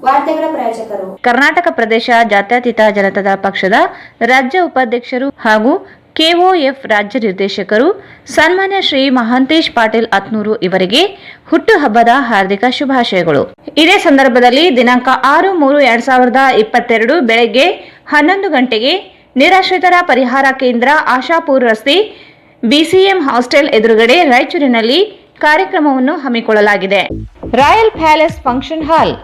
ವಾರ್ತೆಗಳ ಪ್ರಾಯೋಜಕರು ಕರ್ನಾಟಕ ಪ್ರದೇಶ ಜಾತ್ಯತೀತ ಜನತಾ ಪಕ್ಷದ ರಾಜ್ಯ ಉಪಾಧ್ಯಕ್ಷರು ಹಾಗೂ ಕೆಒಎಫ್ ರಾಜ್ಯ ನಿರ್ದೇಶಕರು ಸನ್ಮಾನ್ಯ ಶ್ರೀ ಮಹಾಂತೇಶ್ ಪಾಟೀಲ್ ಅತ್ನೂರು ಇವರಿಗೆ ಹುಟ್ಟುಹಬ್ಬದ ಹಾರ್ದಿಕ ಶುಭಾಶಯಗಳು. ಇದೇ ಸಂದರ್ಭದಲ್ಲಿ ದಿನಾಂಕ 6/3/2022 ಬೆಳಗ್ಗೆ 11 ಗಂಟೆಗೆ ನಿರಾಶ್ರಿತರ ಪರಿಹಾರ ಕೇಂದ್ರ ಆಶಾಪುರ್ ರಸ್ತೆ ಬಿಸಿಎಂ ಹಾಸ್ಟೆಲ್ ಎದುರುಗಡೆ ರಾಯಚೂರಿನಲ್ಲಿ ಕಾರ್ಯಕ್ರಮವನ್ನು ಹಮ್ಮಿಕೊಳ್ಳಲಾಗಿದೆ. Royal palace function hall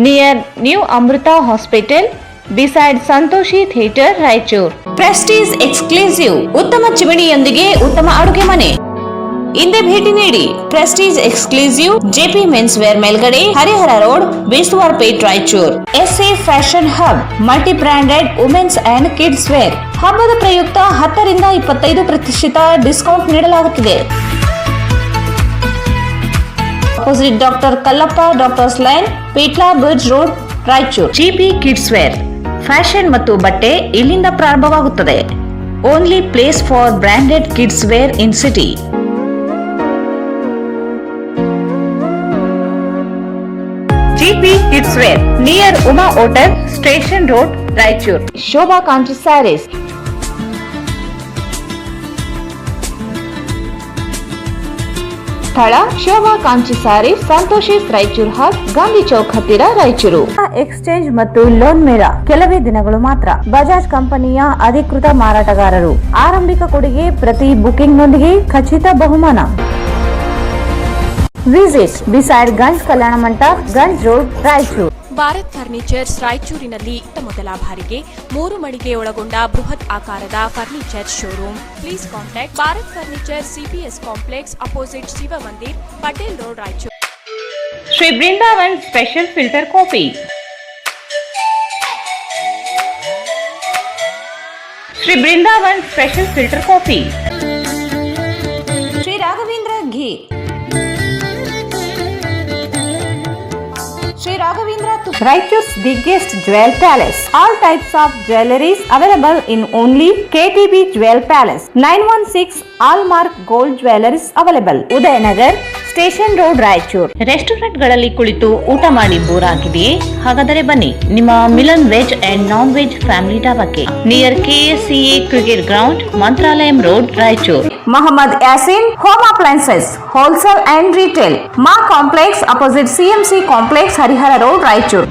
near new Amrita hospital beside Santoshi theatre Raichur. Prestige exclusive ಉತ್ತಮ ಚಿಮಣಿಯೊಂದಿಗೆ ಉತ್ತಮ ಅಡುಗೆ ಮನೆ. ಹಿಂದೆ ಭೇಟಿ ನೀಡಿ. Prestige exclusive JP men's wear ಮೇಲ್ಗಡೆ Harihara road Beswar Pet Raichur. SA fashion hub multi branded women's and kids wear. ಹಬ್ಬದ ಪ್ರಯುಕ್ತ 10 ರಿಂದ 25% ಡಿಸ್ಕೌಂಟ್ ನೀಡಲಾಗುತ್ತಿದೆ. Opposite doctor Kallappa doctors line ಪೀಟ್ಲಾ bridge road Raichur. GP kids wear fashion ಮತ್ತು ಬಟ್ಟೆ ಇಲ್ಲಿಂದ ಪ್ರಾರಂಭವಾಗುತ್ತದೆ. Only place for branded kids wear in city. GP kids wear near Uma hotel station road Raichur. Shobha Kanchi sarees. ಸ್ಥಳ ಶೋಭಾ ಕಾಂಚಿ ಸ್ಯಾರಿ ಸಂತೋಷಿ ರಾಯಚೂರು ಹಾಲ್ ಗಾಂಧಿ ಚೌಕ್ ಹತ್ತಿರ ರಾಯಚೂರು. ಎಕ್ಸ್ಚೇಂಜ್ ಮತ್ತು ಲೋನ್ ಮೇಳ ಕೆಲವೇ ದಿನಗಳು ಮಾತ್ರ. ಬಜಾಜ್ ಕಂಪನಿಯ ಅಧಿಕೃತ ಮಾರಾಟಗಾರರು. ಆರಂಭಿಕ ಕೊಡುಗೆ ಪ್ರತಿ ಬುಕಿಂಗ್ ನೊಂದಿಗೆ ಖಚಿತ ಬಹುಮಾನ. Visit beside Ganj Kalyana Mantapa Ganj road Raichur. Bharat furnitures ರಾಯಚೂರಿನಲ್ಲಿ ಮೊದಲ ಬಾರಿಗೆ 3 ಮಳಿಗೆ ಒಳಗೊಂಡ ಬೃಹತ್ ಆಕಾರದ furniture showroom. Please contact Bharat furniture CPS complex opposite Shiva Mandir Patel road Raichur. Shri Brindavan special filter coffee. Shri Brindavan special filter coffee. Shri Raghavendra ghee. Sri Raghavendra Raichur's biggest jewel palace. All types of jewelries available in only KTB Jewel Palace. 916 Allmark Gold Jewelries available. Udayanagar station road Raichur. ರೆಸ್ಟೋರೆಂಟ್ಗಳಲ್ಲಿ ಕುಳಿತು ಊಟ ಮಾಡಿ bore ಆಗಿದೆಯೇ? ಹಾಗಾದರೆ ಬನ್ನಿ ನಿಮ್ಮ Milan veg and non veg family ಢಾಬಾಕ್ಕೆ. Near KSCA cricket ground Mantralayam road Raichur. Mohammed Yasin home appliances wholesale and retail ಮಾ complex opposite CMC complex Harihar road Raichur.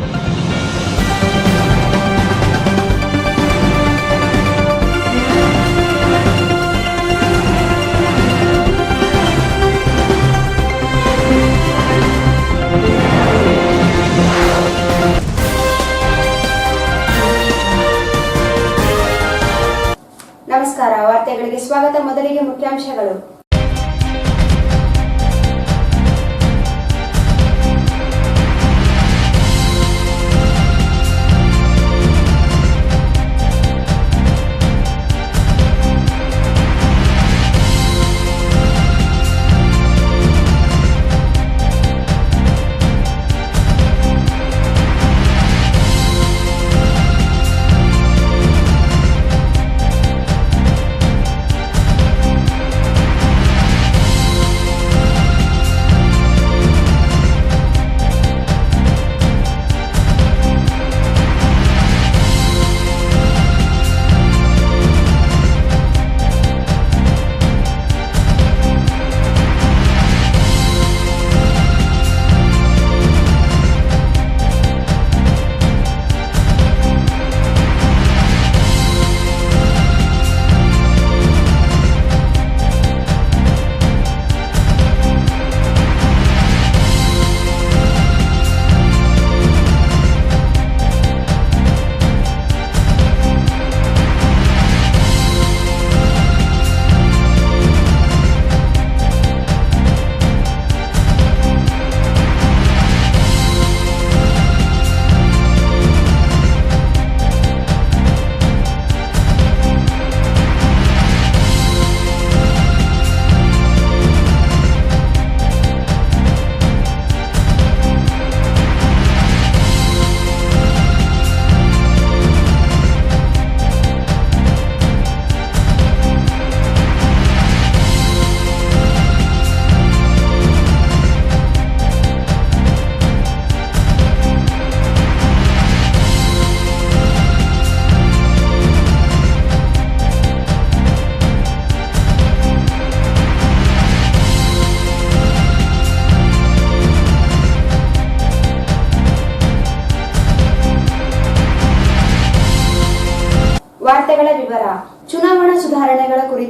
ನಮಸ್ಕಾರ. ವಾರ್ತೆಗಳಿಗೆ ಸ್ವಾಗತ. ಮೊದಲಿಗೆ ಮುಖ್ಯಾಂಶಗಳು.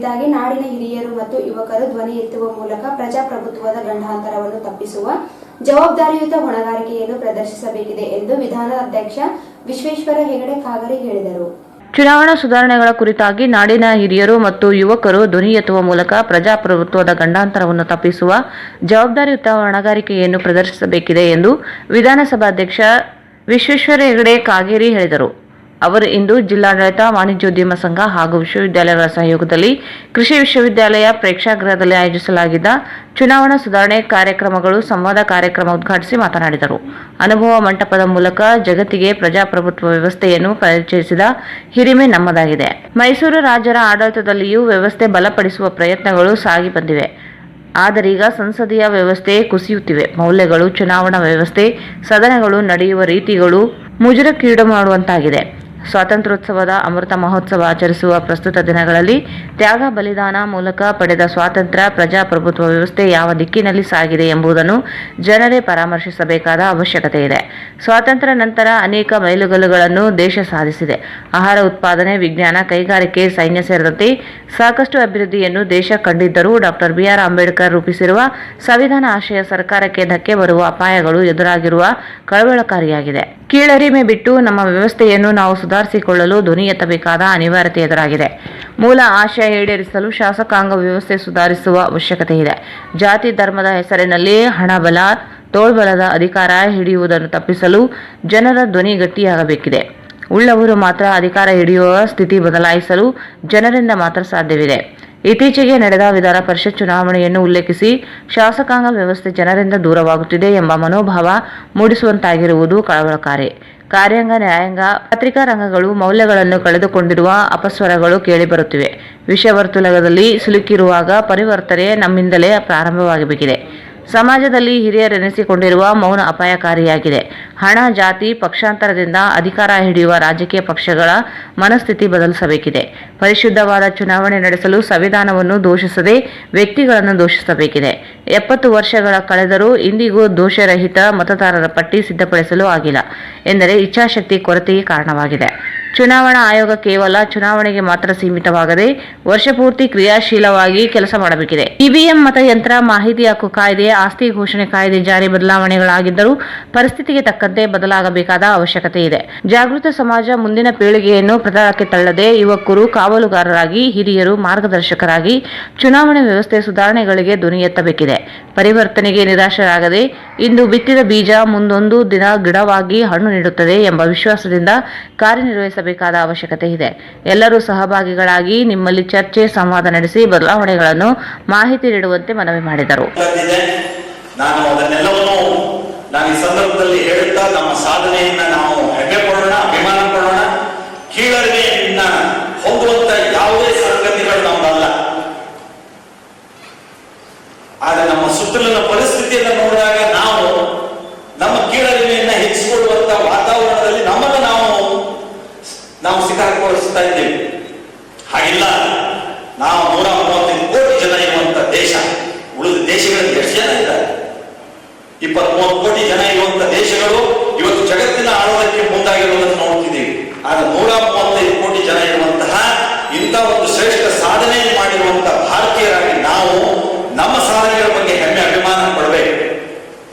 ಕುರಿತಾಗಿ ನಾಡಿನ ಹಿರಿಯರು ಮತ್ತು ಯುವಕರು ಧ್ವನಿ ಎತ್ತುವ ಮೂಲಕ ಪ್ರಜಾಪ್ರಭುತ್ವದ ಗಂಡಾಂತರವನ್ನು ತಪ್ಪಿಸುವ ಜವಾಬ್ದಾರಿಯುತ ಹೊಣೆಗಾರಿಕೆಯನ್ನು ಪ್ರದರ್ಶಿಸಬೇಕಿದೆ ಎಂದು ವಿಧಾನಾಧ್ಯಕ್ಷ ವಿಶ್ವೇಶ್ವರ ಹೆಗಡೆ ಕಾಗರಿ ಹೇಳಿದರು. ಚುನಾವಣಾ ಸುಧಾರಣೆಗಳ ಕುರಿತಾಗಿ ನಾಡಿನ ಹಿರಿಯರು ಮತ್ತು ಯುವಕರು ಧ್ವನಿ ಎತ್ತುವ ಮೂಲಕ ಪ್ರಜಾಪ್ರಭುತ್ವದ ಗಂಡಾಂತರವನ್ನು ತಪ್ಪಿಸುವ ಜವಾಬ್ದಾರಿಯುತ ಹೊಣೆಗಾರಿಕೆಯನ್ನು ಪ್ರದರ್ಶಿಸಬೇಕಿದೆ ಎಂದು ವಿಧಾನಸಭಾಧ್ಯಕ್ಷ ವಿಶ್ವೇಶ್ವರ ಹೆಗಡೆ ಕಾಗೇರಿ ಹೇಳಿದರು. ಅವರು ಇಂದು ಜಿಲ್ಲಾಡಳಿತ, ವಾಣಿಜ್ಯೋದ್ಯಮ ಸಂಘ ಹಾಗೂ ವಿಶ್ವವಿದ್ಯಾಲಯಗಳ ಸಹಯೋಗದಲ್ಲಿ ಕೃಷಿ ವಿಶ್ವವಿದ್ಯಾಲಯ ಪ್ರೇಕ್ಷಾಗೃಹದಲ್ಲಿ ಆಯೋಜಿಸಲಾಗಿದ್ದ ಚುನಾವಣಾ ಸುಧಾರಣೆ ಕಾರ್ಯಕ್ರಮಗಳು ಸಂವಾದ ಕಾರ್ಯಕ್ರಮ ಉದ್ಘಾಟಿಸಿ ಮಾತನಾಡಿದರು. ಅನುಭವ ಮಂಟಪದ ಮೂಲಕ ಜಗತ್ತಿಗೆ ಪ್ರಜಾಪ್ರಭುತ್ವ ವ್ಯವಸ್ಥೆಯನ್ನು ಪರಿಚಯಿಸಿದ ಹಿರಿಮೆ ನಮ್ಮದಾಗಿದೆ. ಮೈಸೂರು ರಾಜರ ಆಡಳಿತದಲ್ಲಿಯೂ ವ್ಯವಸ್ಥೆ ಬಲಪಡಿಸುವ ಪ್ರಯತ್ನಗಳು ಸಾಗಿ ಬಂದಿವೆ. ಆದರೀಗ ಸಂಸದೀಯ ವ್ಯವಸ್ಥೆ ಕುಸಿಯುತ್ತಿವೆ. ಮೌಲ್ಯಗಳು, ಚುನಾವಣಾ ವ್ಯವಸ್ಥೆ, ಸದನಗಳು ನಡೆಯುವ ರೀತಿಗಳು ಮುಜುಗರಕ್ಕೀಡು ಮಾಡುವಂತಾಗಿದೆ. ಸ್ವಾತಂತ್ರ್ಯೋತ್ಸವದ ಅಮೃತ ಮಹೋತ್ಸವ ಆಚರಿಸುವ ಪ್ರಸ್ತುತ ದಿನಗಳಲ್ಲಿ ತ್ಯಾಗ ಬಲಿದಾನ ಮೂಲಕ ಪಡೆದ ಸ್ವಾತಂತ್ರ್ಯ, ಪ್ರಜಾಪ್ರಭುತ್ವ ವ್ಯವಸ್ಥೆ ಯಾವ ದಿಕ್ಕಿನಲ್ಲಿ ಸಾಗಿದೆ ಎಂಬುದನ್ನು ಜನರೇ ಪರಾಮರ್ಶಿಸಬೇಕಾದ ಅವಶ್ಯಕತೆ ಇದೆ. ಸ್ವಾತಂತ್ರ್ಯ ನಂತರ ಅನೇಕ ಮೈಲುಗಲ್ಲುಗಳನ್ನು ದೇಶ ಸಾಧಿಸಿದೆ. ಆಹಾರ ಉತ್ಪಾದನೆ, ವಿಜ್ಞಾನ, ಕೈಗಾರಿಕೆ, ಸೈನ್ಯ ಸೇರಿದಂತೆ ಸಾಕಷ್ಟು ಅಭಿವೃದ್ಧಿಯನ್ನು ದೇಶ ಕಂಡಿದ್ದರೂ ಡಾ.ಬಿ.ಆರ್. ಅಂಬೇಡ್ಕರ್ ರೂಪಿಸಿರುವ ಸಂವಿಧಾನ ಆಶಯ ಸರ್ಕಾರಕ್ಕೆ ಧಕ್ಕೆ ಬರುವ ಅಪಾಯಗಳು ಎದುರಾಗಿರುವ ಕಳವಳಕಾರಿಯಾಗಿದೆ. ಕೀಳರಿಮೆ ಬಿಟ್ಟು ನಮ್ಮ ವ್ಯವಸ್ಥೆಯನ್ನು ನಾವು ಸುಧಾರಿಸಿಕೊಳ್ಳಲು ಧ್ವನಿ ಎತ್ತಬೇಕಾದ ಅನಿವಾರ್ಯತೆ ಎದುರಾಗಿದೆ. ಮೂಲ ಆಶಯ ಈಡೇರಿಸಲು ಶಾಸಕಾಂಗ ವ್ಯವಸ್ಥೆ ಸುಧಾರಿಸುವ ಅವಶ್ಯಕತೆ ಇದೆ. ಜಾತಿ, ಧರ್ಮದ ಹೆಸರಿನಲ್ಲಿ ಹಣಬಲ, ತೋಳ್ಬಲದ ಅಧಿಕಾರ ಹಿಡಿಯುವುದನ್ನು ತಪ್ಪಿಸಲು ಜನರ ಧ್ವನಿ ಗಟ್ಟಿಯಾಗಬೇಕಿದೆ. ಉಳ್ಳವರು ಮಾತ್ರ ಅಧಿಕಾರ ಹಿಡಿಯುವ ಸ್ಥಿತಿ ಬದಲಾಯಿಸಲು ಜನರಿಂದ ಮಾತ್ರ ಸಾಧ್ಯವಿದೆ. ಇತ್ತೀಚೆಗೆ ನಡೆದ ವಿಧಾನ ಪರಿಷತ್ ಚುನಾವಣೆಯನ್ನು ಉಲ್ಲೇಖಿಸಿ ಶಾಸಕಾಂಗ ವ್ಯವಸ್ಥೆ ಜನರಿಂದ ದೂರವಾಗುತ್ತಿದೆ ಎಂಬ ಮನೋಭಾವ ಮೂಡಿಸುವಂತಾಗಿರುವುದು ಕಳವಳಕಾರಿ. ಕಾರ್ಯಾಂಗ, ನ್ಯಾಯಾಂಗ, ಪತ್ರಿಕಾ ರಂಗಗಳು ಮೌಲ್ಯಗಳನ್ನು ಕಳೆದುಕೊಂಡಿರುವ ಅಪಸ್ವರಗಳು ಕೇಳಿಬರುತ್ತಿವೆ. ವಿಷವರ್ತುಲದಲ್ಲಿ ಸಿಲುಕಿರುವಾಗ ಪರಿವರ್ತನೆ ನಮ್ಮಿಂದಲೇ ಪ್ರಾರಂಭವಾಗಬೇಕಿದೆ. ಸಮಾಜದಲ್ಲಿ ಹಿರಿಯರೆನಿಸಿಕೊಂಡಿರುವ ಮೌನ ಅಪಾಯಕಾರಿಯಾಗಿದೆ. ಹಣ, ಜಾತಿ, ಪಕ್ಷಾಂತರದಿಂದ ಅಧಿಕಾರ ಹಿಡಿಯುವ ರಾಜಕೀಯ ಪಕ್ಷಗಳ ಮನಸ್ಥಿತಿ ಬದಲಿಸಬೇಕಿದೆ. ಪರಿಶುದ್ಧವಾದ ಚುನಾವಣೆ ನಡೆಸಲು ಸಂವಿಧಾನವನ್ನು ದೂಷಿಸದೆ ವ್ಯಕ್ತಿಗಳನ್ನು ದೂಷಿಸಬೇಕಿದೆ. 70 ವರ್ಷಗಳ ಕಳೆದರೂ ಇಂದಿಗೂ ದೋಷರಹಿತ ಮತದಾರರ ಪಟ್ಟಿ ಸಿದ್ಧಪಡಿಸಲು ಆಗಿಲ್ಲ ಎಂದರೆ ಇಚ್ಛಾಶಕ್ತಿ ಕೊರತೆಗೆ ಕಾರಣವಾಗಿದೆ. ಚುನಾವಣಾ ಆಯೋಗ ಕೇವಲ ಚುನಾವಣೆಗೆ ಮಾತ್ರ ಸೀಮಿತವಾಗದೆ ವರ್ಷಪೂರ್ತಿ ಕ್ರಿಯಾಶೀಲವಾಗಿ ಕೆಲಸ ಮಾಡಬೇಕಿದೆ. ಇವಿಎಂ, ಮತಯಂತ್ರ, ಮಾಹಿತಿ ಹಕ್ಕು ಕಾಯ್ದೆ, ಆಸ್ತಿ ಘೋಷಣೆ ಕಾಯ್ದೆ ಜಾರಿ ಬದಲಾವಣೆಗಳಾಗಿದ್ದರೂ ಪರಿಸ್ಥಿತಿಗೆ ತಕ್ಕಂತೆ ಬದಲಾಗಬೇಕಾದ ಅವಶ್ಯಕತೆ ಇದೆ. ಜಾಗೃತ ಸಮಾಜ ಮುಂದಿನ ಪೀಳಿಗೆಯನ್ನು ಪ್ರಚಾರಕ್ಕೆ ತಳ್ಳದೆ ಯುವಕರು ಕಾವಲುಗಾರರಾಗಿ, ಹಿರಿಯರು ಮಾರ್ಗದರ್ಶಕರಾಗಿ ಚುನಾವಣೆ ವ್ಯವಸ್ಥೆ ಸುಧಾರಣೆಗಳಿಗೆ ಧ್ವನಿ ಎತ್ತಬೇಕಿದೆ. ಪರಿವರ್ತನೆಗೆ ನಿರಾಶರಾಗದೆ ಇಂದು ಬಿತ್ತಿದ ಬೀಜ ಮುಂದೊಂದು ದಿನ ಗಿಡವಾಗಿ ಹಣ್ಣು ನೀಡುತ್ತದೆ ಎಂಬ ವಿಶ್ವಾಸದಿಂದ ಕಾರ್ಯನಿರ್ವಹಿಸಬೇಕಾದ ಅವಶ್ಯಕತೆ ಇದೆ. ಎಲ್ಲರೂ ಸಹಭಾಗಿಗಳಾಗಿ ನಿಮ್ಮಲ್ಲಿ ಚರ್ಚೆ, ಸಂವಾದ ನಡೆಸಿ ಬದಲಾವಣೆಗಳನ್ನು ಮಾಹಿತಿ ನೀಡುವಂತೆ ಮನವಿ ಮಾಡಿದರು. ನಾನು ಈ ಸಂದರ್ಭದಲ್ಲಿ ಹೇಳುತ್ತಾ ನಮ್ಮ ಸಾಧನೆಯನ್ನ ನಾವು ಹೆಮ್ಮೆ ಪಡೋಣ, ಅಭಿಮಾನ ಪಡೋಣ. ಕೀಳರಿಮೆಯನ್ನ ಹೊಂದುವಂತ ಯಾವುದೇ ಸಂಗತಿಗಳು ನಮ್ಮದಲ್ಲ. ಆದ್ರೆ ನಮ್ಮ ಸುತ್ತಲಿನ ಪರಿಸ್ಥಿತಿಯನ್ನು ನೋಡಿದಾಗ ನಾವು ನಮ್ಮ ಕೀಳರಿಮೆಯನ್ನ ಹೆಚ್ಚಿಕೊಳ್ಳುವಂತ ವಾತಾವರಣದಲ್ಲಿ ನಮ್ಮನ್ನು ನಾವು ಸಿಕ್ಕಾಕೊಳ್ಳಿಸ್ತಾ ಇದ್ದೇವೆ. ಹಾಗಿಲ್ಲ. ನಾವು 135 ಕೋಟಿ ಜನ ಇರುವಂತ ದೇಶ. ಉಳಿದ ದೇಶಗಳಲ್ಲಿ ಎಷ್ಟು ಜನ ಇದ್ದಾರೆ? 20-30 ಕೋಟಿ ಜನ ಇರುವಂತ ದೇಶಗಳು ಇವತ್ತು ಜಗತ್ತಿನ ಆಳೋದಕ್ಕೆ ಮುಂದಾಗಿರುವುದನ್ನು ನೋಡ್ತಿದ್ದೀವಿ. ಆದ್ರೆ 135 ಕೋಟಿ ಜನ ಇರುವಂತಹ ಇಂಥ ಒಂದು ಶ್ರೇಷ್ಠ ಸಾಧನೆ ಮಾಡಿರುವಂತಹ ಭಾರತೀಯರಾಗಿ ನಾವು ನಮ್ಮ ಸಾಧನೆಗಳ ಬಗ್ಗೆ ಹೆಮ್ಮೆ, ಅಭಿಮಾನ ಪಡಬೇಕು.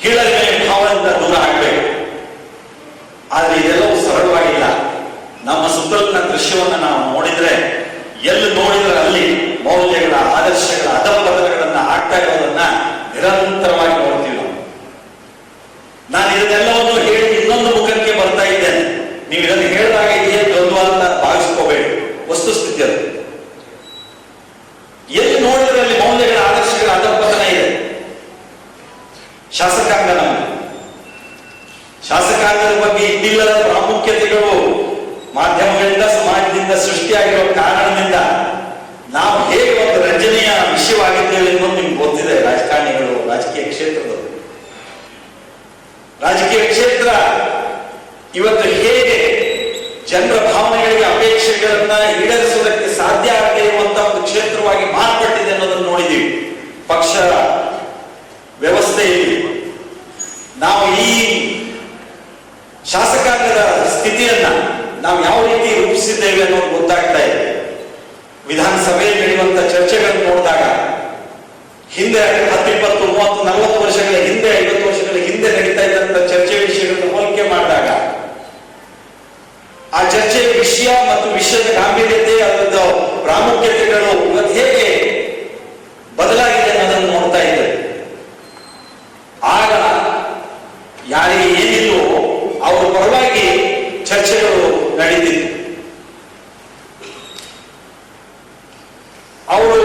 ಕೀಳರಿಮೆ ಭಾವದಿಂದ ದೂರ ಆಗಬೇಕು. ಆದ್ರೆ ಇದೆಲ್ಲವೂ ಸರಳವಾಗಿಲ್ಲ. ನಮ್ಮ ಸುತ್ತಲಿನ ದೃಶ್ಯವನ್ನು ನಾವು ನೋಡಿದ್ರೆ ಎಲ್ಲಿ ನೋಡಿದ್ರೆ ಅಲ್ಲಿ ಮೌಲ್ಯಗಳ, ಆದರ್ಶಗಳ ಅಧಪತನಗಳನ್ನ ಆಗ್ತಾ ಇರೋದನ್ನ ನಿರಂತರವಾಗಿ ನೋಡ್ತೀವಿ ನಾವು. ನಾನು ಇದನ್ನೆಲ್ಲವನ್ನು ಹೇಳಿ ಇನ್ನೊಂದು ಮುಖಕ್ಕೆ ಬರ್ತಾ ಇದ್ದೇನೆ. ನೀವು ಇದನ್ನು ಹೇಳಿದಾಗ ಇದೇ ದ್ವಂದ್ವ ಅಂತ ಭಾವಿಸ್ಕೋಬೇಡಿ. ವಸ್ತುಸ್ಥಿತಿ ಅದು. ಎಲ್ಲಿ ನೋಡಿದ್ರೆ ಅಲ್ಲಿ ಮೌಲ್ಯಗಳ, ಆದರ್ಶಗಳ ಅಧಪತನ ಇದೆ. ಶಾಸಕಾಂಗ, ಶಾಸಕಾಂಗದ ಬಗ್ಗೆ ಇದ್ದಿಲ್ಲದ ಪ್ರಾಮುಖ್ಯತೆಗಳು ಮಾಧ್ಯಮಗಳಿಂದ, ಸಮಾಜದಿಂದ ಸೃಷ್ಟಿಯಾಗಿರುವ ಕಾರಣದಿಂದ ನಾವು ಹೇಗೆ ಒಂದು ರಂಜನೆಯ ವಿಷಯವಾಗಿದ್ದೇವೆ ಅನ್ನೋದು ನಿಮ್ಗೆ ಗೊತ್ತಿದೆ. ರಾಜಕಾರಣಿಗಳು, ರಾಜಕೀಯ ಕ್ಷೇತ್ರ ಇವತ್ತು ಹೇಗೆ ಜನರ ಭಾವನೆಗಳಿಗೆ, ಅಪೇಕ್ಷೆಗಳನ್ನ ಈಡೇರಿಸುವುದಕ್ಕೆ ಸಾಧ್ಯ ಆಗದೆ ಇರುವಂತಹ ಒಂದು ಕ್ಷೇತ್ರವಾಗಿ ಮಾರ್ಪಟ್ಟಿದೆ ಅನ್ನೋದನ್ನು ನೋಡಿದ್ದೀವಿ. ಪಕ್ಷ ವ್ಯವಸ್ಥೆಯಲ್ಲಿ ನಾವು ಈ ಶಾಸಕಾಂಗದ ಸ್ಥಿತಿಯನ್ನ ನಾವು ಯಾವ ರೀತಿ ರೂಪಿಸಿದ್ದೇವೆ ಅನ್ನೋದು ಗೊತ್ತಾಗ್ತಾ ಇದೆ. ವಿಧಾನಸಭೆಯಲ್ಲಿ ನಡೆಯುವಂತ ಚರ್ಚೆಗಳನ್ನು ನೋಡಿದಾಗ ಹಿಂದೆ 10, 20, 30, 40 ವರ್ಷಗಳ ಹಿಂದೆ 50 ವರ್ಷಗಳ ಹಿಂದೆ ನಡೀತಾ ಇದ್ದಂತ ಚರ್ಚೆ ವಿಷಯಗಳನ್ನು ಹೋಲಿಕೆ ಮಾಡಿದಾಗ ಆ ಚರ್ಚೆಯ ವಿಷಯ ಮತ್ತು ವಿಷಯದ ಗಾಂಭೀರ್ಯತೆ ಅದರ ಪ್ರಾಮುಖ್ಯತೆಗಳು ಇವತ್ತು ಹೇಗೆ ಬದಲಾಗಿದೆ ಅನ್ನೋದನ್ನು ನೋಡ್ತಾ ಇದ್ದೇವೆ. ಆಗ ಯಾರಿಗೆ ಏನಿಲ್ಲೋ ಅವರ ಪರವಾಗಿ ಚರ್ಚೆಗಳು ನಡೀತಿತ್ತು. ಅವರು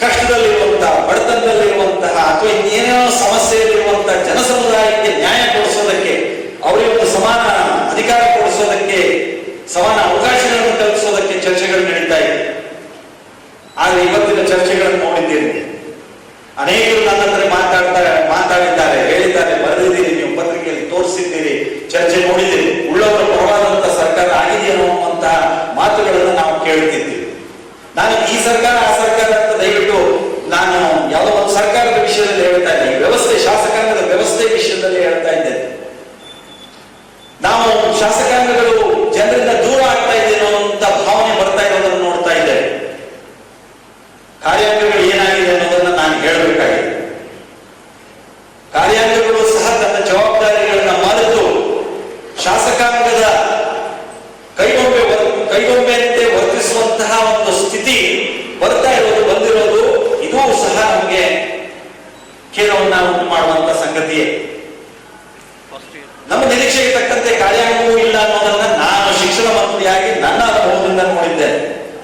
ಕಷ್ಟದಲ್ಲಿರುವಂತಹ, ಬಡತನದಲ್ಲಿರುವಂತಹ ಅಥವಾ ಇನ್ನೇನೋ ಸಮಸ್ಯೆಯಲ್ಲಿರುವಂತಹ ಜನಸಮುದಾಯಕ್ಕೆ ನ್ಯಾಯ ಕೊಡಿಸೋದಕ್ಕೆ, ಅವರಿಗೆ ಒಂದು ಸಮಾನ ಅಧಿಕಾರ ಕೊಡಿಸೋದಕ್ಕೆ, ಸಮಾನ ಅವಕಾಶಗಳನ್ನು ಕಲ್ಪಿಸೋದಕ್ಕೆ ಚರ್ಚೆಗಳು ನಡೀತಾ ಇದೆ. ಆದ್ರೆ ಇವತ್ತಿನ ಚರ್ಚೆಗಳನ್ನು ನೋಡಿದ್ದೇನೆ. ಅನೇಕರು ನನ್ನ ಹತ್ರ ಮಾತಾಡಿದ್ದಾರೆ, ಹೇಳಿದ್ದಾರೆ, ಬರೆದಿದ್ದೀರಿ, ನೀವು ಪತ್ರಿಕೆಯಲ್ಲಿ ತೋರಿಸಿದ್ದೀರಿ, ಚರ್ಚೆ ನೋಡಿದ್ದೀರಿ, ಉಳ್ಳವರ ಪರವಾದಂತಹ ಸರ್ಕಾರ ಆಗಿದೆಯೋ ಅನ್ನುವಂತಹ ಮಾತುಗಳನ್ನು ನಾವು ಕೇಳ್ತಿದ್ದೀವಿ. ನಾನು ಈ ಸರ್ಕಾರ ಆ ಸರ್ಕಾರ ಅಂತ ದಯವಿಟ್ಟು ನಾನು ಯಾವುದೋ ಒಂದು ಸರ್ಕಾರದ ವಿಷಯದಲ್ಲಿ ಹೇಳ್ತಾ ಇದ್ದೇನೆ, ವ್ಯವಸ್ಥೆ, ಶಾಸಕಾಂಗದ ವ್ಯವಸ್ಥೆ ವಿಷಯದಲ್ಲಿ ಹೇಳ್ತಾ ಇದ್ದೇನೆ. ನಾವು ಶಾಸಕಾಂಗಗಳು ಜನರಿಂದ ದೂರ ಆಗ್ತಾ ಇದ್ದೇನೋ ಅಂತ ಭಾವನೆ ಬರ್ತಾ ಇರೋದನ್ನು ನೋಡ್ತಾ ಇದ್ದೇವೆ. ಕಾರ್ಯಾಂಗಗಳು ಏನಾಗಿದೆ ಅನ್ನೋದನ್ನ ನಾನು ಹೇಳಬೇಕಾಗಿದೆ. ಕಾರ್ಯಾಂಗಗಳು ಸಹ ತನ್ನ ಜವಾಬ್ದಾರಿಗಳನ್ನ ಮರೆತು ಶಾಸಕಾಂಗದ ಕೈಗೊಂಬೆಯಂತೆ ವರ್ತಿಸುವಂತಹ ಒಂದು ಸ್ಥಿತಿ ಬಂದಿರೋದು ಇದೂ ಸಹ ನಮಗೆ ಖೇದವನ್ನ ಉಂಟು ಮಾಡುವಂತಹ ಸಂಗತಿಯೇ. ನಮ್ಮ ನಿರೀಕ್ಷೆಗೆ ತಕ್ಕಂತೆ ಕಾರ್ಯಾಂಗವೂ ಇಲ್ಲ ಅನ್ನೋದನ್ನ ನಾನು ಶಿಕ್ಷಣ ಮಂತ್ರಿಯಾಗಿ ನನ್ನ ಅನುಭವದಿಂದ ನೋಡಿದ್ದೇನೆ.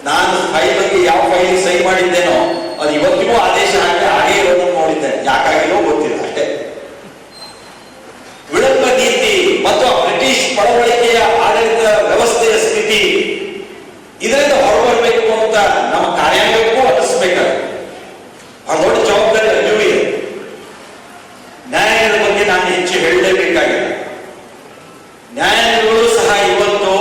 ನಾನು ಫೈಲ್ಗೆ ಯಾವ ಫೈಲ್ ಸಹಿ ಮಾಡಿದ್ದೇನೋ ಅದು ಇವತ್ತಿಗೂ ಆದೇಶ ಹಾಗೆ ಇರೋದನ್ನು ನೋಡಿದ್ದೇನೆ. ಯಾಕಾಗಿರೋ ಗೊತ್ತಿಲ್ಲ ಅಷ್ಟೇ. ವಿಳಂಬ ನೀತಿ ಮತ್ತು ಬ್ರಿಟಿಷ್ ಪಳವಳಿಕೆಯ ಆಡಳಿತ ವ್ಯವಸ್ಥೆಯ ಸ್ಥಿತಿ, ಇದರಿಂದ ಹೊರಬರಬೇಕು ಅಂತ ನಮ್ಮ ಕಾರ್ಯಾಂಗಕ್ಕೂ ಅನ್ನಿಸ್ಬೇಕಾದ್ರೆ ಆ ದೊಡ್ಡ ಜವಾಬ್ದಾರಿ ಅರಿವು ಇದೆ. ನ್ಯಾಯಾಂಗದ ಬಗ್ಗೆ ನಾನು ಹೆಚ್ಚು ಹೇಳಲೇಬೇಕಾಗಿಲ್ಲ. ನ್ಯಾಯಾಂಗಗಳು ಸಹ ಇವತ್ತು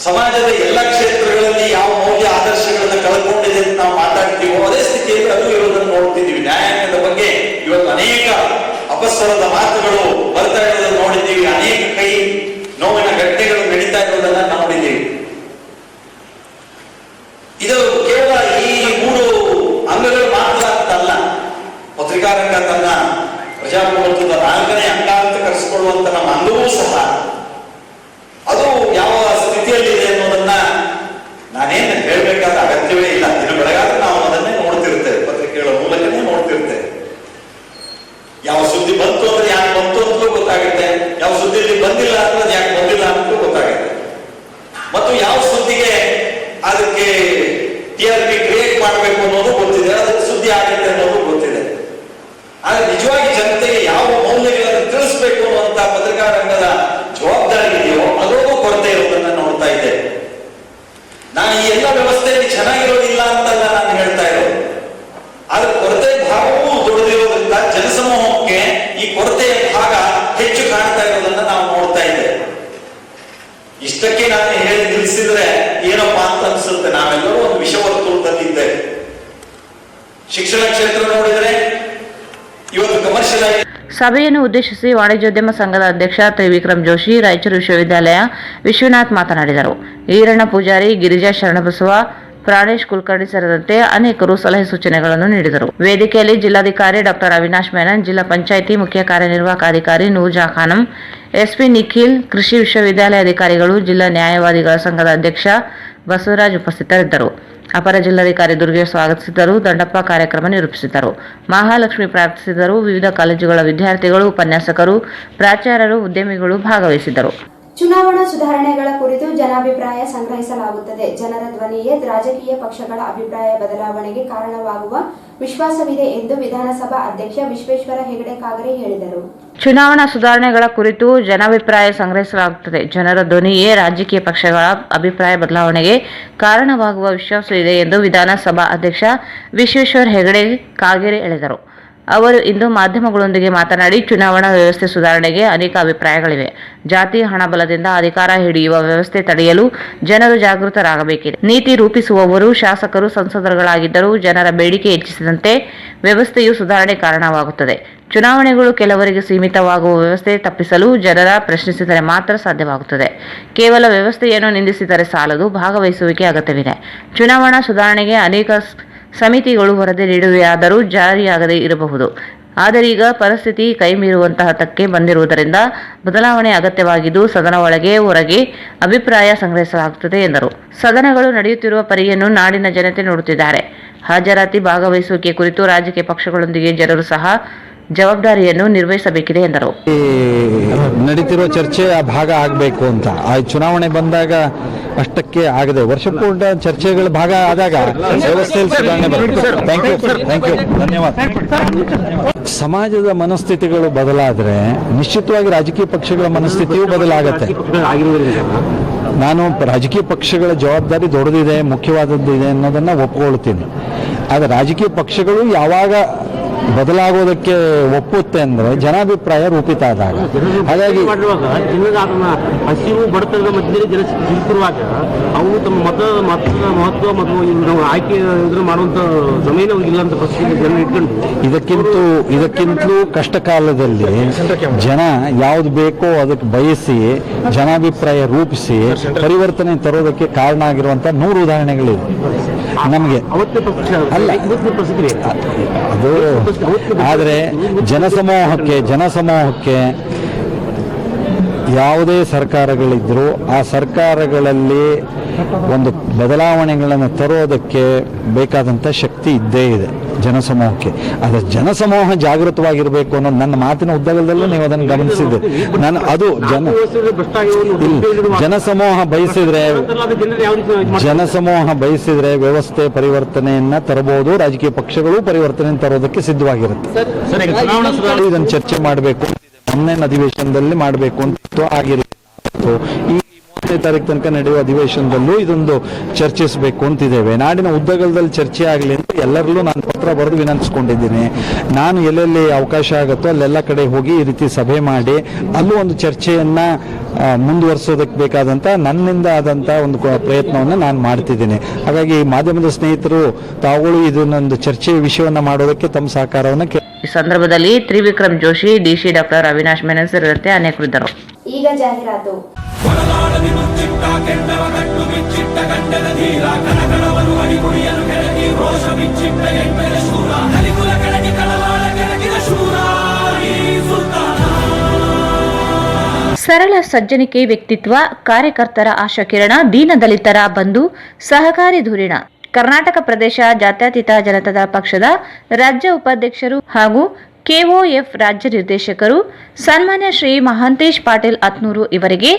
ಸಮಾಜದ ಎಲ್ಲ ಕ್ಷೇತ್ರಗಳಲ್ಲಿ ಯಾವ ಮೌಲ್ಯ ಆದರ್ಶಗಳನ್ನು ಕಳ್ಕೊಂಡಿದೆ ಅಂತ ನಾವು ಮಾತಾಡ್ತೀವೋ ಅದೇ ಸ್ಥಿತಿಯಲ್ಲಿ ಅದು ಇರೋದನ್ನು ನೋಡ್ತಿದ್ದೀವಿ. ನ್ಯಾಯಾಂಗದ ಬಗ್ಗೆ ಇವತ್ತು ಅನೇಕ ಅಪಸ್ವರದ ಮಾತುಗಳು ಬರ್ತಾ ಇರೋದನ್ನು ನೋಡಿದ್ದೀವಿ. ಅನೇಕ ಕೈ ನೋವಿನ ಘಟನೆಗಳು ನಡೀತಾ ಇರೋದನ್ನ ನೋಡಿದ್ದೀವಿ. ಇದು ಕೇವಲ ಈ 3 ಅಂಗಗಳು ಮಾತ್ರ ಅಂತಲ್ಲ. ಪತ್ರಿಕಾರಂಗ ತನ್ನ ಪ್ರಜಾಪ್ರಭುತ್ವದ 4ನೇ ಅಂಗ ಅಂತ ಕರೆಸಿಕೊಳ್ಳುವಂತ ನಮ್ಮ ಅಂಗವೂ ಸಹ ಅದು ಯಾವ ಸ್ಥಿತಿಯಲ್ಲಿದೆ ಅನ್ನೋದನ್ನ ನಾನೇನು ಹೇಳಬೇಕಾದ ಅಗತ್ಯವೇ ಇಲ್ಲ. ದಿನ ಬೆಳಗಾದ್ರೆ ನಾವು ಅದನ್ನೇ ನೋಡ್ತಿರ್ತೇವೆ, ಪತ್ರಿಕೆಗಳ ಮೂಲಕನೇ ನೋಡ್ತಿರ್ತೇವೆ. ಯಾವ ಸುದ್ದಿ ಬಂತು ಅಂದ್ರೆ ಯಾಕೆ ಬಂತು ಅಂತಲೂ ಗೊತ್ತಾಗುತ್ತೆ, ಯಾವ ಸುದ್ದಿಯಲ್ಲಿ ಬಂದಿಲ್ಲ ಅಂದ್ರೆ ಯಾಕೆ ಬಂದಿಲ್ಲ ಅಂತಲೂ ಗೊತ್ತಾಗುತ್ತೆ, ಮತ್ತು ಯಾವ ಸುದ್ದಿಗೆ ಅದಕ್ಕೆ TRP ಕ್ರಿಯೇಟ್ ಮಾಡಬೇಕು ಅನ್ನೋದು ಗೊತ್ತಿದೆ, ಅದಕ್ಕೆ ಸುದ್ದಿ ಆಗುತ್ತೆ ಅನ್ನೋದು ಗೊತ್ತಿದೆ. ಆದ್ರೆ ನಿಜವಾಗಿ ಜನತೆಗೆ ಯಾವ ಮೌಲ್ಯಗಳನ್ನು ತಿಳಿಸ್ಬೇಕು ಅನ್ನುವಂತ ಪತ್ರಿಕಾರಂಗದ ಜವಾಬ್ದಾರಿ ಇದೆಯೋ ಅದರಲ್ಲೂ ಕೊರತೆ ಇರೋದನ್ನ ನೋಡ್ತಾ ಇದ್ದೇವೆ. ನಾನು ಈ ಎಲ್ಲ ವ್ಯವಸ್ಥೆಯಲ್ಲಿ ಚೆನ್ನಾಗಿರೋದಿಲ್ಲ ಅಂತಲ್ಲ ನಾನು ಹೇಳ್ತಾ ಇರೋದು. ಆದ್ರೆ ಕೊರತೆ ಭಾಗವೂ ದೊಡ್ಡದಿರೋದ್ರಿಂದ ಜನಸಮೂಹಕ್ಕೆ ಈ ಕೊರತೆಯ ಭಾಗ ಹೆಚ್ಚು ಕಾಣ್ತಾ ಇರೋದನ್ನ ನಾವು ನೋಡ್ತಾ ಇದ್ದೇವೆ. ಇಷ್ಟಕ್ಕೆ ನಾನು ಹೇಳಿ ನಿಲ್ಲಿಸಿದ್ರೆ ಏನಪ್ಪಾ ಅಂತ ಅನ್ಸುತ್ತೆ. ನಾವೆಲ್ಲರೂ ಒಂದು ವಿಷವರ್ತುಲದಲ್ಲಿದ್ದೇವೆ. ಶಿಕ್ಷಣ ಕ್ಷೇತ್ರ ನೋಡಿದ್ರೆ ಇವತ್ತು ಕಮರ್ಷಿಯಲ್ ಆಗಿ. ಸಭೆಯನ್ನು ಉದ್ದೇಶಿಸಿ ವಾಣಿಜ್ಯೋದ್ಯಮ ಸಂಘದ ಅಧ್ಯಕ್ಷ ತ್ರಿವಿಕ್ರಮ್ ಜೋಶಿ, ರಾಯಚೂರು ವಿಶ್ವವಿದ್ಯಾಲಯ ವಿಶ್ವನಾಥ್ ಮಾತನಾಡಿದರು. ಈರಣ್ಣ ಪೂಜಾರಿ, ಗಿರಿಜಾ ಶರಣಬಸವ, ಪ್ರಾಣೇಶ್ ಕುಲಕರ್ಣಿ ಸೇರಿದಂತೆ ಅನೇಕರು ಸಲಹೆ ಸೂಚನೆಗಳನ್ನು ನೀಡಿದರು. ವೇದಿಕೆಯಲ್ಲಿ ಜಿಲ್ಲಾಧಿಕಾರಿ ಡಾಕ್ಟರ್ ಅವಿನಾಶ್ ಮೆನನ್, ಜಿಲ್ಲಾ ಪಂಚಾಯಿತಿ ಮುಖ್ಯ ಕಾರ್ಯನಿರ್ವಾಹಕ ಅಧಿಕಾರಿ ನೂರ್ಜಾ ಖಾನಂ, ಎಸ್ಪಿ ನಿಖಿಲ್, ಕೃಷಿ ವಿಶ್ವವಿದ್ಯಾಲಯ ಅಧಿಕಾರಿಗಳು, ಜಿಲ್ಲಾ ನ್ಯಾಯವಾದಿಗಳ ಸಂಘದ ಅಧ್ಯಕ್ಷ ಬಸವರಾಜ್ ಉಪಸ್ಥಿತರಿದ್ದರು. ಅಪರ ಜಿಲ್ಲಾಧಿಕಾರಿ ದುರ್ಗೆ ಸ್ವಾಗತಿಸಿದರು. ದಂಡಪ್ಪ ಕಾರ್ಯಕ್ರಮ ನಿರೂಪಿಸಿದರು. ಮಹಾಲಕ್ಷ್ಮಿ ಪ್ರಾರ್ಥಿಸಿದರು. ವಿವಿಧ ಕಾಲೇಜುಗಳ ವಿದ್ಯಾರ್ಥಿಗಳು, ಉಪನ್ಯಾಸಕರು, ಪ್ರಾಚಾರ್ಯರು, ಉದ್ಯಮಿಗಳು ಭಾಗವಹಿಸಿದ್ದರು. ಚುನಾವಣಾ ಸುಧಾರಣೆಗಳ ಕುರಿತು ಜನಾಭಿಪ್ರಾಯ ಸಂಗ್ರಹಿಸಲಾಗುತ್ತದೆ. ಜನರ ಧ್ವನಿಯೇ ರಾಜಕೀಯ ಪಕ್ಷಗಳ ಅಭಿಪ್ರಾಯ ಬದಲಾವಣೆಗೆ ಕಾರಣವಾಗುವ ವಿಶ್ವಾಸವಿದೆ ಎಂದು ವಿಧಾನಸಭಾ ಅಧ್ಯಕ್ಷ ವಿಶ್ವೇಶ್ವರ ಹೆಗಡೆ ಕಾಗರೆ ಹೇಳಿದರು. ಚುನಾವಣಾ ಸುಧಾರಣೆಗಳ ಕುರಿತು ಜನಾಭಿಪ್ರಾಯ ಸಂಗ್ರಹಿಸಲಾಗುತ್ತದೆ. ಜನರ ಧ್ವನಿಯೇ ರಾಜಕೀಯ ಪಕ್ಷಗಳ ಅಭಿಪ್ರಾಯ ಬದಲಾವಣೆಗೆ ಕಾರಣವಾಗುವ ವಿಶ್ವಾಸವಿದೆ ಎಂದು ವಿಧಾನಸಭಾ ಅಧ್ಯಕ್ಷ ವಿಶ್ವೇಶ್ವರ ಹೆಗಡೆ ಕಾಗೇರಿ ಹೇಳಿದರು. ಅವರು ಇಂದು ಮಾಧ್ಯಮಗಳೊಂದಿಗೆ ಮಾತನಾಡಿ, ಚುನಾವಣಾ ವ್ಯವಸ್ಥೆ ಸುಧಾರಣೆಗೆ ಅನೇಕ ಅಭಿಪ್ರಾಯಗಳಿವೆ. ಜಾತಿ ಹಣಬಲದಿಂದ ಅಧಿಕಾರ ಹಿಡಿಯುವ ವ್ಯವಸ್ಥೆ ತಡೆಯಲು ಜನರು ಜಾಗೃತರಾಗಬೇಕಿದೆ. ನೀತಿ ರೂಪಿಸುವವರು ಶಾಸಕರು, ಸಂಸದರುಗಳಾಗಿದ್ದರೂ ಜನರ ಬೇಡಿಕೆ ಹೆಚ್ಚಿಸಿದಂತೆ ವ್ಯವಸ್ಥೆಯು ಸುಧಾರಣೆ ಕಾರಣವಾಗುತ್ತದೆ. ಚುನಾವಣೆಗಳು ಕೆಲವರಿಗೆ ಸೀಮಿತವಾಗುವ ವ್ಯವಸ್ಥೆ ತಪ್ಪಿಸಲು ಜನರ ಪ್ರಶ್ನಿಸಿದರೆ ಮಾತ್ರ ಸಾಧ್ಯವಾಗುತ್ತದೆ. ಕೇವಲ ವ್ಯವಸ್ಥೆಯನ್ನು ನಿಂದಿಸಿದರೆ ಸಾಲದು, ಭಾಗವಹಿಸುವಿಕೆ ಅಗತ್ಯವಿದೆ. ಚುನಾವಣಾ ಸುಧಾರಣೆಗೆ ಅನೇಕ ಸಮಿತಿಗಳು ವರದಿ ನೀಡುವೆಯಾದರೂ ಜಾರಿಯಾಗದೇ ಇರಬಹುದು. ಆದರೀಗ ಪರಿಸ್ಥಿತಿ ಕೈಮೀರುವಂತಹ ಹಂತಕ್ಕೆ ಬಂದಿರುವುದರಿಂದ ಬದಲಾವಣೆ ಅಗತ್ಯವಾಗಿದ್ದು, ಸದನ ಒಳಗೆ ಹೊರಗೆ ಅಭಿಪ್ರಾಯ ಸಂಗ್ರಹಿಸಲಾಗುತ್ತದೆ ಎಂದರು. ಸದನಗಳು ನಡೆಯುತ್ತಿರುವ ಪರಿಯನ್ನು ನಾಡಿನ ಜನತೆ ನೋಡುತ್ತಿದ್ದಾರೆ. ಹಾಜರಾತಿ, ಭಾಗವಹಿಸುವಿಕೆ ಕುರಿತು ರಾಜಕೀಯ ಪಕ್ಷಗಳೊಂದಿಗೆ ಜನರು ಸಹ ಜವಾಬ್ದಾರಿಯನ್ನು ನಿರ್ವಹಿಸಬೇಕಿದೆ ಎಂದರು. ನಡೀತಿರೋ ಚರ್ಚೆ ಆ ಭಾಗ ಆಗಬೇಕು ಅಂತ ಆ ಚುನಾವಣೆ ಬಂದಾಗ ಅಷ್ಟಕ್ಕೆ ಆಗದೆ ವರ್ಷ ಪೂರ್ಣ ಚರ್ಚೆಗಳ ಭಾಗ ಆದಾಗ ವ್ಯವಸ್ಥೆಯಲ್ಲಿ ಸುಧಾರಣೆ ಬರುತ್ತೆ. ಥ್ಯಾಂಕ್ ಯು, ಧನ್ಯವಾದ. ಸಮಾಜದ ಮನಸ್ಥಿತಿಗಳು ಬದಲಾದರೆ ನಿಶ್ಚಿತವಾಗಿ ರಾಜಕೀಯ ಪಕ್ಷಗಳ ಮನಸ್ಥಿತಿಯೂ ಬದಲಾಗತ್ತೆ. ನಾನು ರಾಜಕೀಯ ಪಕ್ಷಗಳ ಜವಾಬ್ದಾರಿ ದೊಡ್ಡದಿದೆ, ಮುಖ್ಯವಾದದ್ದಿದೆ ಅನ್ನೋದನ್ನ ಒಪ್ಕೊಳ್ತೀನಿ. ಆದರೆ ರಾಜಕೀಯ ಪಕ್ಷಗಳು ಯಾವಾಗ ಬದಲಾಗೋದಕ್ಕೆ ಒಪ್ಪುತ್ತೆ ಅಂದ್ರೆ ಜನಾಭಿಪ್ರಾಯ ರೂಪಿತ ಆದಾಗ. ಹಾಗಾಗಿ ಹಸಿವು ಬಡತನದ ಮಧ್ಯದಲ್ಲಿ ಜನ ಸಿಲುಕಿರುವಾಗ ಅವು ತಮ್ಮ ಮತದ ಮಹತ್ವ ಮತ್ತು ನಾವು ಆಯ್ಕೆ ಮಾಡುವಂತ ಸಮಯನೇ ಇಲ್ಲ ಅಂತ ಪರಿಸ್ಥಿತಿ ಜನ ಇಟ್ಕೊಂಡು ಇದಕ್ಕಿಂತಲೂ ಕಷ್ಟ ಕಾಲದಲ್ಲಿ ಜನ ಯಾವ್ದು ಬೇಕೋ ಅದಕ್ಕೆ ಬಯಸಿ ಜನಾಭಿಪ್ರಾಯ ರೂಪಿಸಿ ಪರಿವರ್ತನೆ ತರೋದಕ್ಕೆ ಕಾರಣ ಆಗಿರುವಂತ 100 ಉದಾಹರಣೆಗಳಿವೆ ನಮಗೆ. ಅಲ್ಲ ಅದು ಆದರೆ ಜನಸಮೂಹಕ್ಕೆ ಯಾವುದೇ ಸರ್ಕಾರಗಳಿದ್ರೂ ಆ ಸರ್ಕಾರಗಳಲ್ಲಿ ಒಂದು ಬದಲಾವಣೆಗಳನ್ನು ತರೋದಕ್ಕೆ ಬೇಕಾದಂಥ ಶಕ್ತಿ ಇದ್ದೇ ಇದೆ ಜನಸಮೂಹಕ್ಕೆ. ಆದರೆ ಜನಸಮೂಹ ಜಾಗೃತವಾಗಿರಬೇಕು ಅನ್ನೋದು ನನ್ನ ಮಾತಿನ ಉದ್ದಗಲದಲ್ಲೂ ನೀವು ಅದನ್ನು ಗಮನಿಸಿದ್ದೆ. ನಾನು ಅದು ಜನಸಮೂಹ ಬಯಸಿದ್ರೆ ವ್ಯವಸ್ಥೆ ಪರಿವರ್ತನೆಯನ್ನ ತರಬಹುದು. ರಾಜಕೀಯ ಪಕ್ಷಗಳು ಪರಿವರ್ತನೆ ತರೋದಕ್ಕೆ ಸಿದ್ಧವಾಗಿರುತ್ತೆ. ಇದನ್ನು ಚರ್ಚೆ ಮಾಡಬೇಕು, ಮೊನ್ನೆ ಅಧಿವೇಶನದಲ್ಲಿ ಮಾಡಬೇಕು ಅಂತ ಆಗಿರುತ್ತೆ. ಈ 30ನೇ ತಾರೀಕು ತನಕ ನಡೆಯುವ ಅಧಿವೇಶನದಲ್ಲೂ ಇದೊಂದು ಚರ್ಚಿಸಬೇಕು ಅಂತಿದ್ದೇವೆ. ನಾಡಿನ ಉದ್ದಗಲದಲ್ಲಿ ಚರ್ಚೆ ಆಗಲಿ ಅಂತ ಎಲ್ಲರಲ್ಲೂ ನಾನು ಪತ್ರ ಬರೆದು ವಿನಂತಿಸ್ಕೊಂಡಿದ್ದೀನಿ. ನಾನು ಎಲ್ಲೆಲ್ಲಿ ಅವಕಾಶ ಆಗುತ್ತೋ ಅಲ್ಲೆಲ್ಲ ಕಡೆ ಹೋಗಿ ಈ ರೀತಿ ಸಭೆ ಮಾಡಿ ಅಲ್ಲೂ ಒಂದು ಚರ್ಚೆಯನ್ನ ಮುಂದುವರಿಸೋದಕ್ಕೆ ಬೇಕಾದಂತ ನನ್ನಿಂದ ಆದಂತ ಒಂದು ಪ್ರಯತ್ನವನ್ನು ನಾನು ಮಾಡ್ತಿದ್ದೀನಿ. ಹಾಗಾಗಿ ಮಾಧ್ಯಮದ ಸ್ನೇಹಿತರು ತಾವುಗಳು ಇದನ್ನೊಂದು ಚರ್ಚೆಯ ವಿಷಯವನ್ನ ಮಾಡೋದಕ್ಕೆ ತಮ್ಮ ಸಹಕಾರವನ್ನು ಈ ಸಂದರ್ಭದಲ್ಲಿ ತ್ರಿವಿಕ್ರಮ್ ಜೋಶಿ, ಡಿಸಿ ಡಾಕ್ಟರ್ ಅವಿನಾಶ್ ಮೆನನ್ ಸೇರಿದಂತೆ ಅನೇಕರಿದ್ದರು. ಈಗ ಜಾಹೀರಾತು. ಸರಳ ಸಜ್ಜನಿಕೆ ವ್ಯಕ್ತಿತ್ವ, ಕಾರ್ಯಕರ್ತರ ಆಶಾಕಿರಣ, ದೀನದಲಿತರ ಬಂಧು, ಸಹಕಾರಿ ಧುರೀಣ. ಕರ್ನಾಟಕ ಪ್ರದೇಶ ಜಾತ್ಯತೀತ ಜನತಾ ಪಕ್ಷದ ರಾಜ್ಯ ಉಪಾಧ್ಯಕ್ಷರು ಹಾಗೂ ಕೆಒಎಫ್ ರಾಜ್ಯ ನಿರ್ದೇಶಕರು ಸನ್ಮಾನ್ಯ ಶ್ರೀ ಮಹಾಂತೇಶ್ ಪಾಟೀಲ್ ಅತ್ನೂರು ಇವರಿಗೆ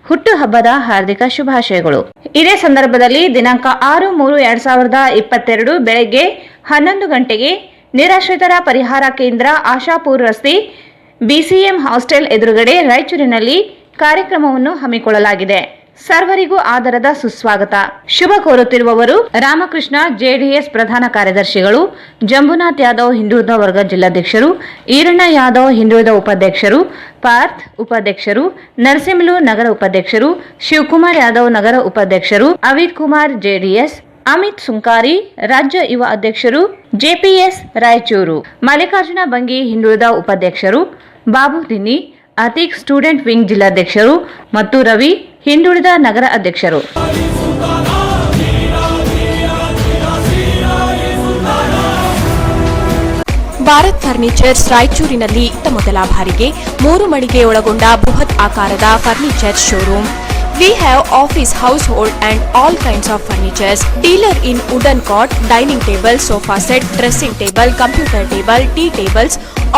ಹುಟ್ಟುಹಬ್ಬದ ಹಾರ್ದಿಕ ಶುಭಾಶಯಗಳು. ಇದೇ ಸಂದರ್ಭದಲ್ಲಿ ದಿನಾಂಕ 6/3/2022 ಬೆಳಗ್ಗೆ 11 ಗಂಟೆಗೆ ನಿರಾಶ್ರಿತರ ಪರಿಹಾರ ಕೇಂದ್ರ, ಆಶಾಪುರ್ ರಸ್ತೆ, ಬಿಸಿಎಂ ಹಾಸ್ಟೆಲ್ ಎದುರುಗಡೆ ರಾಯಚೂರಿನಲ್ಲಿ ಕಾರ್ಯಕ್ರಮವನ್ನು ಹಮ್ಮಿಕೊಳ್ಳಲಾಗಿದೆ. ಸರ್ವರಿಗೂ ಆದರದ ಸುಸ್ವಾಗತ. ಶುಭ ಕೋರುತ್ತಿರುವವರು ರಾಮಕೃಷ್ಣ, ಜೆಡಿಎಸ್ ಪ್ರಧಾನ ಕಾರ್ಯದರ್ಶಿಗಳು, ಜಂಬುನಾಥ್ ಯಾದವ್ ಹಿಂದುಳಿದ ವರ್ಗ ಜಿಲ್ಲಾಧ್ಯಕ್ಷರು, ಈರಣ್ಣ ಯಾದವ್ ಹಿಂದುಳಿದ ಉಪಾಧ್ಯಕ್ಷರು, ಪಾರ್ಥ್ ಉಪಾಧ್ಯಕ್ಷರು, ನರಸಿಂಹಲು ನಗರ ಉಪಾಧ್ಯಕ್ಷರು, ಶಿವಕುಮಾರ್ ಯಾದವ್ ನಗರ ಉಪಾಧ್ಯಕ್ಷರು, ಅವಿತ್ ಕುಮಾರ್ ಜೆಡಿಎಸ್, ಅಮಿತ್ ಸುಂಕಾರಿ ರಾಜ್ಯ ಯುವ ಅಧ್ಯಕ್ಷರು, ಜೆಪಿಎಸ್ ರಾಯಚೂರು, ಮಲ್ಲಿಕಾರ್ಜುನ ಬಂಗಿ ಹಿಂದುಳಿದ ಉಪಾಧ್ಯಕ್ಷರು, ಬಾಬು ದಿನ್ನಿ, ಅತೀಕ್ ಸ್ಟೂಡೆಂಟ್ ವಿಂಗ್ ಜಿಲ್ಲಾಧ್ಯಕ್ಷರು ಮತ್ತು ರವಿ ಹಿಂದುಳಿದ ನಗರ ಅಧ್ಯಕ್ಷರು. ಭಾರತ್ ಫರ್ನಿಚರ್ಸ್ ರಾಯಚೂರಿನಲ್ಲಿ ಮೊದಲ ಬಾರಿಗೆ 3 ಮಳಿಗೆ ಒಳಗೊಂಡ ಬೃಹತ್ ಆಕಾರದ furniture showroom. We have office, household and all kinds of furnitures. Dealer in wooden cot, dining table, sofa set, dressing table, computer table, tea tables,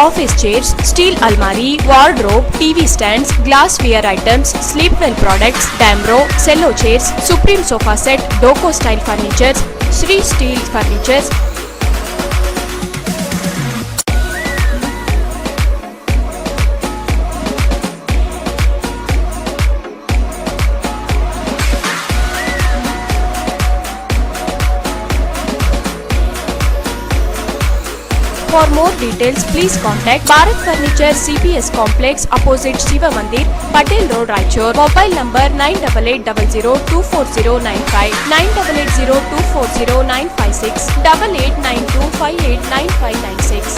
office chairs, steel almari, wardrobe, TV stands, glassware items, sleepwell products, Damro, cello chairs, Supreme sofa set, Doco style furnitures, Sri Steel furnitures. For more details, please contact Bharat Furniture CPS Complex opposite Shiva Mandir, Patel Road, Raichur. Mobile number 9880240959, 9880240956, 8892589596.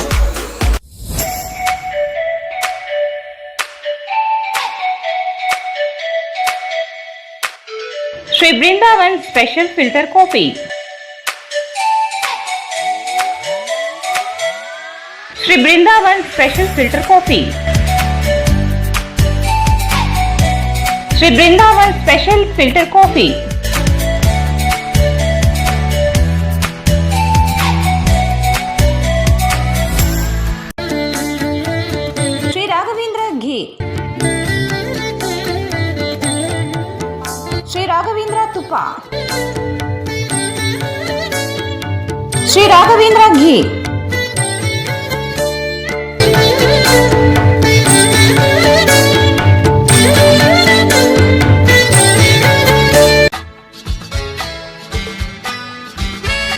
Sri Brindavan Special Filter Coffee. Sri Brindavan Special Filter Coffee. Sri Brindavan Special Filter Coffee. Sri Raghavendra Ghee. Sri Raghavendra Tupa. Sri Raghavendra Ghee.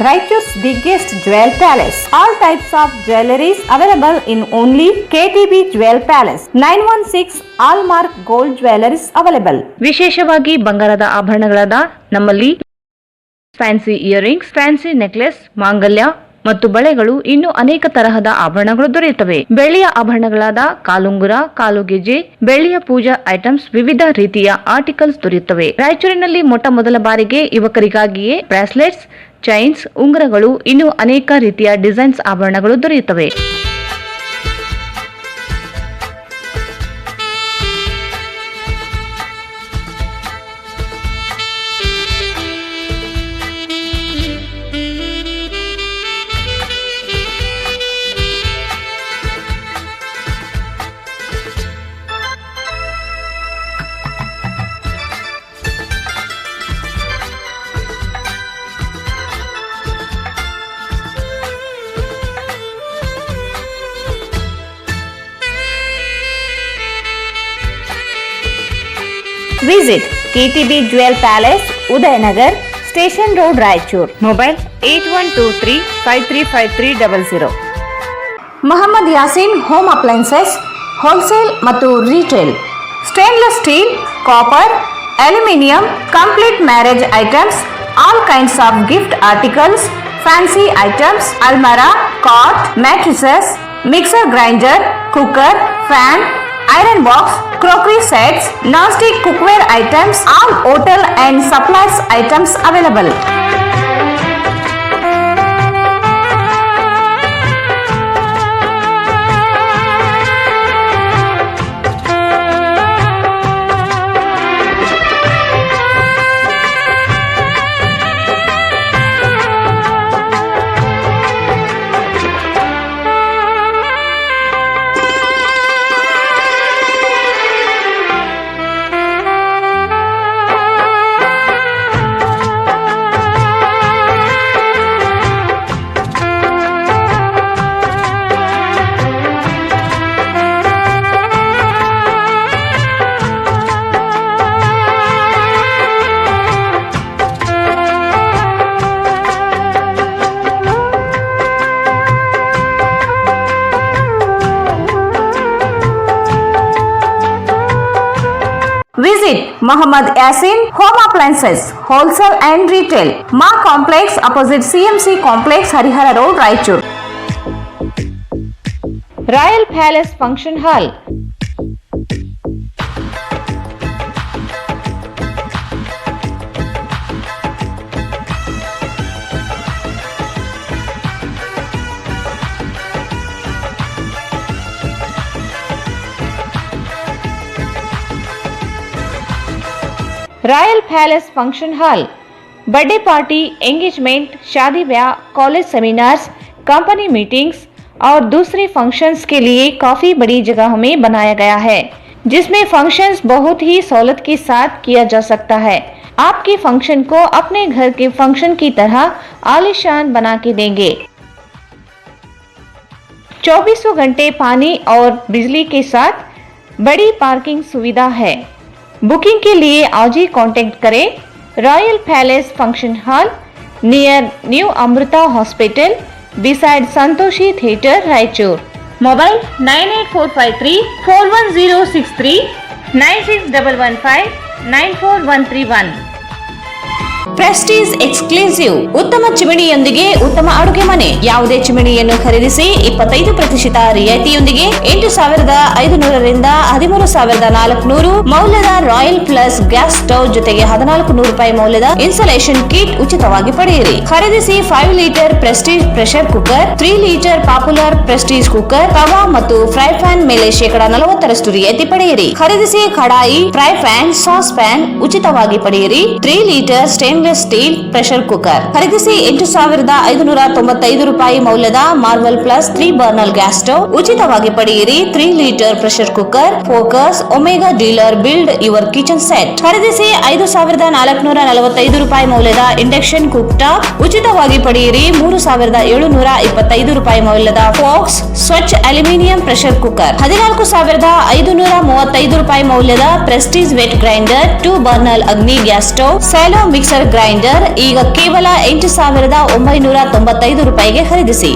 Raichur's biggest jewel palace. All types of jewelries available in only KTB Jewel Palace. 916 Allmark Gold Jewelries available. ವಿಶೇಷವಾಗಿ ಬಂಗಾರದ ಆಭರಣಗಳಾದ ನಮ್ಮಲ್ಲಿ fancy earrings, fancy necklace, ಮಾಂಗಲ್ಯ ಮತ್ತು ಬಳೆಗಳು ಇನ್ನೂ ಅನೇಕ ತರಹದ ಆಭರಣಗಳು ದೊರೆಯುತ್ತವೆ. ಬೆಳ್ಳಿಯ ಆಭರಣಗಳಾದ ಕಾಲುಂಗುರ, ಕಾಲುಗೆಜೆ, ಬೆಳ್ಳಿಯ ಪೂಜಾ ಐಟಮ್ಸ್, ವಿವಿಧ ರೀತಿಯ ಆರ್ಟಿಕಲ್ಸ್ ದೊರೆಯುತ್ತವೆ. ರಾಯಚೂರಿನಲ್ಲಿ ಮೊಟ್ಟ ಮೊದಲ ಬಾರಿಗೆ ಯುವಕರಿಗಾಗಿಯೇ ಬ್ರಾಸ್ಲೆಟ್ಸ್, ಚೈನ್ಸ್, ಉಂಗುರಗಳು, ಇನ್ನೂ ಅನೇಕ ರೀತಿಯ ಡಿಸೈನ್ಸ್ ಆಭರಣಗಳು ದೊರೆಯುತ್ತವೆ. Visit KTB Jewel Palace, Udayanagar, Station Road, Raichur. Mobile 8123535300. Muhammad Yasin Home Appliances, Wholesale ಮತ್ತು Retail. Stainless steel, copper, aluminium, complete marriage items, all kinds of gift articles, fancy items, almara, cot, mattresses, mixer grinder, cooker, fan, iron box, crockery sets, non-stick cookware items, all hotel and supplies items available. Visit Muhammad Yasin Home Appliances, Wholesale and Retail, Ma Complex opposite CMC Complex, Harihara Road, Raichur. Royal Palace Function Hall. Royal palace function hall birthday party, engagement, शादी ब्याह, college seminars, company meetings और दूसरे functions के लिए काफी बड़ी जगह में बनाया गया है, जिसमें फंक्शंस बहुत ही सहूलत के साथ किया जा सकता है। आपके फंक्शन को अपने घर के फंक्शन की तरह आलीशान बना के देंगे। 24 घंटे पानी और बिजली के साथ बड़ी पार्किंग सुविधा है। बुकिंग के लिए आज ही कांटेक्ट करें royal palace function hall near new Amrita hospital, beside Santoshi Theatre, Raichur. Mobile 98453 41063 96115 94131. Prestige exclusive ಉತ್ತಮ ಚಿಮಣಿಯೊಂದಿಗೆ ಉತ್ತಮ ಅಡುಗೆ ಮನೆ. ಯಾವುದೇ ಚಿಮಣಿಯನ್ನು ಖರೀದಿಸಿ 25% ರಿಯಾಯಿತಿಯೊಂದಿಗೆ 8,500 ರಿಂದ 13,400 ಮೌಲ್ಯದ ರಾಯಲ್ ಪ್ಲಸ್ ಗ್ಯಾಸ್ ಸ್ಟವ್ ಜೊತೆಗೆ 1,400 ರೂಪಾಯಿ ಮೌಲ್ಯದ ಇನ್ಸ್ಟಾಲೇಷನ್ ಕಿಟ್ ಉಚಿತವಾಗಿ ಪಡೆಯಿರಿ. ಖರೀದಿಸಿ 5 litre Prestige pressure cooker, 3 litre popular Prestige cooker, ತವಾ ಮತ್ತು ಫ್ರೈ ಪ್ಯಾನ್ ಮೇಲೆ 40% ರಿಯಾಯಿತಿ ಪಡೆಯಿರಿ. ಖರೀದಿಸಿ ಕಡಾಯಿ, ಫ್ರೈ ಪ್ಯಾನ್, ಸಾಸ್ ಪ್ಯಾನ್ ಉಚಿತವಾಗಿ ಪಡೆಯಿರಿ. 3 litre stainless steel pressure cooker ಖರೀದಿಸಿ 8,595 ರೂಪಾಯಿ ಮೌಲ್ಯದ marvel plus 3 burner gas stove ಉಚಿತವಾಗಿ ಪಡೆಯಿರಿ. 3 litre pressure cooker, focus, omega dealer build your kitchen set ಖರೀದಿಸಿ 5,445 ರೂಪಾಯಿ ಮೌಲ್ಯದ ಇಂಡಕ್ಷನ್ ಕುಕ್ ಟಾಪ್ ಉಚಿತವಾಗಿ ಪಡೆಯಿರಿ. 3,725 ರೂಪಾಯಿ ಮೌಲ್ಯದ ಫಾಕ್ಸ್ ಸ್ವಚ್ಛ ಅಲ್ಯೂಮಿನಿಯಂ ಪ್ರೆಷರ್ ಕುಕ್ಕರ್, 14,535 ರೂಪಾಯಿ ಮೌಲ್ಯದ Prestige wet grinder, 2 burner Agni gas stove, ಸ್ಯಾಲೋ ಮಿಕ್ಸರ್ ಗ್ರೈಂಡರ್ ಈಗ ಕೇವಲ 8,995 ರೂಪಾಯಿಗೆ ಖರೀದಿಸಿ.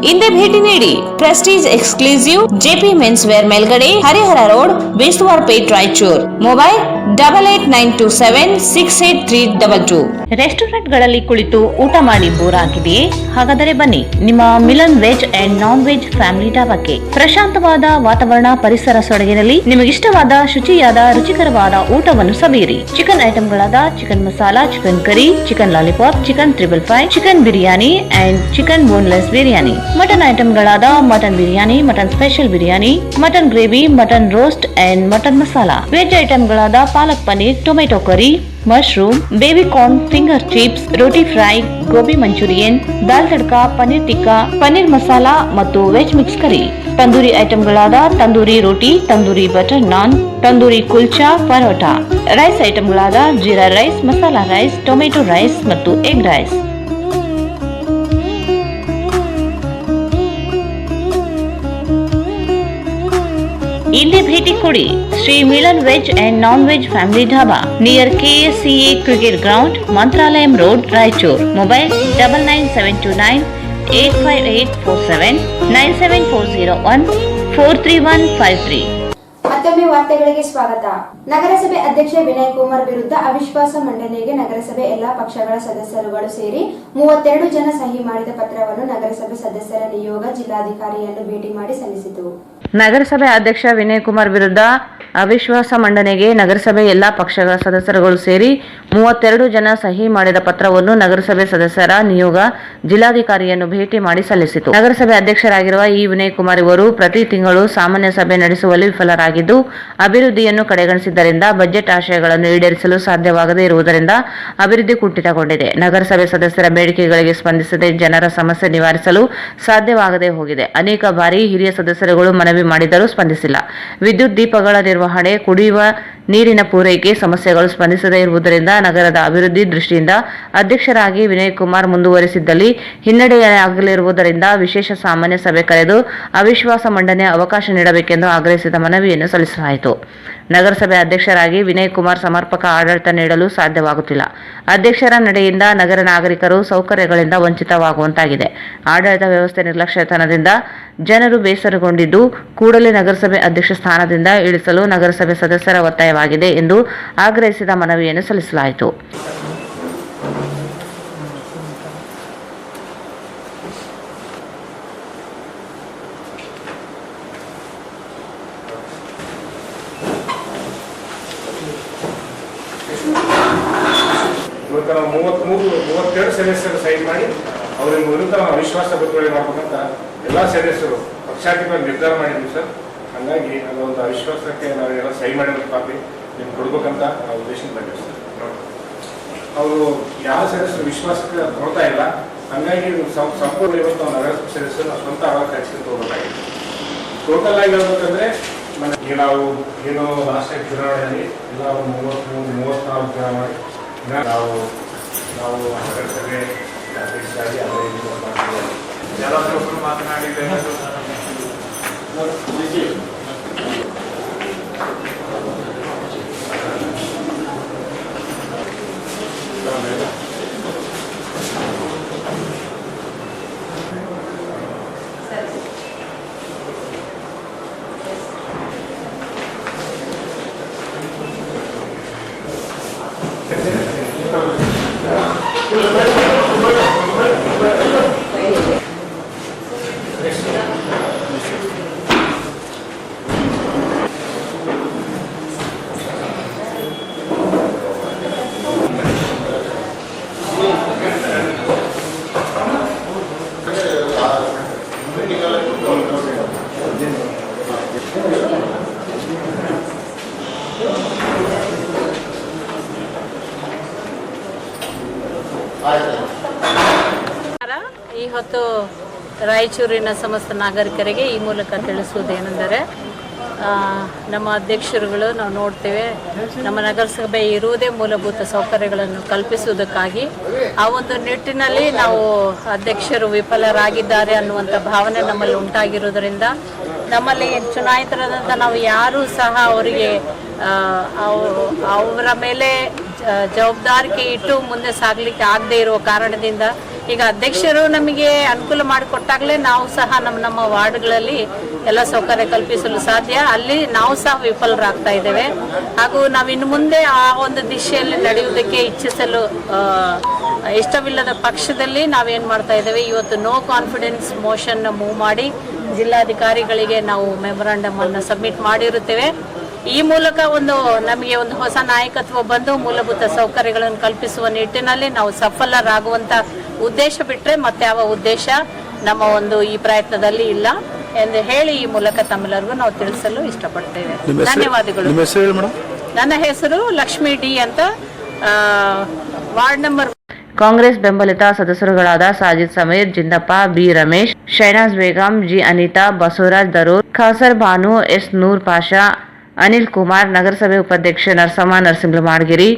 ಹಿಂದೆ ಭೇಟಿ ನೀಡಿ. Prestige exclusive JP men's wear ಮೇಲ್ಗಡೆ, Harihara road, Bestavar Pet, Raichur. Mobile 8892768322. Restaurant ಗಳಲ್ಲಿ ಕುಳಿತು ಊಟ ಮಾಡಿ ಬೋರ್ ಆಗಿದೆಯೇ? ಹಾಗಾದರೆ ಬನ್ನಿ ನಿಮ್ಮ Milan veg and non veg family ಢಾಬಾಕ್ಕೆ. ಪ್ರಶಾಂತವಾದ ವಾತಾವರಣ, ಪರಿಸರ ಸೊಡಗಿನಲ್ಲಿ ನಿಮಗಿಷ್ಟವಾದ ಶುಚಿಯಾದ ರುಚಿಕರವಾದ ಊಟವನ್ನು ಸವಿಯಿರಿ. ಚಿಕನ್ ಐಟಂಗಳಾದ chicken masala, chicken curry, chicken lollipop, chicken 555, chicken biryani and chicken boneless biryani. Mutton ಐಟಂಗಳಾದ mutton biryani, mutton special biryani, mutton gravy, mutton roast and mutton masala. Veg ಐಟಂಗಳಾದ palak paneer, tomato curry, mushroom, baby corn, finger chips, roti fry, gobi Manchurian, dal tadka, paneer tikka, paneer masala ಮತ್ತು veg mix curry. Tandoori ಐಟಂಗಳಾದ tandoori roti, tandoori butter naan, tandoori kulcha, paratha. Rice ಐಟಂಗಳಾದ jeera rice, masala rice, tomato rice ಮತ್ತು egg rice. ಇಲ್ಲಿ ಭೇಟಿ ಕೊಡಿ. Shri Milan veg and non veg family dhaba near KSCA cricket ground, Mantralayam road, Raichur. Mobile 99729 85847 97401 43153. ಮತ್ತೊಮ್ಮೆ ವಾರ್ತೆಗಳಿಗೆ ಸ್ವಾಗತ. ನಗರಸಭೆ ಅಧ್ಯಕ್ಷ ವಿನಯ್ ಕುಮಾರ್ ವಿರುದ್ಧ ಅವಿಶ್ವಾಸ ಮಂಡನೆಗೆ ನಗರಸಭೆ ಎಲ್ಲಾ ಪಕ್ಷಗಳ ಸದಸ್ಯರುಗಳು ಸೇರಿ 32 ಜನ ಸಹಿ ಮಾಡಿದ ಪತ್ರವನ್ನು ನಗರಸಭೆ ಸದಸ್ಯರ ನಿಯೋಗ ಜಿಲ್ಲಾಧಿಕಾರಿಯನ್ನು ಭೇಟಿ ಮಾಡಿ ಸಲ್ಲಿಸಿತು. ನಗರಸಭೆ ಅಧ್ಯಕ್ಷ ವಿನಯ್ ಕುಮಾರ್ ವಿರುದ್ಧ ಅವಿಶ್ವಾಸ ಮಂಡನೆಗೆ ನಗರಸಭೆ ಎಲ್ಲಾ ಪಕ್ಷಗಳ ಸದಸ್ಯರುಗಳು ಸೇರಿ 32 ಜನ ಸಹಿ ಮಾಡಿದ ಪತ್ರವನ್ನು ನಗರಸಭೆ ಸದಸ್ಯರ ನಿಯೋಗ ಜಿಲ್ಲಾಧಿಕಾರಿಯನ್ನು ಭೇಟಿ ಮಾಡಿ ಸಲ್ಲಿಸಿತು. ನಗರಸಭೆ ಅಧ್ಯಕ್ಷರಾಗಿರುವ ವಿನಯ್ ಕುಮಾರ್ ಇವರು ಪ್ರತಿ ತಿಂಗಳು ಸಾಮಾನ್ಯ ಸಭೆ ನಡೆಸುವಲ್ಲಿ ವಿಫಲರಾಗಿದ್ದು, ಅಭಿವೃದ್ಧಿಯನ್ನು ಕಡೆಗಣಿಸಿದ್ದರಿಂದ ಬಜೆಟ್ ಆಶಯಗಳನ್ನು ಈಡೇರಿಸಲು ಸಾಧ್ಯವಾಗದೇ ಇರುವುದರಿಂದ ಅಭಿವೃದ್ಧಿ ಕುಂಠಿತಗೊಂಡಿದೆ. ನಗರಸಭೆ ಸದಸ್ಯರ ಬೇಡಿಕೆಗಳಿಗೆ ಸ್ಪಂದಿಸದೆ ಜನರ ಸಮಸ್ಯೆ ನಿವಾರಿಸಲು ಸಾಧ್ಯವಾಗದೇ ಹೋಗಿದೆ. ಅನೇಕ ಬಾರಿ ಹಿರಿಯ ಸದಸ್ಯರುಗಳು ಮನವಿ ಮಾಡಿದರೂ ಸ್ಪಂದಿಸಿಲ್ಲ. ವಿದ್ಯುತ್ ದೀಪಗಳ ನಿರ್ವಹಣೆ, ಕುಡಿಯುವ ನೀರಿನ ಪೂರೈಕೆ ಸಮಸ್ಯೆಗಳು ಸ್ಪಂದಿಸದೇ ಇರುವುದರಿಂದ ನಗರದ ಅಭಿವೃದ್ಧಿ ದೃಷ್ಟಿಯಿಂದ ಅಧ್ಯಕ್ಷರಾಗಿ ವಿನಯ್ ಕುಮಾರ್ ಮುಂದುವರಿಸಿದ್ದಲ್ಲಿ ಹಿನ್ನಡೆಯಾಗಲಿರುವುದರಿಂದ ವಿಶೇಷ ಸಾಮಾನ್ಯ ಸಭೆ ಕರೆದು ಅವಿಶ್ವಾಸ ಮಂಡನೆ ಅವಕಾಶ ನೀಡಬೇಕೆಂದು ಆಗ್ರಹಿಸಿದ ಮನವಿಯನ್ನು ಸಲ್ಲಿಸಲಾಯಿತು. ನಗರಸಭೆ ಅಧ್ಯಕ್ಷರಾಗಿ ವಿನಯ್ ಕುಮಾರ್ ಸಮರ್ಪಕ ಆಡಳಿತ ನೀಡಲು ಸಾಧ್ಯವಾಗುತ್ತಿಲ್ಲ. ಅಧ್ಯಕ್ಷರ ನಡೆಯಿಂದ ನಗರ ನಾಗರಿಕರು ಸೌಕರ್ಯಗಳಿಂದ ವಂಚಿತವಾಗುವಂತಾಗಿದೆ. ಆಡಳಿತ ವ್ಯವಸ್ಥೆ ನಿರ್ಲಕ್ಷ್ಯತನದಿಂದ ಜನರು ಬೇಸರಗೊಂಡಿದ್ದು, ಕೂಡಲೇ ನಗರಸಭೆ ಅಧ್ಯಕ್ಷ ಸ್ಥಾನದಿಂದ ಇಳಿಸಲು ನಗರಸಭೆ ಸದಸ್ಯರ ಒತ್ತಾಯವಾಗಿದೆ ಎಂದು ಆಗ್ರಹಿಸಿದ ಮನವಿಯನ್ನು ಸಲ್ಲಿಸಲಾಯಿತು. ಇವತ್ತು ನಾವು 32 ಸದಸ್ಯರು ಸೈನ್ ಮಾಡಿ ಅವರ ವಿರುದ್ಧ ನಾವು ಅವಿಶ್ವಾಸ ಗೊತ್ತುವಳಿ ಮಾಡ್ಬೇಕಂತ ಎಲ್ಲ ಸದಸ್ಯರು ಪಕ್ಷಾತೀತ ನಿರ್ಧಾರ ಮಾಡಿದ್ವಿ ಸರ್. ಹಾಗಾಗಿ ಅದೊಂದು ಅವಿಶ್ವಾಸಕ್ಕೆ ನಾವೆಲ್ಲ ಸಹಿ ಮಾಡಿರೋ ಕಾಪಿ ನಿಮ್ಗೆ ಕೊಡ್ಬೇಕಂತ ನಾವು ಉದ್ದೇಶದಿಂದ ಬಂದಿವಿ ಸರ್. ಅವರು ಯಾವ ಸದಸ್ಯರು ವಿಶ್ವಾಸಕ್ಕೆ ಕೊಡ್ತಾ ಇಲ್ಲ. ಹಾಗಾಗಿ ಸಂಪೂರ್ಣ ಇವತ್ತು ನಗರ ಸದಸ್ಯರು ನಾವು ಸ್ವಂತ ಆವಾಗ ಖರ್ಚಿಗೆ ತಗೋಬೇಕಾಗಿದೆ. ಟೋಟಲ್ ಆಗಿ ಹೇಳ್ಬೇಕಂದ್ರೆ ಈಗ ನಾವು ಏನು ಲಾಸ್ಟ್ ಟೈಮ್ ಚುನಾವಣೆಯಲ್ಲಿ ಎಲ್ಲ 34 ಜನ ಮಾಡಿ ನಾವು ನಗರಸಭೆ ಅಧ್ಯಕ್ಷರಾಗಿ ಯಾರಾದರೂ ಮಾತನಾಡಿದ್ದೇವೆ. ಈ ಹೊತ್ತು ರಾಯಚೂರಿನ ಸಮಸ್ತ ನಾಗರಿಕರಿಗೆ ಈ ಮೂಲಕ ತಿಳಿಸುವುದೇನೆಂದರೆ ನಮ್ಮ ಅಧ್ಯಕ್ಷರುಗಳು ನಾವು ನೋಡ್ತೇವೆ ನಮ್ಮ ನಗರಸಭೆ ಇರುವುದೇ ಮೂಲಭೂತ ಸೌಕರ್ಯಗಳನ್ನು ಕಲ್ಪಿಸುವುದಕ್ಕಾಗಿ ಆ ಒಂದು ನಿಟ್ಟಿನಲ್ಲಿ ನಾವು ಅಧ್ಯಕ್ಷರು ವಿಫಲರಾಗಿದ್ದಾರೆ ಅನ್ನುವಂಥ ಭಾವನೆ ನಮ್ಮಲ್ಲಿ ಉಂಟಾಗಿರುವುದರಿಂದ ನಮ್ಮಲ್ಲಿ ಚುನಾಯಿತರಾದಂಥ ನಾವು ಯಾರೂ ಸಹ ಅವರಿಗೆ ಅವರ ಮೇಲೆ ಜವಾಬ್ದಾರಿಕೆ ಇಟ್ಟು ಮುಂದೆ ಸಾಗಲಿಕ್ಕೆ ಆಗದೇ ಇರುವ ಕಾರಣದಿಂದ ಈಗ ಅಧ್ಯಕ್ಷರು ನಮಗೆ ಅನುಕೂಲ ಮಾಡಿಕೊಟ್ಟಾಗಲೇ ನಾವು ಸಹ ನಮ್ಮ ವಾರ್ಡ್ಗಳಲ್ಲಿ ಎಲ್ಲ ಸೌಕರ್ಯ ಕಲ್ಪಿಸಲು ಸಾಧ್ಯ. ಅಲ್ಲಿ ನಾವು ಸಹ ವಿಫಲರಾಗ್ತಾ ಇದ್ದೇವೆ. ಹಾಗೂ ನಾವು ಇನ್ನು ಮುಂದೆ ಆ ಒಂದು ದಿಶೆಯಲ್ಲಿ ನಡೆಯುವುದಕ್ಕೆ ಇಚ್ಛಿಸಲು ಇಷ್ಟವಿಲ್ಲದ ಪಕ್ಷದಲ್ಲಿ ನಾವೇನು ಮಾಡ್ತಾ ಇದ್ದೇವೆ, ಇವತ್ತು ನೋ ಕಾನ್ಫಿಡೆನ್ಸ್ ಮೋಷನ್ ಮೂವ್ ಮಾಡಿ ಜಿಲ್ಲಾಧಿಕಾರಿಗಳಿಗೆ ನಾವು ಮೆಮೊರಾಂಡಮ್ ಅನ್ನು ಸಬ್ಮಿಟ್ ಮಾಡಿರುತ್ತೇವೆ. ಈ ಮೂಲಕ ನಮಗೆ ಒಂದು ಹೊಸ ನಾಯಕತ್ವ ಬಂದು ಮೂಲಭೂತ ಸೌಕರ್ಯಗಳನ್ನು ಕಲ್ಪಿಸುವ ನಿಟ್ಟಿನಲ್ಲಿ ನಾವು ಸಫಲರಾಗುವಂತ ಉದ್ದೇಶ ಬಿಟ್ಟರೆ ಮತ್ತೆ ಯಾವ ಉದ್ದೇಶ ನಮ್ಮ ಈ ಪ್ರಯತ್ನದಲ್ಲಿ ಇಲ್ಲ ಎಂದು ಹೇಳಿ ಈ ಮೂಲಕ ತಮ್ಮೆಲ್ಲರಿಗೂ ನಾವು ತಿಳಿಸಲು ಇಷ್ಟಪಡ್ತೇವೆ. ಧನ್ಯವಾದಗಳು. ನನ್ನ ಹೆಸರು ಲಕ್ಷ್ಮೀ ಡಿ ಅಂತ, ವಾರ್ಡ್ ನಂಬರ್. ಕಾಂಗ್ರೆಸ್ ಬೆಂಬಲಿತ ಸದಸ್ಯರುಗಳಾದ Sajid Sameer, Jindappa, B Ramesh, Shainaz Begum, G Anita, Basavaraj Darur, Khasar Banu, S Noor Pasha, Anil Kumar, ನಗರಸಭೆ ಉಪಾಧ್ಯಕ್ಷ ನರಸಮ್ಮ ನರಸಿಂಹಮಾಡ್ಗಿರಿ,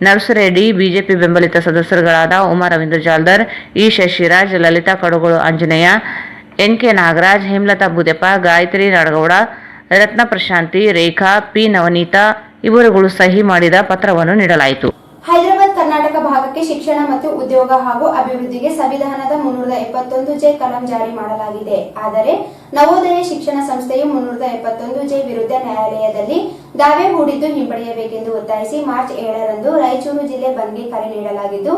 ನರ್ಸರೆಡ್ಡಿ, ಬಿಜೆಪಿ ಬೆಂಬಲಿತ ಸದಸ್ಯರುಗಳಾದ Uma Ravindra Jaldar, E Shashiraj, Lalita Kadugolu Anjaneya, N K. Nagaraj, Hemalata Budeppa, Gayatri Nadagouda, Ratna Prashanti, Rekha, P Navaneeta ಇವರುಗಳು ಸಹಿ ಮಾಡಿದ ಪತ್ರವನ್ನು ನೀಡಲಾಯಿತು. ಹೈದರಾಬಾದ್ ಕರ್ನಾಟಕ ಭಾಗಕ್ಕೆ ಶಿಕ್ಷಣ ಮತ್ತು ಉದ್ಯೋಗ ಹಾಗೂ ಅಭಿವೃದ್ಧಿಗೆ ಸಂವಿಧಾನದ 371 ಕಲಂ ಜಾರಿ ಮಾಡಲಾಗಿದೆ. ಆದರೆ ನವೋದಯ ಶಿಕ್ಷಣ ಸಂಸ್ಥೆಯು 371 ವಿರುದ್ಧ ನ್ಯಾಯಾಲಯದಲ್ಲಿ ದಾವೆ ಹೂಡಿದ್ದು ಹಿಂಪಡೆಯಬೇಕೆಂದು ಒತ್ತಾಯಿಸಿ ಮಾರ್ಚ್ 7ರಂದು ರಾಯಚೂರು ಜಿಲ್ಲೆ ಬಂದ್ಗೆ ಕರೆ ನೀಡಲಾಗಿದ್ದು,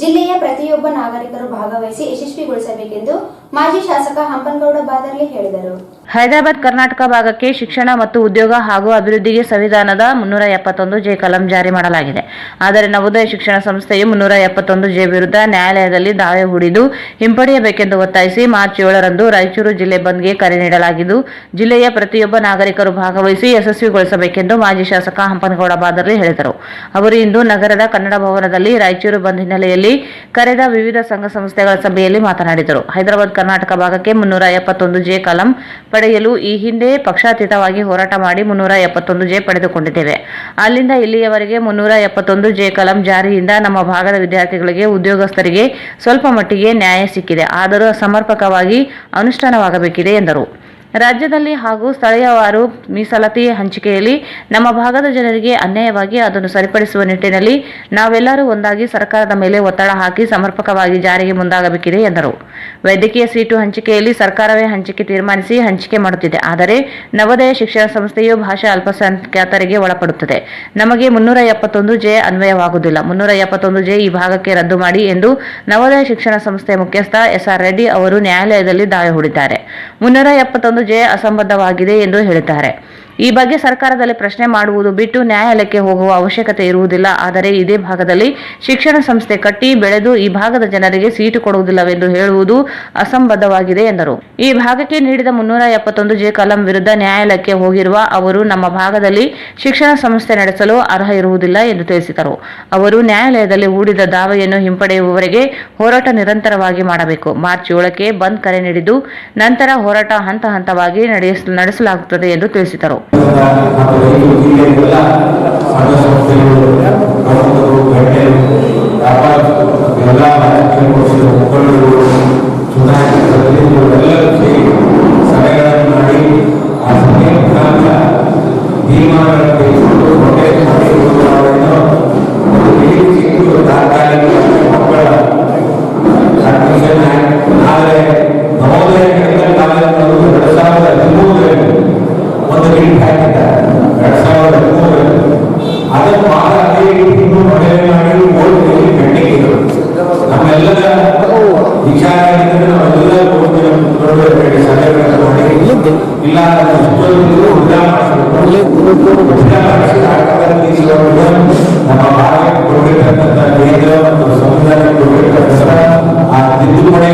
ಜಿಲ್ಲೆಯ ಪ್ರತಿಯೊಬ್ಬ ನಾಗರಿಕರು ಭಾಗವಹಿಸಿ ಯಶಸ್ವಿಗೊಳಿಸಬೇಕೆಂದು ಮಾಜಿ ಶಾಸಕ ಹಂಪನಗೌಡ ಬಾದರ್ಲಿ ಹೇಳಿದರು. ಹೈದರಾಬಾದ್ ಕರ್ನಾಟಕ ಭಾಗಕ್ಕೆ ಶಿಕ್ಷಣ ಮತ್ತು ಉದ್ಯೋಗ ಹಾಗೂ ಅಭಿವೃದ್ಧಿಗೆ ಸಂವಿಧಾನದ 371 ಕಲಂ ಜಾರಿ ಮಾಡಲಾಗಿದೆ. ಆದರೆ ನವೋದಯ ಶಿಕ್ಷಣ ಸಂಸ್ಥೆಯು 371 ವಿರುದ್ಧ ನ್ಯಾಯಾಲಯದಲ್ಲಿ ದಾವೆ ಹೂಡಿದ್ದು ಹಿಂಪಡೆಯಬೇಕೆಂದು ಒತ್ತಾಯಿಸಿ ಮಾರ್ಚ್ 7ರಂದು ರಾಯಚೂರು ಜಿಲ್ಲೆ ಬಂದ್ಗೆ ಕರೆ ನೀಡಲಾಗಿದ್ದು, ಜಿಲ್ಲೆಯ ಪ್ರತಿಯೊಬ್ಬ ನಾಗರಿಕರು ಭಾಗವಹಿಸಿ ಯಶಸ್ವಿಗೊಳಿಸಬೇಕೆಂದು ಮಾಜಿ ಶಾಸಕ ಹಂಪನಗೌಡ ಬಾದರ್ಲಿ ಹೇಳಿದರು. ಅವರು ಇಂದು ನಗರದ ಕನ್ನಡ ಭವನದಲ್ಲಿ ರಾಯಚೂರು ಬಂದ್ ಹಿನ್ನೆಲೆಯಲ್ಲಿ ಕರೆದ ವಿವಿಧ ಸಂಘ ಸಂಸ್ಥೆಗಳ ಸಭೆಯಲ್ಲಿ ಮಾತನಾಡಿದರು. ಹೈದರಾಬಾದ್ ಕರ್ನಾಟಕ ಭಾಗಕ್ಕೆ 371 ಕಲಂ ಪಡೆಯಲು ಈ ಹಿಂದೆ ಪಕ್ಷಾತೀತವಾಗಿ ಹೋರಾಟ ಮಾಡಿ 371 ಪಡೆದುಕೊಂಡಿದ್ದೇವೆ. ಅಲ್ಲಿಂದ ಇಲ್ಲಿಯವರೆಗೆ 371 ಕಲಂ ಜಾರಿಯಿಂದ ನಮ್ಮ ಭಾಗದ ವಿದ್ಯಾರ್ಥಿಗಳಿಗೆ, ಉದ್ಯೋಗಸ್ಥರಿಗೆ ಸ್ವಲ್ಪ ಮಟ್ಟಿಗೆ ನ್ಯಾಯ ಸಿಕ್ಕಿದೆ. ಆದರೂ ಸಮರ್ಪಕವಾಗಿ ಅನುಷ್ಠಾನವಾಗಬೇಕಿದೆ ಎಂದರು. ರಾಜ್ಯದಲ್ಲಿ ಹಾಗೂ ಸ್ಥಳೀಯವಾರು ಮೀಸಲಾತಿ ಹಂಚಿಕೆಯಲ್ಲಿ ನಮ್ಮ ಭಾಗದ ಜನರಿಗೆ ಅನ್ಯಾಯವಾಗಿ ಅದನ್ನು ಸರಿಪಡಿಸುವ ನಿಟ್ಟಿನಲ್ಲಿ ನಾವೆಲ್ಲರೂ ಒಂದಾಗಿ ಸರ್ಕಾರದ ಮೇಲೆ ಒತ್ತಡ ಹಾಕಿ ಸಮರ್ಪಕವಾಗಿ ಜಾರಿಗೆ ಮುಂದಾಗಬೇಕಿದೆ ಎಂದರು. ವೈದ್ಯಕೀಯ ಸೀಟು ಹಂಚಿಕೆಯಲ್ಲಿ ಸರ್ಕಾರವೇ ಹಂಚಿಕೆ ತೀರ್ಮಾನಿಸಿ ಹಂಚಿಕೆ ಮಾಡುತ್ತಿದೆ. ಆದರೆ ನವೋದಯ ಶಿಕ್ಷಣ ಸಂಸ್ಥೆಯು ಭಾಷಾ ಅಲ್ಪಸಂಖ್ಯಾತರಿಗೆ ಒಳಪಡುತ್ತದೆ. ನಮಗೆ 371 ಅನ್ವಯವಾಗುವುದಿಲ್ಲ. 371 ಈ ಭಾಗಕ್ಕೆ ರದ್ದು ಮಾಡಿ ಎಂದು ನವೋದಯ ಶಿಕ್ಷಣ ಸಂಸ್ಥೆ ಮುಖ್ಯಸ್ಥ ಎಸ್.ಆರ್. ರೆಡ್ಡಿ ಅವರು ನ್ಯಾಯಾಲಯದಲ್ಲಿ ದಾವೆ ಹೂಡಿದ್ದಾರೆ. 371 ಅಸಂಬದ್ಧವಾಗಿದೆ ಎಂದು ಹೇಳಿದ್ದಾರೆ. ಈ ಬಗ್ಗೆ ಸರ್ಕಾರದಲ್ಲಿ ಪ್ರಶ್ನೆ ಮಾಡುವುದು ಬಿಟ್ಟು ನ್ಯಾಯಾಲಯಕ್ಕೆ ಹೋಗುವ ಅವಶ್ಯಕತೆ ಇರುವುದಿಲ್ಲ. ಆದರೆ ಇದೇ ಭಾಗದಲ್ಲಿ ಶಿಕ್ಷಣ ಸಂಸ್ಥೆ ಕಟ್ಟಿ ಬೆಳೆದು ಈ ಭಾಗದ ಜನರಿಗೆ ಸೀಟು ಕೊಡುವುದಿಲ್ಲವೆಂದು ಹೇಳುವುದು ಅಸಂಬದ್ಧವಾಗಿದೆ ಎಂದರು. ಈ ಭಾಗಕ್ಕೆ ನೀಡಿದ 371 ಕಲಂ ವಿರುದ್ಧ ನ್ಯಾಯಾಲಯಕ್ಕೆ ಹೋಗಿರುವ ಅವರು ನಮ್ಮ ಭಾಗದಲ್ಲಿ ಶಿಕ್ಷಣ ಸಂಸ್ಥೆ ನಡೆಸಲು ಅರ್ಹ ಇರುವುದಿಲ್ಲ ಎಂದು ತಿಳಿಸಿದರು. ಅವರು ನ್ಯಾಯಾಲಯದಲ್ಲಿ ಹೂಡಿದ ದಾವೆಯನ್ನು ಹಿಂಪಡೆಯುವವರೆಗೆ ಹೋರಾಟ ನಿರಂತರವಾಗಿ ಮಾಡಬೇಕು. ಮಾರ್ಚ್ 7ಕ್ಕೆ ಬಂದ್ ಕರೆ ನೀಡಿದ್ದು, ನಂತರ ಹೋರಾಟ ಹಂತ ಹಂತವಾಗಿ ನಡೆಸಲಾಗುತ್ತದೆ ಎಂದು ತಿಳಿಸಿದರು. ತಿದ್ದುಪಡಿ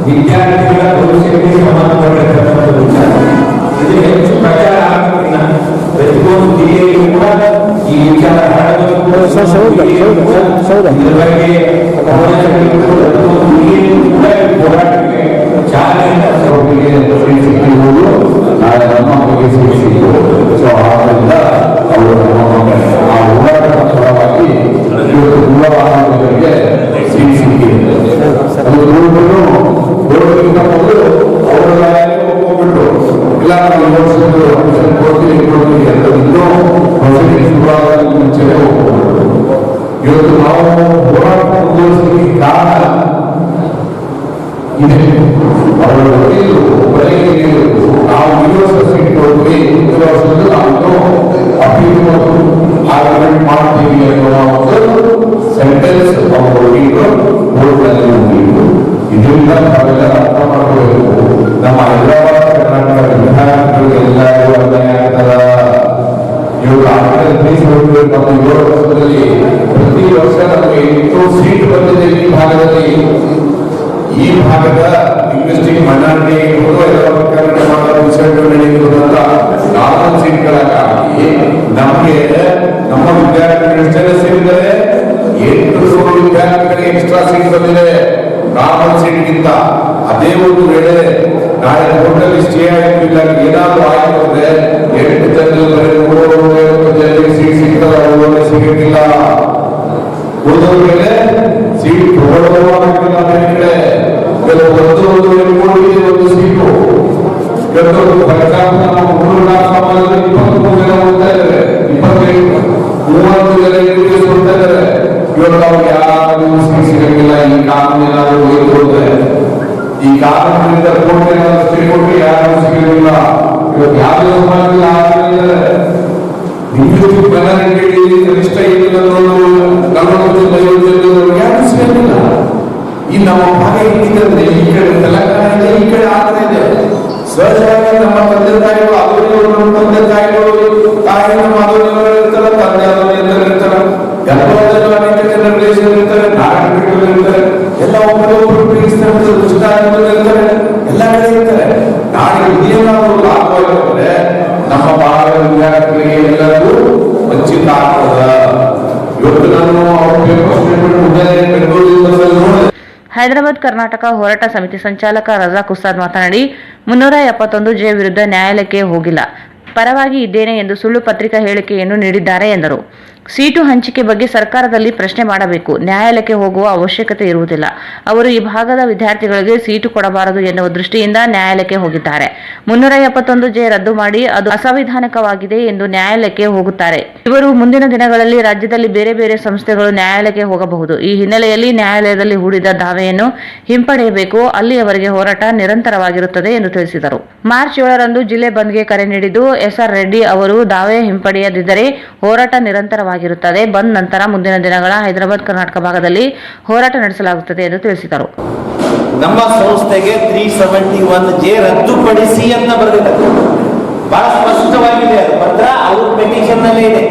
ವಿದ್ಯಾರ್ಥಿಗಳ ಭವಿಷ್ಯಕ್ಕೆ ಸಂಬಂಧಪಟ್ಟಿರ್ತಕ್ಕಂಥ ವಿಚಾರ. ಇದು ಹೆಚ್ಚು ಪ್ರಚಾರ ಆಗೋದಿಲ್ಲ. ಪ್ರತಿಯೊಂದು ಜಿಲ್ಲೆಯಲ್ಲೂ ಕೂಡ ಈ ವಿಚಾರ ಹರಡಬೇಕು. ಇದರ ಬಗ್ಗೆ ಹೋರಾಟಕ್ಕೆ ಚಾಲನೆ ಸಿಕ್ಕಿರುವುದು ನಾಳೆ ನಮ್ಮ ಬಗ್ಗೆ ಸಿಕ್ಕಿದ್ದು. ಸೊ ಆದ್ದರಿಂದ ಅವರು ಆ ಹೋರಾಟದ ಫಲವಾಗಿ ಇವತ್ತು ಮೂಲವಾದಗಳಿಗೆ ಸಿಕ್ಕಿದೆ. ಅದು ನೋಡೋದಕ್ಕಿಂತ ಮೊದಲು ಅವರ ಹೋಗ್ಬಿಟ್ಟು ಇಲ್ಲ ನಾವು ಕೊಡ್ತೀವಿ ಅಂತ ಇನ್ನೂ ಮುಂಚೆನೆ ಹೋಗ್ಬೋದು. ಇವತ್ತು ನಾವು ಹೋರಾಟ ಮುಂದುವರಿಸಲಿಕ್ಕೆ ಕಾರಣ ಇದೆ. ಅವರ ವಕೀಲರು ಬರೆಗೆ ನಾವು ಯೂನಿವರ್ಸಿಟಿ ಹೋಗಿ ವರ್ಷದಲ್ಲಿ ನಾವು ಅಪೀಲ್ ಮತ್ತು ಆರ್ಗ್ಯುಮೆಂಟ್ ಮಾಡ್ತೀವಿ ಅನ್ನೋ ಒಂದು ಸೆಂಟೆನ್ಸ್ ಅವರು ಬೋರ್ಡ್ನಲ್ಲಿ ಮುಗಿಯಿತು. ಇದರಿಂದ ನಾವೆಲ್ಲ ಅರ್ಥ ಮಾಡಬೇಕು. ನಮ್ಮ ಹೈದರಾಬಾದ್ ಕರ್ನಾಟಕ ವಿದ್ಯಾರ್ಥಿಗಳಿಗೆಲ್ಲರಿಗೂ ಅನ್ಯಾಯ ಆಗ್ತದ. ಇವರು ನಮ್ಮ 7 ವರ್ಷದಲ್ಲಿ ಪ್ರತಿ ವರ್ಷ ನಮಗೆ 8 ಸೀಟ್ ಬಂದಿದೆ ಈ ಭಾಗದಲ್ಲಿ. ಈ ಭಾಗದ ಲಿಂಗ್ವಿಸ್ಟಿಕ್ ಮೈನಾರಿಟಿ ಕನ್ನಡ ಮಾಡೋ ವಿಷಯಗಳು ನಡೆಯುವುದಂತ 4 ಸೀಟ್ಗಳಾಗಿ ನಮಗೆ ನಮ್ಮ ವಿದ್ಯಾರ್ಥಿಗಳು ಸೇರಿದರೆ 800 ವಿದ್ಯಾರ್ಥಿಗಳಿಗೆ ಎಕ್ಸ್ಟ್ರಾ ಸೀಟ್ ಬಂದಿದೆ ನಾರ್ಮಲ್ ಸೀಟ್ಗಿಂತ. ಅದೇ ಒಂದು ವೇಳೆ ನಾಳೆ ಕೋರ್ಟಲ್ಲಿ ಸ್ಟೇ ಆಗಿಲ್ಲ ಏನಾದರೂ ಆಯ್ತು ಅಂದ್ರೆ 8 ಜನರಿಗೆ ಸೀಟ್ ಸಿಗ್ತದೆ, ಅವರಿಗೆ ಸಿಗಲಿಲ್ಲ. ಉಳಿದವ್ರ ಮೇಲೆ ಸೀಟ್ ತಗೊಳ್ಳುವಾಗಿಲ್ಲ. ಬೇರೆ ಕಡೆ ಒಂದು ಸೀಟು ನಾವು 23 ಜನ ಹೋಗ್ತಾ ಇದ್ದಾರೆ, 25-30 ಜನ ಇಂಟ್ರೊಡ್ಯೂಸ್ ಕೊಡ್ತಾ ಇದ್ದಾರೆ. ಇವತ್ತು ಅವ್ರಿಗೆ ಯಾರು ಸೀಟ್ ಸಿಗಂಗಿಲ್ಲ. ಈ ಕಾನೂನು ಏನಾದರೂ ಹೋದ್ರೆ ಈ ಕಾನೂನಿನಿಂದ ಕೋರ್ಟ್ ಏನಾದರೂ ಸ್ಟೇ ಕೊಟ್ಟು ಯಾರು ಸಿಗಲಿಲ್ಲ. ಇವತ್ತು ಯಾವುದೇ ಸಮಾಜದಲ್ಲಿ ಆಗಿದ್ದಾರೆ. ಲಿಂಗ್ವಿಸ್ಟಿಕ್ ಮೈನಾರಿಟಿ ಕನಿಷ್ಠ ಏನಿಲ್ಲ 40-50 ಯಾರು ಸಿಗಲಿಲ್ಲ. ಈ ನಮ್ಮ ಭಾಗ ಇಟ್ಟಿದ್ರೆ ಈ ಕಡೆ ತೆಲಂಗಾಣ ಇದೆ, ಈ ಕಡೆ ಆಂಧ್ರ ಇದೆ. ಸಹಜವಾಗಿ ನಮ್ಮ ತಂದೆ ತಾಯಿಗಳು ಅದೋರಿಗಳು ತಂದೆ ತಾಯಿಗಳು ತಾಯಿ ನಮ್ಮ ಅದೋರಿಗಳು ಇರ್ತಾರೆ, ತಂದೆ ಅದೋರಿ ಇರ್ತಾರೆ, ಗರ್ಭದಲ್ಲಿ ಅನೇಕ ಜನ ರಿಲೇಷನ್ ಇರ್ತಾರೆ, ನಾರಾಯಣ ಇರ್ತಾರೆ, ಎಲ್ಲ ಒಬ್ಬರೊಬ್ಬರು ಪ್ರೀತಿಸ್ತಾರೆ, ಇರ್ತಾರೆ, ಎಲ್ಲ ಕಡೆ ಇರ್ತಾರೆ. ನಾಳೆ ಇದೇನಾದರೂ ಲಾಭವಾಗಿದೆ ನಮ್ಮ ಭಾಗದ ವಿದ್ಯಾರ್ಥಿಗಳಿಗೆ ಎಲ್ಲರಿಗೂ ವಂಚಿತ ಆಗ್ತದ. ಇವತ್ತು ನಾನು ಹೈದರಾಬಾದ್ ಕರ್ನಾಟಕ ಹೋರಾಟ ಸಮಿತಿ ಸಂಚಾಲಕ ರಜಾಕ್ ಉಸ್ತಾದ್ ಮಾತನಾಡಿ 371 ಜೆ ವಿರುದ್ಧ ನ್ಯಾಯಾಲಯಕ್ಕೆ ಹೋಗಿಲ್ಲ, ಪರವಾಗಿ ಇದ್ದೇನೆ ಎಂದು ಸುಳ್ಳು ಪತ್ರಿಕಾ ಹೇಳಿಕೆಯನ್ನು ನೀಡಿದ್ದಾರೆ ಎಂದರು. ಸೀಟು ಹಂಚಿಕೆ ಬಗ್ಗೆ ಸರ್ಕಾರದಲ್ಲಿ ಪ್ರಶ್ನೆ ಮಾಡಬೇಕು, ನ್ಯಾಯಾಲಯಕ್ಕೆ ಹೋಗುವ ಅವಶ್ಯಕತೆ ಇರುವುದಿಲ್ಲ. ಅವರು ಈ ಭಾಗದ ವಿದ್ಯಾರ್ಥಿಗಳಿಗೆ ಸೀಟು ಕೊಡಬಾರದು ಎನ್ನುವ ದೃಷ್ಟಿಯಿಂದ ನ್ಯಾಯಾಲಯಕ್ಕೆ ಹೋಗಿದ್ದಾರೆ. 371 ಜೆ ರದ್ದು ಮಾಡಿ ಅದು ಅಸಂವಿಧಾನಿಕವಾಗಿದೆ ಎಂದು ನ್ಯಾಯಾಲಯಕ್ಕೆ ಹೋಗುತ್ತಾರೆ. ಇವರು ಮುಂದಿನ ದಿನಗಳಲ್ಲಿ ರಾಜ್ಯದಲ್ಲಿ ಬೇರೆ ಬೇರೆ ಸಂಸ್ಥೆಗಳು ನ್ಯಾಯಾಲಯಕ್ಕೆ ಹೋಗಬಹುದು. ಈ ಹಿನ್ನೆಲೆಯಲ್ಲಿ ನ್ಯಾಯಾಲಯದಲ್ಲಿ ಹೂಡಿದ ದಾವೆಯನ್ನು ಹಿಂಪಡೆಯಬೇಕು. ಅಲ್ಲಿಯವರೆಗೆ ಹೋರಾಟ ನಿರಂತರವಾಗಿರುತ್ತದೆ ಎಂದು ತಿಳಿಸಿದರು. ಮಾರ್ಚ್ 7ರಂದು ಜಿಲ್ಲೆ ಬಂದ್ಗೆ ಕರೆ ನೀಡಿದ್ದು SR ರೆಡ್ಡಿ ಅವರು ದಾವೆ ಹಿಂಪಡೆಯದಿದ್ದರೆ ಹೋರಾಟ ನಿರಂತರವಾಗಿರುತ್ತದೆ. ಬಂದ್ ನಂತರ ಮುಂದಿನ ದಿನಗಳ ಹೈದರಾಬಾದ್ ಕರ್ನಾಟಕ ಭಾಗದಲ್ಲಿ ಹೋರಾಟ ನಡೆಸಲಾಗುತ್ತದೆ ಎಂದು ತಿಳಿಸಿದರು. ನಮ್ಮ ಸಂಸ್ಥೆಗೆ 371 ಜೆ ರದ್ದುಪಡಿಸಿ ಅಂತ ಬರೆದಿದ್ದಾರೆ. ಬಹಳ ಸ್ಪಷ್ಟವಾಗಿದೆ ಅದು ಪತ್ರ. ಅವ್ರ ಪೆಟಿಷನ್ ನಲ್ಲೇ ಇದೆ.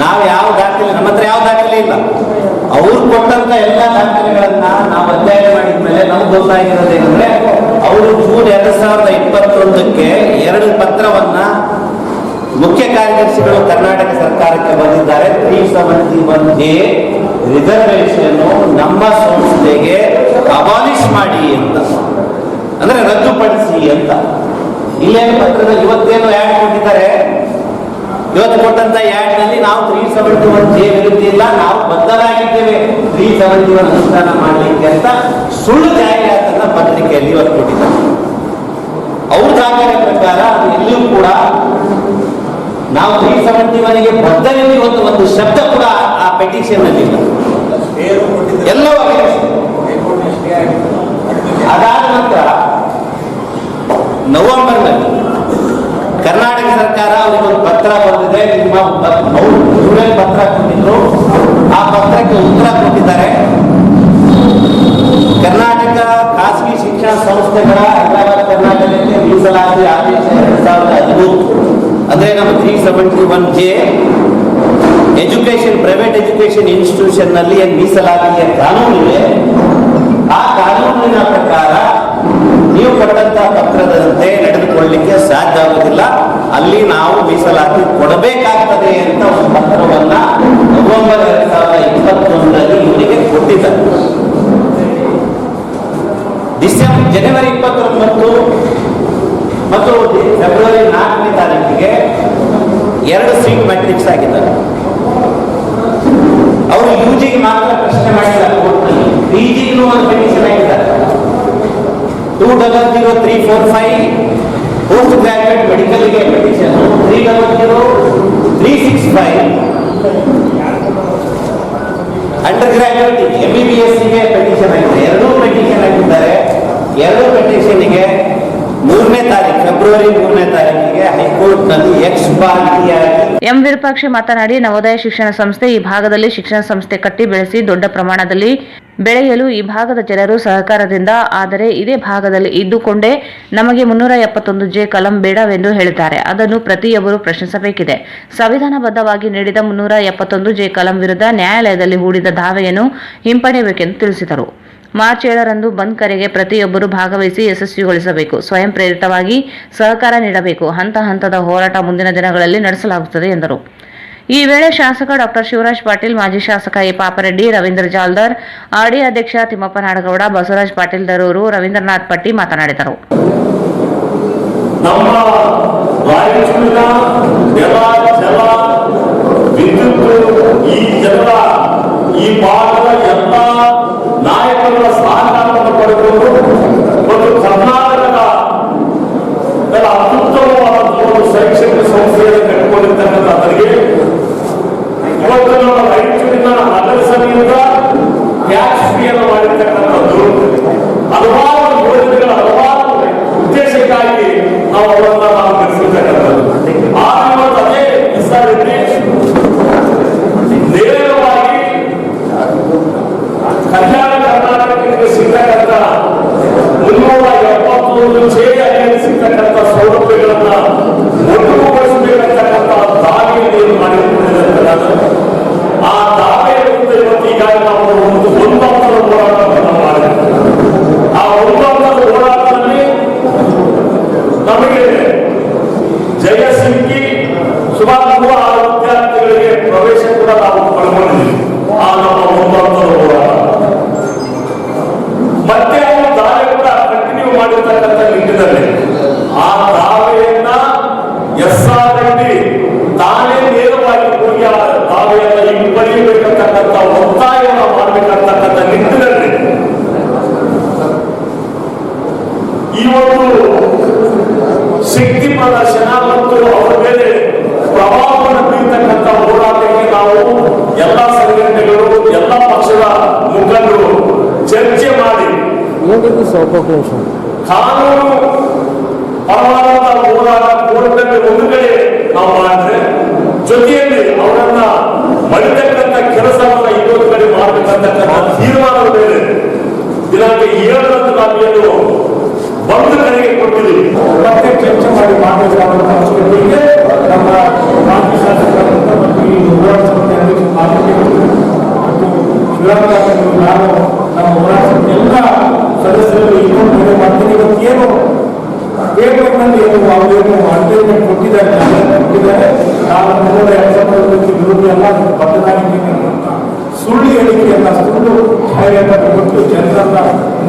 ನಾವು ಯಾವ ದಾಖಲೆ, ನಮ್ಮ ಹತ್ರ ಯಾವ ದಾಖಲೆ ಇಲ್ಲ. ಅವ್ರು ಕೊಟ್ಟಂತ ಎಲ್ಲ ದಾಖಲೆಗಳನ್ನ ನಾವು ಅಧ್ಯಯನ ಮಾಡಿದ್ಮೇಲೆ ನಮ್ಗೆ ಗೊತ್ತಾಗಿರೋದೇನೆಂದ್ರೆ ಅವರು ಜೂನ್ 2021ಕ್ಕೆ 2 ಪತ್ರವನ್ನ ಮುಖ್ಯ ಕಾರ್ಯದರ್ಶಿಗಳು ಕರ್ನಾಟಕ ಸರ್ಕಾರಕ್ಕೆ ಬಂದಿದ್ದಾರೆ. 371 ಜೆ ರಿಸರ್ವೇಶನ್ ನಮ್ಮ ಸಂಸ್ಥೆಗೆ ಅಬಾಲಿಷ್ ಮಾಡಿ ಅಂತ, ಅಂದ್ರೆ ರದ್ದುಪಡಿಸಿ ಅಂತ. ಇಲ್ಲೇನು ಪತ್ರದ ಇವತ್ತೇನು ಆ್ಯಡ್ ಕೊಟ್ಟಿದ್ದಾರೆ, ಇವತ್ತು ಕೊಟ್ಟಂತ ಆ್ಯಡ್ ನಲ್ಲಿ ನಾವು 371 ಜೆ ವಿರುದ್ಧ ಇಲ್ಲ, ನಾವು ಬದ್ಧರಾಗಿದ್ದೇವೆ 371 ಅನುಷ್ಠಾನ ಮಾಡಲಿಕ್ಕೆ ಅಂತ ಸುಳ್ಳು ಜಾಹೀರಾತನ್ನ ಪತ್ರಿಕೆಯಲ್ಲಿ ಇವತ್ತು ಕೊಟ್ಟಿದ್ದಾರೆ. ಅವ್ರ ದಾಖಲೆ ಪ್ರಕಾರ ಅದು ಎಲ್ಲಿಯೂ ಕೂಡ ನಾವು 371ಗೆ ಬದ್ಧರಲ್ಲಿ ಒಂದು ಶಬ್ದ ಕೂಡ ಆ ಪೆಟಿಷನ್ ನಲ್ಲಿ ಇಲ್ಲ. ಎಲ್ಲವೂ ಅದಾದ ನಂತರ ನವೆಂಬರ್ನಲ್ಲಿ ಕರ್ನಾಟಕ ಸರ್ಕಾರ ಅವರಿಗೆ ಒಂದು ಪತ್ರ ಬಂದಿದೆ. ನಿಮ್ಮ ಜೂಲೈ ಪತ್ರ ಕೊಟ್ಟಿದ್ರು, ಆ ಪತ್ರಕ್ಕೆ ಉತ್ತರ ಕೊಟ್ಟಿದ್ದಾರೆ. ಕರ್ನಾಟಕ ಖಾಸಗಿ ಶಿಕ್ಷಣ ಸಂಸ್ಥೆಗಳ ಹೈದರಾಬಾದ್ ಕರ್ನಾಟಕಕ್ಕೆ ಮೀಸಲಾತಿ ಆದೇಶ 2013 ಅಂದ್ರೆ ನಮ್ಮ 371 J education, private education institution ನಲ್ಲಿ ಏನ್ ಮೀಸಲಾತಿಯ ಕಾನೂನಿದೆ, ಆ ಕಾನೂನಿನ ಪ್ರಕಾರ ಕೊಟ್ಟಂತಹ ಪತ್ರದಂತೆ ನಡೆದುಕೊಳ್ಳಲಿಕ್ಕೆ ಸಾಧ್ಯ ಆಗುವುದಿಲ್ಲ. ಅಲ್ಲಿ ನಾವು ಮೀಸಲಾತಿ ಕೊಡಬೇಕಾಗ್ತದೆ ಅಂತ ಒಂದು ಪತ್ರವನ್ನ ನವೆಂಬರ್ 2021ರಲ್ಲಿ ಇವರಿಗೆ ಕೊಟ್ಟಿದ್ದಾರೆ. ಜನವರಿ 29 ಮತ್ತು ಫೆಬ್ರವರಿ 4ನೇ ತಾರೀಕಿಗೆ 2 ಸೀಟ್ ಮ್ಯಾಟ್ರಿಕ್ಸ್ ಆಗಿದ್ದಾರೆ. ಅವರು ಯುಜಿಗೆ ಮಾತ್ರ ಪ್ರಶ್ನೆ ಮಾಡಿದ್ದಾರೆ ಕೋರ್ಟ್ನಲ್ಲಿ, ಪಿಜಿಗೂ ಒಂದು ಪಿಟಿಷನ್ ಆಗಿದ್ದಾರೆ. 200345 ಪೋಸ್ಟ್ ಗ್ರಾಜುಯೇಟ್ ಮೆಡಿಕಲ್ಗೆ ಪಿಟಿಷನ್, 300365 ಅಂಡರ್ ಗ್ರಾಜುಯೇಟ್ MBBSಗೆ ಪಿಟಿಷನ್ ಆಗಿದೆ. 2 ಪಿಟಿಷನ್ ಆಗಿದ್ದಾರೆ. 2 ಪಿಟಿಷನ್ಗೆ 3ನೇ ತಾರೀಕು ಫೆಬ್ರವರಿ 3ನೇ ತಾರೀಕಿಗೆ ಹೈಕೋರ್ಟ್ ನಲ್ಲಿ ಎಂ ವಿರೂಪಾಕ್ಷಿ ಮಾತನಾಡಿ, ನವೋದಯ ಶಿಕ್ಷಣ ಸಂಸ್ಥೆ ಈ ಭಾಗದಲ್ಲಿ ಶಿಕ್ಷಣ ಸಂಸ್ಥೆ ಕಟ್ಟಿ ಬೆಳೆಸಿ ದೊಡ್ಡ ಪ್ರಮಾಣದಲ್ಲಿ ಬೆಳೆಯಲು ಈ ಭಾಗದ ಜನರು ಸಹಕಾರದಿಂದ, ಆದರೆ ಇದೇ ಭಾಗದಲ್ಲಿ ಇದ್ದುಕೊಂಡೇ ನಮಗೆ 371J ಕಲಂ ಬೇಡವೆಂದು ಹೇಳಿದ್ದಾರೆ. ಅದನ್ನು ಪ್ರತಿಯೊಬ್ಬರು ಪ್ರಶ್ನಿಸಬೇಕಿದೆ. ಸಂವಿಧಾನಬದ್ಧವಾಗಿ ನೀಡಿದ 371J ಕಲಂ ವಿರುದ್ಧ ನ್ಯಾಯಾಲಯದಲ್ಲಿ ಹೂಡಿದ ದಾವೆಯನ್ನು ಹಿಂಪಡೆಯಬೇಕೆಂದು ತಿಳಿಸಿದರು. ಮಾರ್ಚ್ 7ರಂದು ಬಂದ್ ಕರೆಗೆ ಪ್ರತಿಯೊಬ್ಬರು ಭಾಗವಹಿಸಿ ಯಶಸ್ವಿಗೊಳಿಸಬೇಕು. ಸ್ವಯಂ ಪ್ರೇರಿತವಾಗಿ ಸಹಕಾರ ನೀಡಬೇಕು. ಹಂತ ಹಂತದ ಹೋರಾಟ ಮುಂದಿನ ದಿನಗಳಲ್ಲಿ ನಡೆಸಲಾಗುತ್ತದೆ ಎಂದರು. ಈ ವೇಳೆ ಶಾಸಕ ಡಾಕ್ಟರ್ ಶಿವರಾಜ್ ಪಾಟೀಲ್, ಮಾಜಿ ಶಾಸಕ ಎ ಪಾಪರೆಡ್ಡಿ, ರವೀಂದ್ರ ಜಾಲ್ದಾರ್, ಆರ್ಡಿ ಅಧ್ಯಕ್ಷ ತಿಮ್ಮಪ್ಪ ನಾಡಗೌಡ, ಬಸವರಾಜ್ ಪಾಟೀಲ್ ದರೂರು, ರವೀಂದ್ರನಾಥ್ ಪಟ್ಟಿ ಮಾತನಾಡಿದರು. ಈ ಭಾಗದ ಎಲ್ಲ ನಾಯಕರ ಸಹಕಾರವನ್ನು ಪಡೆದುಕೊಂಡು ಮತ್ತು ಕರ್ನಾಟಕದ ಅತ್ಯುತ್ತಮವಾದ ಶೈಕ್ಷಣಿಕ ಸಂಸ್ಥೆಯನ್ನು ಕಟ್ಟಿಕೊಂಡಿರ್ತಕ್ಕಂಥವರಿಗೆ ಇವತ್ತು ನಮ್ಮ ರಾಯಚೂರಿನ ನಗರಸಭೆಯಿಂದ ಟ್ಯಾಕ್ಸ್ ಫ್ರೀಯನ್ನು ಮಾಡಿರ್ತಕ್ಕಂಥದ್ದು ಹಲವಾರು ಯೋಜನೆಗಳ ಹಲವಾರು ಉದ್ದೇಶಕ್ಕಾಗಿ ನಾವು ಅವರನ್ನ ನಾವು ನಡೆಸಿರ್ತಕ್ಕಂಥದ್ದು. ಅದೇ ನೇರವಾಗಿ ಕಲ್ಯಾಣ ಕರ್ನಾಟಕಕ್ಕೆ ಸಿಗ್ತಕ್ಕಂಥ 371J ಸಿಗ್ತಕ್ಕಂಥ ಸೌಲಭ್ಯಗಳನ್ನ ಒಟ್ಟುಗೂಡಿಸಬೇಕಂತಕ್ಕಂಥ ದಾವೆಯನ್ನು ಮಾಡಿಕೊಂಡಿರುವಂತಹ ಆ ದಾವೆಯ ವಿರುದ್ಧ ಇವತ್ತು ಈಗಾಗಲೇ ನಾವು ಒಂದು ಹಂತದ ಹೋರಾಟವನ್ನು ಮಾಡಿದ್ದೇವೆ. ಆ ಒಂದು ಹಂತದ ಹೋರಾಟದಲ್ಲಿ ನಮಗೆ ಜಯ ಸಿಕ್ಕಿ ಸುಮಾರು 106 ವಿದ್ಯಾರ್ಥಿಗಳಿಗೆ ಪ್ರವೇಶ ಕೂಡ ನಾವು ಪಡ್ಕೊಂಡಿದ್ದೀವಿ. ಆ ನಮ್ಮ ಒಂದು ಹಂತದ ಹೋರಾಟ ಮತ್ತೆ ಅವರು ದಾವೆ ಕೂಡ ಕಂಟಿನ್ಯೂ ಮಾಡಿರ್ತಕ್ಕಂಥ ನಿಟ್ಟಿನಲ್ಲಿ ಆ ದಾವೆಯನ್ನ SR ರೆಡ್ಡಿ ತಾನೇ ನೇರವಾಗಿ ಹೋಗಿ ಆ ದಾವೆಯನ್ನ ಹಿಂಪಡೆಯಬೇಕಂತಕ್ಕಂಥ ಒತ್ತಾಯವನ್ನು ಮಾಡಬೇಕಂತಕ್ಕಂಥ ನಿಟ್ಟಿನಲ್ಲಿ ಈ ಒಂದು ಶಕ್ತಿ ಪ್ರದರ್ಶನ ಮತ್ತು ಅವರ ಮೇಲೆ ಪ್ರಭಾವವನ್ನು ಬೀರ್ತಕ್ಕಂಥ ಹೋರಾಟಕ್ಕೆ ನಾವು ಎಲ್ಲ ಸಂಘಟನೆಗಳು, ಎಲ್ಲ ಪಕ್ಷದ ಮುಖಂಡರು ಚರ್ಚೆ ಮಾಡಿ ಕಾನೂನು ಪರವಾದಂತ ಹೋರಾಟ ಕೋರ್ಟ್ನಲ್ಲಿ ಒಂದು ಕಡೆ ನಾವು ಮಾಡಿದ್ರೆ, ಜೊತೆಯಲ್ಲಿ ಅವರನ್ನ ಮಡಿತಕ್ಕಂಥ ಕೆಲಸವನ್ನ ಇನ್ನೊಂದು ಕಡೆ ಮಾಡಬೇಕಂತಕ್ಕಂಥ ತೀರ್ಮಾನದ ಮೇಲೆ ದಿನಾಂಕ 7ರಂದು ನಾವು ಏನು ಒಂದು ಕಡೆಗೆ ಕೊಟ್ಟಿದ್ದೀವಿ. ಮತ್ತೆ ಚರ್ಚೆ ಮಾಡಿ ಮಾಡಬೇಕಾದಂತ ಅವಶ್ಯಕತೆ ಇದೆ. ನಮ್ಮ ಮಾಜಿ ಶಾಸಕರಾದಂಥ ಮತ್ತು ಈ ಹೋರಾಟ ಸಮಿತಿ ಅಧ್ಯಕ್ಷ ಮತ್ತು ಶಿವರಾಜ್ ನಾನು ನಮ್ಮ ಹೋರಾಟ ಸಮಿತಿ ಎಲ್ಲ ಸದಸ್ಯರು ಇನ್ನೊಂದು ಕಡೆ ಮಾಡ್ತೀನಿ. ಇವತ್ತೇನು ಪೇಪರ್ನಲ್ಲಿ ಏನು ಅವರೇನು ಅಡ್ವೈಸ್ಮೆಂಟ್ ಕೊಟ್ಟಿದ್ದಾರೆ, ನಾನು 370 ವಿರುದ್ಧ ಎಲ್ಲ ಬದ್ಧನಾಗಿದ್ದೀನಿ ಅಂತ ಸುಳ್ಳು ಹೇಳಿಕೆಯನ್ನ, ಸುಳ್ಳು ಛಾಯೆಯನ್ನು ಕೊಟ್ಟು ಜನರನ್ನ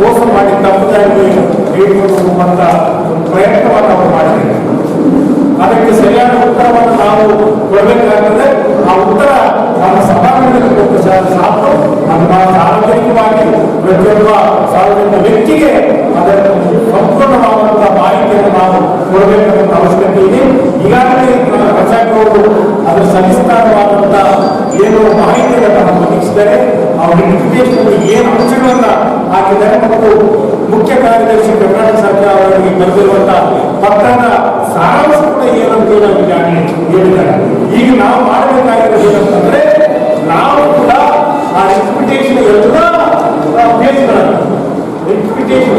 ಮೋಸ ಮಾಡಿ ತಪ್ಪದಾಗಿ ಹೇಳಿಕೊಳ್ಳುವಂತ ಒಂದು ಪ್ರಯತ್ನವನ್ನು ಅವರು ಮಾಡಿದ್ದಾರೆ. ಅದಕ್ಕೆ ಸರಿಯಾದ ಉತ್ತರವನ್ನು ನಾವು ಕೊಡಬೇಕಾಗ್ತದೆ. ಆ ಉತ್ತರ ನಮ್ಮ ಸಭಾಂಗಣದಲ್ಲಿ ಕೊಟ್ಟು ಸಾಕು. ನಮ್ಮ ಸಾರ್ವಜನಿಕವಾಗಿ ಪ್ರತಿಯೊಬ್ಬ ಸಾರ್ವಜನಿಕ ವ್ಯಕ್ತಿಗೆ ಅದನ್ನು ಸಂಪೂರ್ಣವಾದಂತಹ ಮಾಹಿತಿಯನ್ನು ನಾವು ಕೊಡಬೇಕಾದಂತ ಅವಶ್ಯಕತೆ ಇದೆ. ಈಗಾಗಲೇ ಪ್ರಚಾರಕರು ಅದರ ಸವಿಸ್ತಾರವಾದಂತಹ ಏನು ಮಾಹಿತಿಯನ್ನು ನಮಗೆ ಒದಗಿಸಿದ್ದಾರೆ. ಅವರ ನೋಟಿಫಿಕೇಶನ್ ಏನು ಅಂಶಗಳನ್ನ ಹಾಕಿದ್ದಾರೆ ಮತ್ತು ಮುಖ್ಯ ಕಾರ್ಯದರ್ಶಿ ಕರ್ನಾಟಕ ಸರ್ಕಾರ ಅವರಿಗೆ ಬರೆದಿರುವಂತಹ ಪತ್ರದ ಸಾರಾಂಶ ಕೂಡ ಏನಂತ ಈಗಾಗಲೇ ಹೇಳಿದ್ದಾರೆ. ಈಗ ನಾವು ಮಾಡಬೇಕಾಗಿರೋದು ಏನಂತಂದ್ರೆ, ನಾವು ಕೂಡ ಆ ರಿಪಿಟೇಷನ್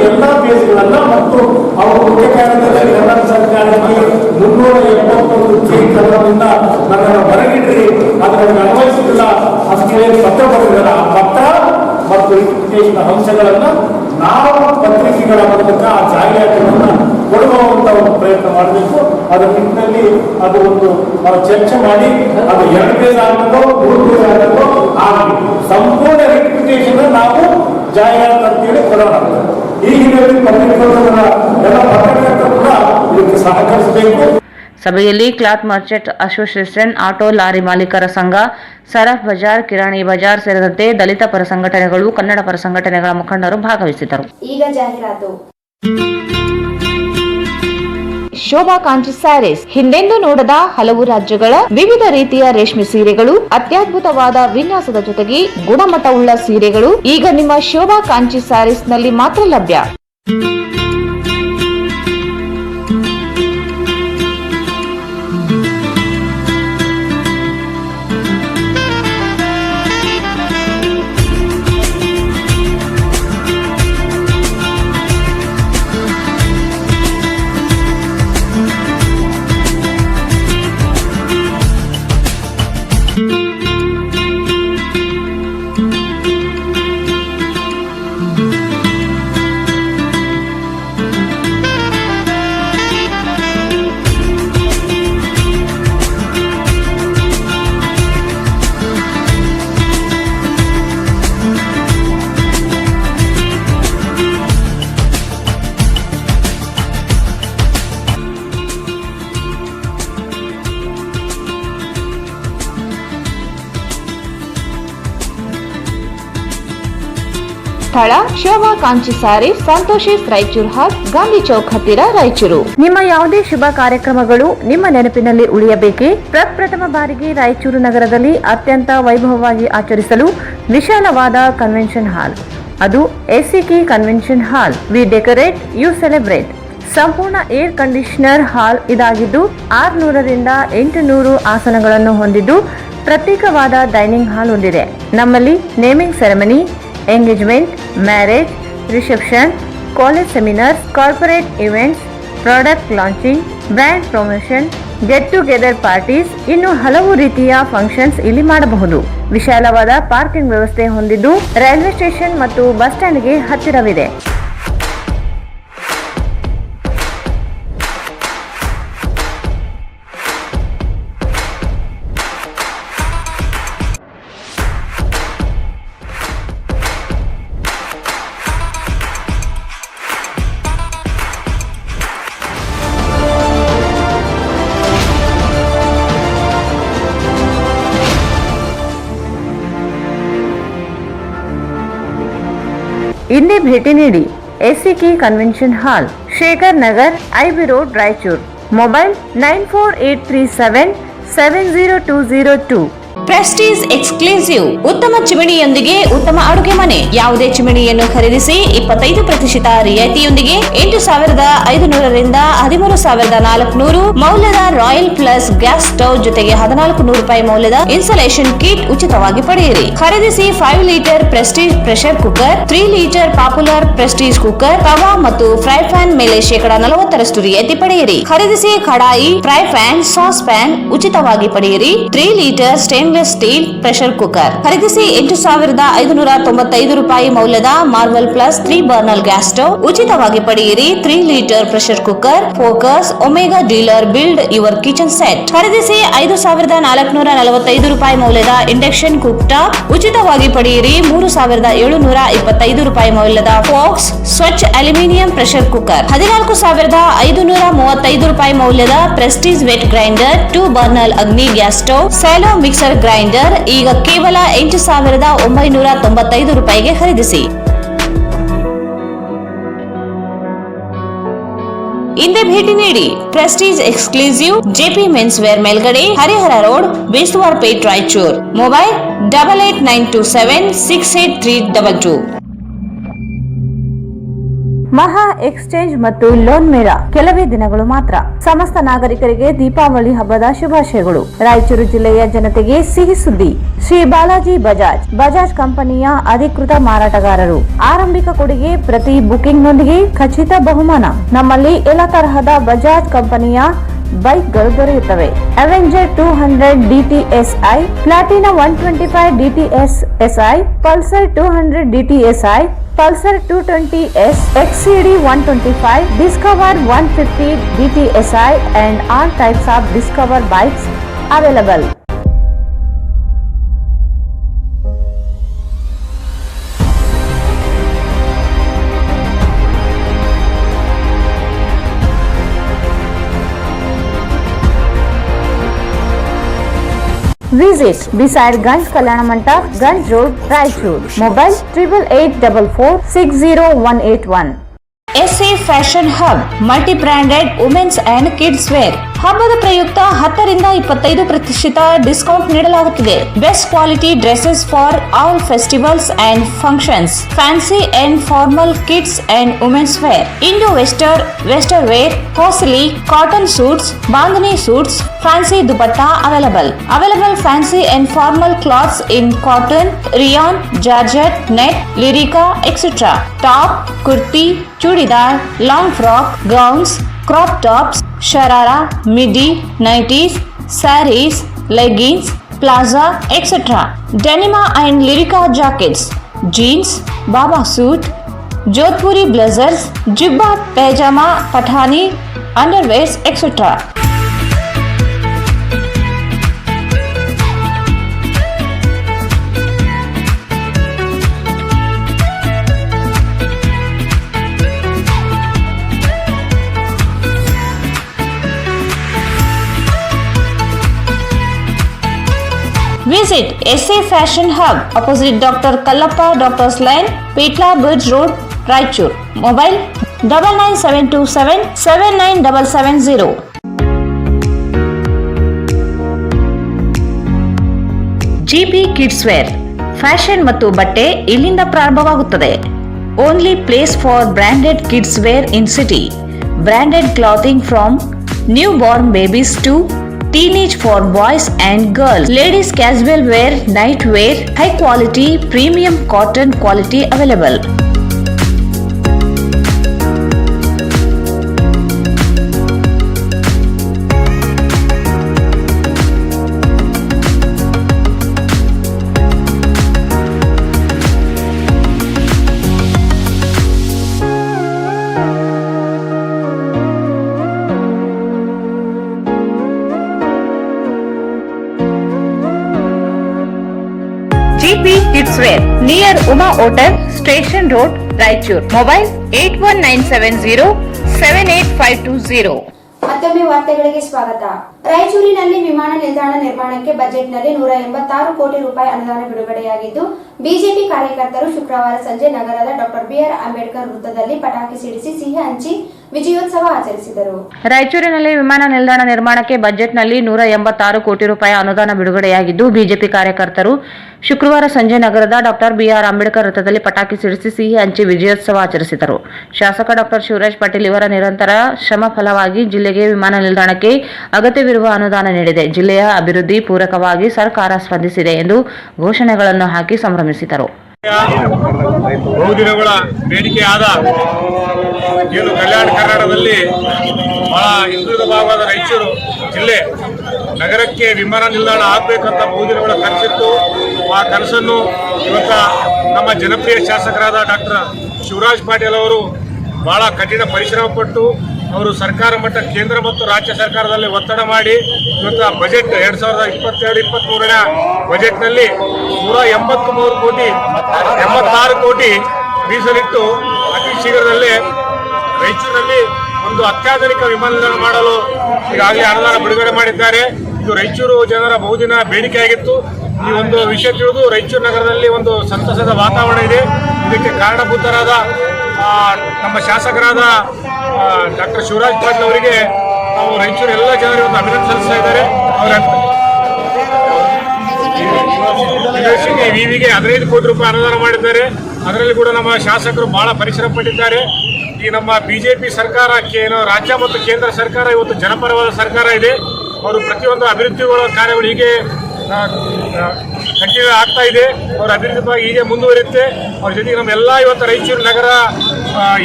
ಎಲ್ಲ ಬೇಸ್ಗಳನ್ನ ಮತ್ತು ಅವರು ಮುಖ್ಯ ಕಾರ್ಯದರ್ಶಿ ಕರ್ನಾಟಕ ಸರ್ಕಾರಕ್ಕೆ 371J ಕಲಂನಿಂದ ನನ್ನನ್ನು ಹೊರಗಿಡ್ರಿ, ಅದನ್ನು ಅನ್ವಯಿಸಲಿಲ್ಲ ಅಂತ ಪತ್ರ ಬರೆದಿದ್ದಾರೆ. ಆ ಪತ್ರ ಮತ್ತು ರಿಪಿಟೇಷನ್ ಅಂಶಗಳನ್ನ ನಾವು ಪತ್ರಿಕೆಗೆ ತಿಂಗಳ ಮೂಲಕ ಆ ಜಾಹೀರಾತುಗಳನ್ನು ಕೊಡುವಂತ ಒಂದು ಪ್ರಯತ್ನ ಮಾಡಬೇಕು. ಅದರ ನಿಟ್ಟಿನಲ್ಲಿ ಅದು ಒಂದು ಚರ್ಚೆ ಮಾಡಿ ಅದು 2 ಪೇಜ್ ಆಗಬೇಕು, 3 ಪೇಜ್ ಆಗಬೇಕು, ಆ ಸಂಪೂರ್ಣ ರೆಪ್ಯುಟೇಷನ್ ನಾವು ಜಾಹೀರಾತು ಅಂತೇಳಿ ಕೊಡೋಣ. ಈ ಹಿನ್ನೆಲೆಯಲ್ಲಿ ಪತ್ರಿಕೋದ್ಯಮದ ಎಲ್ಲ ಪತ್ರಕರ್ತರು ಕೂಡ ಇದಕ್ಕೆ ಸಹಕರಿಸಬೇಕು. ಸಭೆಯಲ್ಲಿ cloth Merchant association, auto lorry ಮಾಲೀಕರ ಸಂಘ, ಸರಫ್ ಬಜಾರ್, ಕಿರಾಣಿ ಬಜಾರ್ ಸೇರಿದಂತೆ ದಲಿತ ಪರ ಸಂಘಟನೆಗಳು, ಕನ್ನಡ ಪರ ಸಂಘಟನೆಗಳ ಮುಖಂಡರು ಭಾಗವಹಿಸಿದ್ದರು. ಈಗ ಜಾಹೀರಾತು. ಶೋಭಾ ಕಾಂಚಿ ಸ್ಯಾರೀಸ್ ಹಿಂದೆಂದೂ ನೋಡದ ಹಲವು ರಾಜ್ಯಗಳ ವಿವಿಧ ರೀತಿಯ ರೇಷ್ಮೆ ಸೀರೆಗಳು, ಅತ್ಯದ್ಭುತವಾದ ವಿನ್ಯಾಸದ ಜೊತೆಗೆ ಗುಣಮಟ್ಟವುಳ್ಳ ಸೀರೆಗಳು ಈಗ ನಿಮ್ಮ ಶೋಭಾ ಕಾಂಚಿ ಸ್ಯಾರೀಸ್ ನಲ್ಲಿ ಮಾತ್ರ ಲಭ್ಯ. ಸ್ಥಳ ಶೋಭಾ ಕಾಂಚಿ ಸ್ಯಾರೀಸ್, ಸಂತೋಷಿಸ್ ರಾಯಚೂರು ಹಾಟ್, ಗಾಂಧಿ ಚೌಕ್ ಹತ್ತಿರ, ರಾಯಚೂರು. ನಿಮ್ಮ ಯಾವುದೇ ಶುಭ ಕಾರ್ಯಕ್ರಮಗಳು ನಿಮ್ಮ ನೆನಪಿನಲ್ಲಿ ಉಳಿಯಬೇಕೇ? ಪ್ರಪ್ರಥಮ ಬಾರಿಗೆ ರಾಯಚೂರು ನಗರದಲ್ಲಿ ಅತ್ಯಂತ ವೈಭವವಾಗಿ ಆಚರಿಸಲು ವಿಶಾಲವಾದ ಕನ್ವೆನ್ಷನ್ ಹಾಲ್, ಅದು ACK convention hall. We decorate, you celebrate. ಸಂಪೂರ್ಣ ಏರ್ ಕಂಡೀಷನರ್ ಹಾಲ್ ಇದಾಗಿದ್ದು 600 ರಿಂದ 800 ಆಸನಗಳನ್ನು ಹೊಂದಿದ್ದು ಪ್ರತ್ಯೇಕವಾದ ಡೈನಿಂಗ್ ಹಾಲ್ ಹೊಂದಿದೆ. ನಮ್ಮಲ್ಲಿ naming ceremony, engagement, marriage, reception, college seminars, corporate events, product launching, brand promotion, get together parties, ಇನ್ನು ಹಲವು ರೀತಿಯ ಫಂಕ್ಷನ್ಸ್ ಇಲ್ಲಿ ಮಾಡಬಹುದು. ವಿಶಾಲವಾದ ಪಾರ್ಕಿಂಗ್ ವ್ಯವಸ್ಥೆ ಹೊಂದಿದ್ದು ರೈಲ್ವೆ ಸ್ಟೇಷನ್ ಮತ್ತು ಬಸ್ ಸ್ಟ್ಯಾಂಡ್ಗೆ ಹತ್ತಿರವಿದೆ. ಇಂದೇ ಭೇಟಿ ನೀಡಿ. ಎಸಿಕೆ ಕನ್ವೆನ್ಷನ್ ಹಾಲ್, Shekhar Nagar, IB road, Raichur. Mobile 9483770202. Prestige exclusive ಉತ್ತಮ ಚಿಮಣಿಯೊಂದಿಗೆ ಉತ್ತಮ ಅಡುಗೆ ಮನೆ. ಯಾವುದೇ ಚಿಮಣಿಯನ್ನು ಖರೀದಿಸಿ 25% ರಿಯಾಯಿತಿಯೊಂದಿಗೆ 8,500 ರಿಂದ 13,400 ಮೌಲ್ಯದ ರಾಯಲ್ ಪ್ಲಸ್ ಗ್ಯಾಸ್ ಸ್ಟವ್ ಜೊತೆಗೆ 1,400 ರೂಪಾಯಿ ಮೌಲ್ಯದ ಇನ್ಸುಲೇಷನ್ ಕಿಟ್ ಉಚಿತವಾಗಿ ಪಡೆಯಿರಿ. ಖರೀದಿಸಿ 5 litre Prestige pressure cooker, 3 litre popular Prestige cooker, ತವಾ ಮತ್ತು ಫ್ರೈ ಪ್ಯಾನ್ ಮೇಲೆ 40% ರಿಯಾಯಿತಿ ಪಡೆಯಿರಿ. ಖರೀದಿಸಿ ಕಡಾಯಿ, ಫ್ರೈ ಪ್ಯಾನ್, ಸಾಸ್ ಪ್ಯಾನ್ ಉಚಿತವಾಗಿ ಪಡೆಯಿರಿ. 3 litre stainless steel pressure cooker ಖರೀದಿಸಿ 8,595 ರೂಪಾಯಿ ಮೌಲ್ಯದ marvel plus 3 burner gas stove ಉಚಿತವಾಗಿ ಪಡೆಯಿರಿ. 3 litre pressure cooker, focus, omega dealer build your kitchen set ಖರೀದಿಸಿ 5,445 ರೂಪಾಯಿ ಮೌಲ್ಯದ ಇಂಡಕ್ಷನ್ ಕುಕ್ ಟಾಪ್ ಉಚಿತವಾಗಿ ಪಡೆಯಿರಿ. 3,725 ರೂಪಾಯಿ ಮೌಲ್ಯದ ಫಾಕ್ಸ್ ಸ್ವಚ್ಛ ಅಲ್ಯೂಮಿನಿಯಂ ಪ್ರೆಷರ್ ಕುಕ್ಕರ್, 14,535 ರೂಪಾಯಿ ಮೌಲ್ಯದ Prestige wet grinder, 2 burner Agni gas stove, ಸ್ಯಾಲೋ ಮಿಕ್ಸರ್ ಗ್ರೈಂಡರ್ ಈಗ ಕೇವಲ 8,995 ರೂಪಾಯಿಗೆ ಖರೀದಿಸಿ. ಹಿಂದೆ ಭೇಟಿ ನೀಡಿ. Prestige exclusive, JP men's wear ಮೇಲ್ಗಡೆ, ಹರಿಹರ ರೋಡ್, ಬೇಸ್ತವಾರ್ ಪೇಟ್, ರಾಯಚೂರು. ಮೊಬೈಲ್ 8892768322. ಮಹಾ ಎಕ್ಸ್ಚೇಂಜ್ ಮತ್ತು ಲೋನ್ ಮೇಳ ಕೆಲವೇ ದಿನಗಳು ಮಾತ್ರ. ಸಮಸ್ತ ನಾಗರಿಕರಿಗೆ ದೀಪಾವಳಿ ಹಬ್ಬದ ಶುಭಾಶಯಗಳು. ರಾಯಚೂರು ಜಿಲ್ಲೆಯ ಜನತೆಗೆ ಸಿಹಿ ಸುದ್ದಿ. ಶ್ರೀ ಬಾಲಾಜಿ ಬಜಾಜ್ ಕಂಪನಿಯ ಅಧಿಕೃತ ಮಾರಾಟಗಾರರು. ಆರಂಭಿಕ ಕೊಡುಗೆ ಪ್ರತಿ ಬುಕಿಂಗ್ ನೊಂದಿಗೆ ಖಚಿತ ಬಹುಮಾನ. ನಮ್ಮಲ್ಲಿ ಎಲ್ಲ ತರಹದ ಬಜಾಜ್ ಕಂಪನಿಯ ಬೈಕ್ಗಳು ದೊರೆಯುತ್ತವೆ. Avenger 200 DTSI, Platina 125 DTSI, Pulsar 200 DTSI, Pulsar 220S, XCD 125, Discover 150 DTSI and all types of Discover bikes available. Visit beside Ganj Kalyana Mandap, Ganj Road, Raichur. Mobile 8844-60181. SA Fashion Hub, multi-branded women's and kids wear. ಹಬ್ಬದ ಪ್ರಯುಕ್ತ 10ರಿಂದ 25% discount ನೀಡಲಾಗುತ್ತಿದೆ. Best quality dresses for all festivals and functions. Fancy and formal kids and women's wear. Indo western wear, ಹೊಸಲಿ, cotton suits, bandhani suits, fancy dupatta available fancy and formal clothes in cotton, rayon, georgette, net, lycra, etcetera. Top, kurti, churidar, long frock, gowns, crop tops, sharara, midi, nighties, sarees, leggings, plaza, etc. Denima and Lyrica jackets, jeans, baba suit, Jodhpuri blazers, jibba, pajama, pathani, underwears, etc. Visit SA Fashion Hub, opposite Dr. Kallappa Doctor's Lane, Petla Bridge Road, Raichur. Mobile 99727-79770. GB Kids Wear, fashion ಮತ್ತು ಬಟ್ಟೆ ಇಲ್ಲಿಂದ ಪ್ರಾರಂಭವಾಗುತ್ತದೆ. Only place for branded kids wear in city. Branded clothing from newborn babies to teenage for boys and girls. Ladies casual wear, night wear, high quality premium cotton quality available. GP Kids Wear, near Uma Hotel, Station Road, Raichur. Mobile 81970-78520. ಮತ್ತೊಮ್ಮೆ ವಾರ್ತೆಗಳಿಗೆ ಸ್ವಾಗತ. ರಾಯಚೂರಿನಲ್ಲಿ ವಿಮಾನ ನಿಲ್ದಾಣ ನಿರ್ಮಾಣಕ್ಕೆ ಬಜೆಟ್ನಲ್ಲಿ 186 ಕೋಟಿ ರೂಪಾಯಿ ಅನುದಾನ ಬಿಡುಗಡೆಯಾಗಿದ್ದು, ಬಿಜೆಪಿ ಕಾರ್ಯಕರ್ತರು ಶುಕ್ರವಾರ ಸಂಜೆ ನಗರದ ಡಾಕ್ಟರ್ BR ಅಂಬೇಡ್ಕರ್ ವೃತ್ತದಲ್ಲಿ ಪಟಾಕಿ ಸಿಡಿಸಿ ಸಿಹಿ ಹಂಚಿ ವಿಜಯೋತ್ಸವ ಆಚರಿಸಿದರು. ರಾಯಚೂರಿನಲ್ಲಿ ವಿಮಾನ ನಿಲ್ದಾಣ ನಿರ್ಮಾಣಕ್ಕೆ ಬಜೆಟ್ನಲ್ಲಿ 186 ಕೋಟಿ ರೂಪಾಯಿ ಅನುದಾನ ಬಿಡುಗಡೆಯಾಗಿದ್ದು, ಬಿಜೆಪಿ ಕಾರ್ಯಕರ್ತರು ಶುಕ್ರವಾರ ಸಂಜೆ ನಗರದ ಡಾಕ್ಟರ್ BR ಅಂಬೇಡ್ಕರ್ ವೃತ್ತದಲ್ಲಿ ಪಟಾಕಿ ಸಿಡಿಸಿ ಸಿಹಿ ಹಂಚಿ ವಿಜಯೋತ್ಸವ ಆಚರಿಸಿದರು. ಶಾಸಕ ಡಾಕ್ಟರ್ ಶಿವರಾಜ್ ಪಾಟೀಲ್ ಇವರ ನಿರಂತರ ಶ್ರಮ ಫಲವಾಗಿ ಜಿಲ್ಲೆಗೆ ವಿಮಾನ ನಿಲ್ದಾಣಕ್ಕೆ ಅಗತ್ಯವಿರುವ ಅನುದಾನ ನೀಡಿದೆ. ಜಿಲ್ಲೆಯ ಅಭಿವೃದ್ಧಿ ಪೂರಕವಾಗಿ ಸರ್ಕಾರ ಸ್ಪಂದಿಸಿದೆ ಎಂದು ಘೋಷಣೆಗಳನ್ನು ಹಾಕಿ ಸಂಭ್ರಮಿಸಿದರು. ಬಹುದಿನಗಳ ಬೇಡಿಕೆಯಾದ ಏನು ಕಲ್ಯಾಣ ಕರ್ನಾಟಕದಲ್ಲಿ ಬಹಳ ಹಿಂದುಳಿದ ಭಾಗವಾದ ರಾಯಚೂರು ಜಿಲ್ಲೆ ನಗರಕ್ಕೆ ವಿಮಾನ ನಿಲ್ದಾಣ ಆಗಬೇಕಂತ ಬಹುದಿನಗಳ ಕನಸಿತ್ತು. ಆ ಕನಸನ್ನು ಇವತ್ತ ನಮ್ಮ ಜನಪ್ರಿಯ ಶಾಸಕರಾದ ಡಾಕ್ಟರ್ ಶಿವರಾಜ್ ಪಾಟೀಲ್ ಅವರು ಬಹಳ ಕಠಿಣ ಪರಿಶ್ರಮ ಪಟ್ಟು ಅವರು ಸರ್ಕಾರ ಮಟ್ಟ ಕೇಂದ್ರ ಮತ್ತು ರಾಜ್ಯ ಸರ್ಕಾರದಲ್ಲಿ ಒತ್ತಡ ಮಾಡಿ ಇವತ್ತು ಬಜೆಟ್ 2022-23ರ ಬಜೆಟ್ನಲ್ಲಿ 186 ಕೋಟಿ ಮೀಸಲಿಟ್ಟು ಅತಿ ಶೀಘ್ರದಲ್ಲೇ ರಾಯಚೂರಿನಲ್ಲಿ ಒಂದು ಅತ್ಯಾಧುನಿಕ ವಿಮಾನ ನಿಲ್ದಾಣ ಮಾಡಲು ಈಗಾಗಲೇ ಅನುದಾನ ಬಿಡುಗಡೆ ಮಾಡಿದ್ದಾರೆ. ಇದು ರಾಯಚೂರು ಜನರ ಬಹುದಿನ ಬೇಡಿಕೆಯಾಗಿತ್ತು. ಈ ಒಂದು ವಿಷಯ ತಿಳಿದು ರಾಯಚೂರು ನಗರದಲ್ಲಿ ಒಂದು ಸಂತಸದ ವಾತಾವರಣ ಇದೆ. ಇದಕ್ಕೆ ಕಾರಣಭೂತರಾದ ನಮ್ಮ ಶಾಸಕರಾದ ಡಾಕ್ಟರ್ ಶಿವರಾಜ್ ಪಾಟೀಲ್ ಅವರಿಗೆ ನಾವು ರಾಯಚೂರು ಎಲ್ಲ ಜನರಿಗೆ ಒಂದು ಅಭಿನಂದನೆ ಸಲ್ಲಿಸ್ತಾ ಇದ್ದಾರೆ. ಯೂನಿವರ್ಸಿಟಿ ವಿವಿಗೆ 15 ಕೋಟಿ ರೂಪಾಯಿ ಅನುದಾನ ಮಾಡಿದ್ದಾರೆ. ಅದರಲ್ಲಿ ಕೂಡ ನಮ್ಮ ಶಾಸಕರು ಬಹಳ ಪರಿಶ್ರಮ ಪಟ್ಟಿದ್ದಾರೆ. ಈ ನಮ್ಮ ಬಿಜೆಪಿ ಸರ್ಕಾರ ರಾಜ್ಯ ಮತ್ತು ಕೇಂದ್ರ ಸರ್ಕಾರ ಇವತ್ತು ಜನಪರವಾದ ಸರ್ಕಾರ ಇದೆ. ಅವರು ಪ್ರತಿಯೊಂದು ಅಭಿವೃದ್ಧಿಗಳ ಕಾರ್ಯಗಳು ಹೀಗೆ ಕಂಟಿನ್ಯೂ ಆಗ್ತಾ ಇದೆ. ಅವರ ಅಭಿವೃದ್ಧಿ ಹೀಗೆ ಮುಂದುವರಿಯುತ್ತೆ. ಅವ್ರ ಜೊತೆಗೆ ನಮ್ಮೆಲ್ಲ ಇವತ್ತು ರಾಯಚೂರು ನಗರ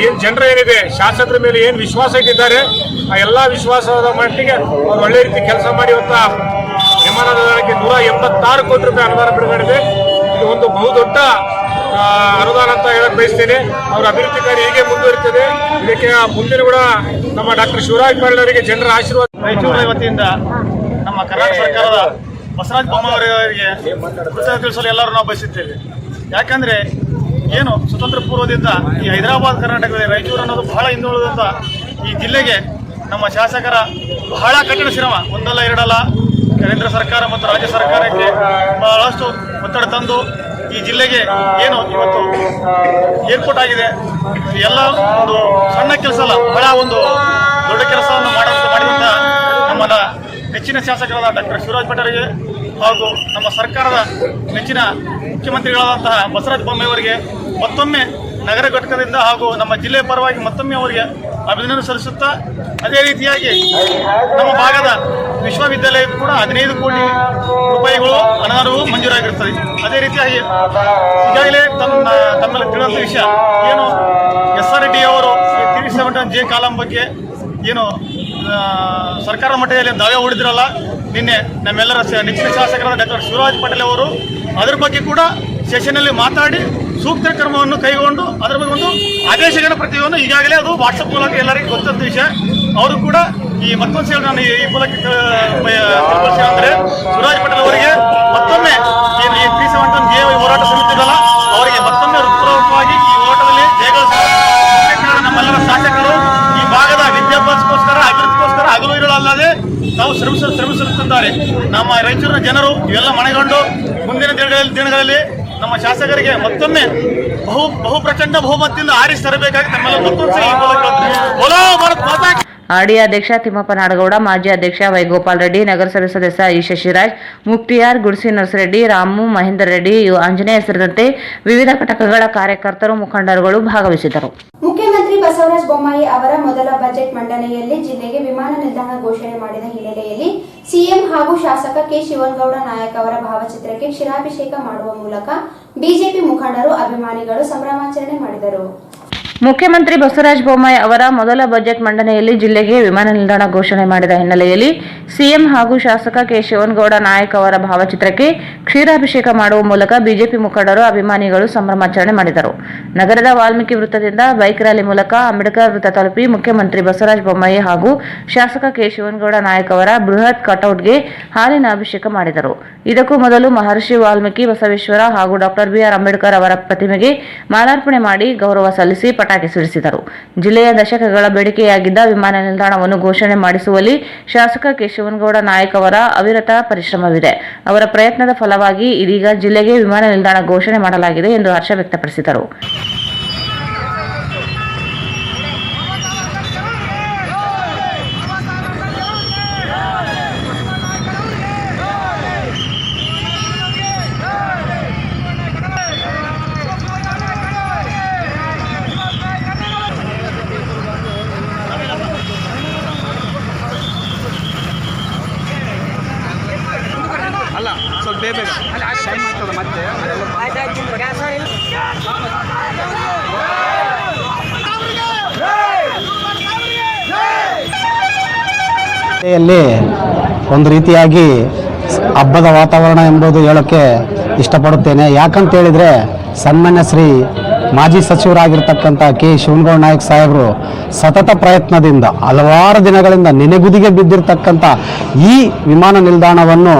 ಏನು ಜನರ ಏನಿದೆ ಶಾಸಕರ ಮೇಲೆ ಏನು ವಿಶ್ವಾಸ ಇಟ್ಟಿದ್ದಾರೆ ಆ ಎಲ್ಲ ವಿಶ್ವಾಸದ ಮಟ್ಟಿಗೆ ಅವ್ರು ಒಳ್ಳೆ ರೀತಿ ಕೆಲಸ ಮಾಡಿ ಇವತ್ತು ವಿಮಾನ ನಿಲ್ದಾಣಕ್ಕೆ 186 ಕೋಟಿ ರೂಪಾಯಿ ಅನುದಾನ ಬಿಡುಗಡೆ. ಇದು ಒಂದು ಬಹುದೊಡ್ಡ ಅನುದಾನ ಅಂತ ಹೇಳಕ್ ಬಯಸ್ತೇನೆ. ಅವರ ಅಭಿವೃದ್ಧಿ ಕಾರ್ಯ ಹೀಗೆ ಮುಂದುವರಿತದೆ. ಇದಕ್ಕೆ ಮುಂದಿನ ಕೂಡ ನಮ್ಮ ಡಾಕ್ಟರ್ ಶಿವರಾಜ್ ಪಾಟೀಲ್ ಅವರಿಗೆ ಜನರ ಆಶೀರ್ವಾದ. ರಾಯಚೂರು ವತಿಯಿಂದ ನಮ್ಮ ಕರ್ನಾಟಕ ಸರ್ಕಾರದ ಬಸವರಾಜ ಬೊಮ್ಮಾಯಿಯವರಿಗೆ ಕೃತಜ್ಞತೆ ತಿಳಿಸಲು ಎಲ್ಲರೂ ನಾವು ಬಯಸುತ್ತೇವೆ. ಯಾಕಂದರೆ ಏನು ಸ್ವತಂತ್ರ ಪೂರ್ವದಿಂದ ಈ ಹೈದರಾಬಾದ್ ಕರ್ನಾಟಕದಲ್ಲಿ ರಾಯಚೂರು ಅನ್ನೋದು ಬಹಳ ಹಿಂದುಳಿದಂಥ ಈ ಜಿಲ್ಲೆಗೆ ನಮ್ಮ ಶಾಸಕರ ಬಹಳ ಕಠಿಣ ಶ್ರಮ, ಒಂದಲ್ಲ ಎರಡಲ್ಲ, ಕೇಂದ್ರ ಸರ್ಕಾರ ಮತ್ತು ರಾಜ್ಯ ಸರ್ಕಾರಕ್ಕೆ ಬಹಳಷ್ಟು ಒತ್ತಡ ತಂದು ಈ ಜಿಲ್ಲೆಗೆ ಏನು ಇವತ್ತು ಏರ್ಪೋರ್ಟ್ ಆಗಿದೆ, ಎಲ್ಲ ಒಂದು ಸಣ್ಣ ಕೆಲಸ ಅಲ್ಲ, ಬಹಳ ಒಂದು ದೊಡ್ಡ ಕೆಲಸವನ್ನು ಮಾಡಿದಂಥ ನಮ್ಮ ನೆಚ್ಚಿನ ಶಾಸಕರಾದ ಡಾಕ್ಟರ್ ಶಿವರಾಜ್ ಪಾಟೀಲ್ಗೆ ಹಾಗೂ ನಮ್ಮ ಸರ್ಕಾರದ ನೆಚ್ಚಿನ ಮುಖ್ಯಮಂತ್ರಿಗಳಾದಂತಹ ಬಸವರಾಜ ಬೊಮ್ಮಾಯಿಯವರಿಗೆ ಮತ್ತೊಮ್ಮೆ ನಗರ ಘಟಕದಿಂದ ಹಾಗೂ ನಮ್ಮ ಜಿಲ್ಲೆಯ ಪರವಾಗಿ ಮತ್ತೊಮ್ಮೆ ಅವರಿಗೆ ಅಭಿನಂದನೆ ಸಲ್ಲಿಸುತ್ತಾ, ಅದೇ ರೀತಿಯಾಗಿ ನಮ್ಮ ಭಾಗದ ವಿಶ್ವವಿದ್ಯಾಲಯಕ್ಕೂ ಕೂಡ 15 ಕೋಟಿ ರೂಪಾಯಿಗಳು ಅನುದಾನವು ಮಂಜೂರಾಗಿರುತ್ತದೆ. ಅದೇ ರೀತಿಯಾಗಿ ಈಗಾಗಲೇ ತಮ್ಮೆಲ್ಲ ತಿಳಿದಂಥ ವಿಷಯ ಏನು SRD ಅವರು 371J ಕಾಲಂ ಬಗ್ಗೆ ಏನು ಸರ್ಕಾರ ಮಟ್ಟದಲ್ಲಿ ದಾವೆ ಹೂಡಿದ್ರಲ್ಲ, ನಿನ್ನೆ ನಮ್ಮೆಲ್ಲರ ನೆಚ್ಚಿನ ಶಾಸಕರಾದ ಡಾಕ್ಟರ್ ಶಿವರಾಜ್ ಪಾಟೀಲ್ ಅವರು ಅದರ ಬಗ್ಗೆ ಕೂಡ ಸೆಷನ್ನಲ್ಲಿ ಮಾತಾಡಿ ಸೂಕ್ತ ಕ್ರಮವನ್ನು ಕೈಗೊಂಡು ಅದರ ಬಗ್ಗೆ ಒಂದು ಆದೇಶಗಳ ಪ್ರತಿಯನ್ನು ಈಗಾಗಲೇ ಅದು ವಾಟ್ಸಪ್ ಮೂಲಕ ಎಲ್ಲರಿಗೂ ಗೊತ್ತಂತ ವಿಷಯ. ಅವರು ಕೂಡ ಈ ಮತ್ತೊಂದು ಸೇವೆ ನಾನು ಈ ಮೂಲಕ ಅಂದರೆ ಶಿವರಾಜ್ ಪಾಟೀಲ್ ಅವರಿಗೆ ಮತ್ತೊಮ್ಮೆ ಏನು ಈ 371J ಹೋರಾಟ ಸಮಿತಿದಲ್ಲ ಅವರಿಗೆ ಮತ್ತೊಮ್ಮೆ ಹೃತ್ಪೂರ್ವಕವಾಗಿ ಈ ಹೋರಾಟದಲ್ಲಿ ಜಯಗಳಿಸಿದ ನಮ್ಮೆಲ್ಲರ ಶಾಸಕರು ಈ ಭಾಗದ ವಿದ್ಯಾಭ್ಯಾಸಕ್ಕೋಸ್ಕರ ಅಭಿವೃದ್ಧಿಗೋಸ್ಕರ ಹಗಲು ಇರಲಲ್ಲದೆ ತಾವು ಶ್ರಮಿಸುತ್ತಿದ್ದಾರೆ. ನಮ್ಮ ರಾಯಚೂರಿನ ಜನರು ಇವೆಲ್ಲ ಮನೆಗೊಂಡು ಮುಂದಿನ ದಿನಗಳಲ್ಲಿ ನಮ್ಮ ಶಾಸಕರಿಗೆ ಮತ್ತೊಮ್ಮೆ ಬಹು ಪ್ರಚಂಡ ಬಹುಮತದಿಂದ ಆರಿಸಿ ತರಬೇಕಾಗಿ ತಮ್ಮೆಲ್ಲ ಮತ್ತೊಂದು ಆರ್ಡಿ ಅಧ್ಯಕ್ಷ ತಿಮ್ಮಪ್ಪ ನಾಡಗೌಡ, ಮಾಜಿ ಅಧ್ಯಕ್ಷ ವೈಗೋಪಾಲ್ ರೆಡ್ಡಿ, ನಗರಸಭೆ ಸದಸ್ಯ ಇ ಶಶಿರಾಜ್, ಮುಕ್ತಿಯಾರ್, ಗುಡ್ಸಿ ನರಸರೆಡ್ಡಿ, ರಾಮು, ಮಹೇಂದರ್ ರೆಡ್ಡಿ, ಆಂಜನೇಯ ಸೇರಿದಂತೆ ವಿವಿಧ ಘಟಕಗಳ ಕಾರ್ಯಕರ್ತರು, ಮುಖಂಡರುಗಳು ಭಾಗವಹಿಸಿದರು. ಮುಖ್ಯಮಂತ್ರಿ ಬಸವರಾಜ ಬೊಮ್ಮಾಯಿ ಅವರ ಮೊದಲ ಬಜೆಟ್ ಮಂಡನೆಯಲ್ಲಿ ಜಿಲ್ಲೆಗೆ ವಿಮಾನ ನಿಲ್ದಾಣ ಘೋಷಣೆ ಮಾಡಿದ ಹಿನ್ನೆಲೆಯಲ್ಲಿ ಸಿಎಂ ಹಾಗೂ ಶಾಸಕ ಕೆ ಶಿವನಗೌಡ ನಾಯಕ್ ಅವರ ಭಾವಚಿತ್ರಕ್ಕೆ ಕ್ಷೀರಾಭಿಷೇಕ ಮಾಡುವ ಮೂಲಕ ಬಿಜೆಪಿ ಮುಖಂಡರು, ಅಭಿಮಾನಿಗಳು ಸಂಭ್ರಮಾಚರಣೆ ಮಾಡಿದರು. ಮುಖ್ಯಮಂತ್ರಿ ಬಸವರಾಜ ಬೊಮ್ಮಾಯಿ ಅವರ ಮೊದಲ ಬಜೆಟ್ ಮಂಡನೆಯಲ್ಲಿ ಜಿಲ್ಲೆಗೆ ವಿಮಾನ ನಿಲ್ದಾಣ ಘೋಷಣೆ ಮಾಡಿದ ಹಿನ್ನೆಲೆಯಲ್ಲಿ ಸಿಎಂ ಹಾಗೂ ಶಾಸಕ ಕೆ ಶಿವನಗೌಡ ನಾಯಕ್ ಅವರ ಭಾವಚಿತ್ರಕ್ಕೆ ಕ್ಷೀರಾಭಿಷೇಕ ಮಾಡುವ ಮೂಲಕ ಬಿಜೆಪಿ ಮುಖಂಡರು, ಅಭಿಮಾನಿಗಳು ಸಂಭ್ರಮಾಚರಣೆ ಮಾಡಿದರು. ನಗರದ ವಾಲ್ಮೀಕಿ ವೃತ್ತದಿಂದ ಬೈಕ್ ರ್ಯಾಲಿ ಮೂಲಕ ಅಂಬೇಡ್ಕರ್ ವೃತ್ತ ತಲುಪಿ ಮುಖ್ಯಮಂತ್ರಿ ಬಸವರಾಜ ಬೊಮ್ಮಾಯಿ ಹಾಗೂ ಶಾಸಕ ಕೆ ಶಿವನಗೌಡ ನಾಯಕ್ ಅವರ ಬೃಹತ್ ಕಟೌಟ್ಗೆ ಹಾಲಿನ ಅಭಿಷೇಕ ಮಾಡಿದರು. ಇದಕ್ಕೂ ಮೊದಲು ಮಹರ್ಷಿ ವಾಲ್ಮೀಕಿ, ಬಸವೇಶ್ವರ ಹಾಗೂ ಡಾಕ್ಟರ್ BR ಅಂಬೇಡ್ಕರ್ ಅವರ ಪ್ರತಿಮೆಗೆ ಮಾಲಾರ್ಪಣೆ ಮಾಡಿ ಗೌರವ ಸಲ್ಲಿಸಿ ಪಟಾಕಿ ಸಿಡಿಸಿದರು. ಜಿಲ್ಲೆಯ ದಶಕಗಳ ಬೇಡಿಕೆಯಾಗಿದ್ದ ವಿಮಾನ ನಿಲ್ದಾಣವನ್ನು ಘೋಷಣೆ ಮಾಡಿಸುವಲ್ಲಿ ಶಾಸಕ ಕೆ ಶಿವನಗೌಡ ನಾಯಕ್ ಅವರ ಅವಿರತ ಪರಿಶ್ರಮವಿದೆ. ಅವರ ಪ್ರಯತ್ನದ ಫಲವಾಗಿ ಇದೀಗ ಜಿಲ್ಲೆಗೆ ವಿಮಾನ ನಿಲ್ದಾಣ ಘೋಷಣೆ ಮಾಡಲಾಗಿದೆ ಎಂದು ಹರ್ಷ ವ್ಯಕ್ತಪಡಿಸಿದರು. ಒಂದು ರೀತಿಯಾಗಿ ಹಬ್ಬದ ವಾತಾವರಣ ಎಂಬುದು ಹೇಳೋಕ್ಕೆ ಇಷ್ಟಪಡುತ್ತೇನೆ. ಯಾಕಂತ ಹೇಳಿದರೆ ಸನ್ಮಾನ್ಯ ಶ್ರೀ ಮಾಜಿ ಸಚಿವರಾಗಿರ್ತಕ್ಕಂಥ ಕೆ ಶಿವನಗೌಡ ನಾಯಕ್ ಸಾಹೇಬರು ಸತತ ಪ್ರಯತ್ನದಿಂದ ಹಲವಾರು ದಿನಗಳಿಂದ ನೆನೆಗುದಿಗೆ ಬಿದ್ದಿರ್ತಕ್ಕಂಥ ಈ ವಿಮಾನ ನಿಲ್ದಾಣವನ್ನು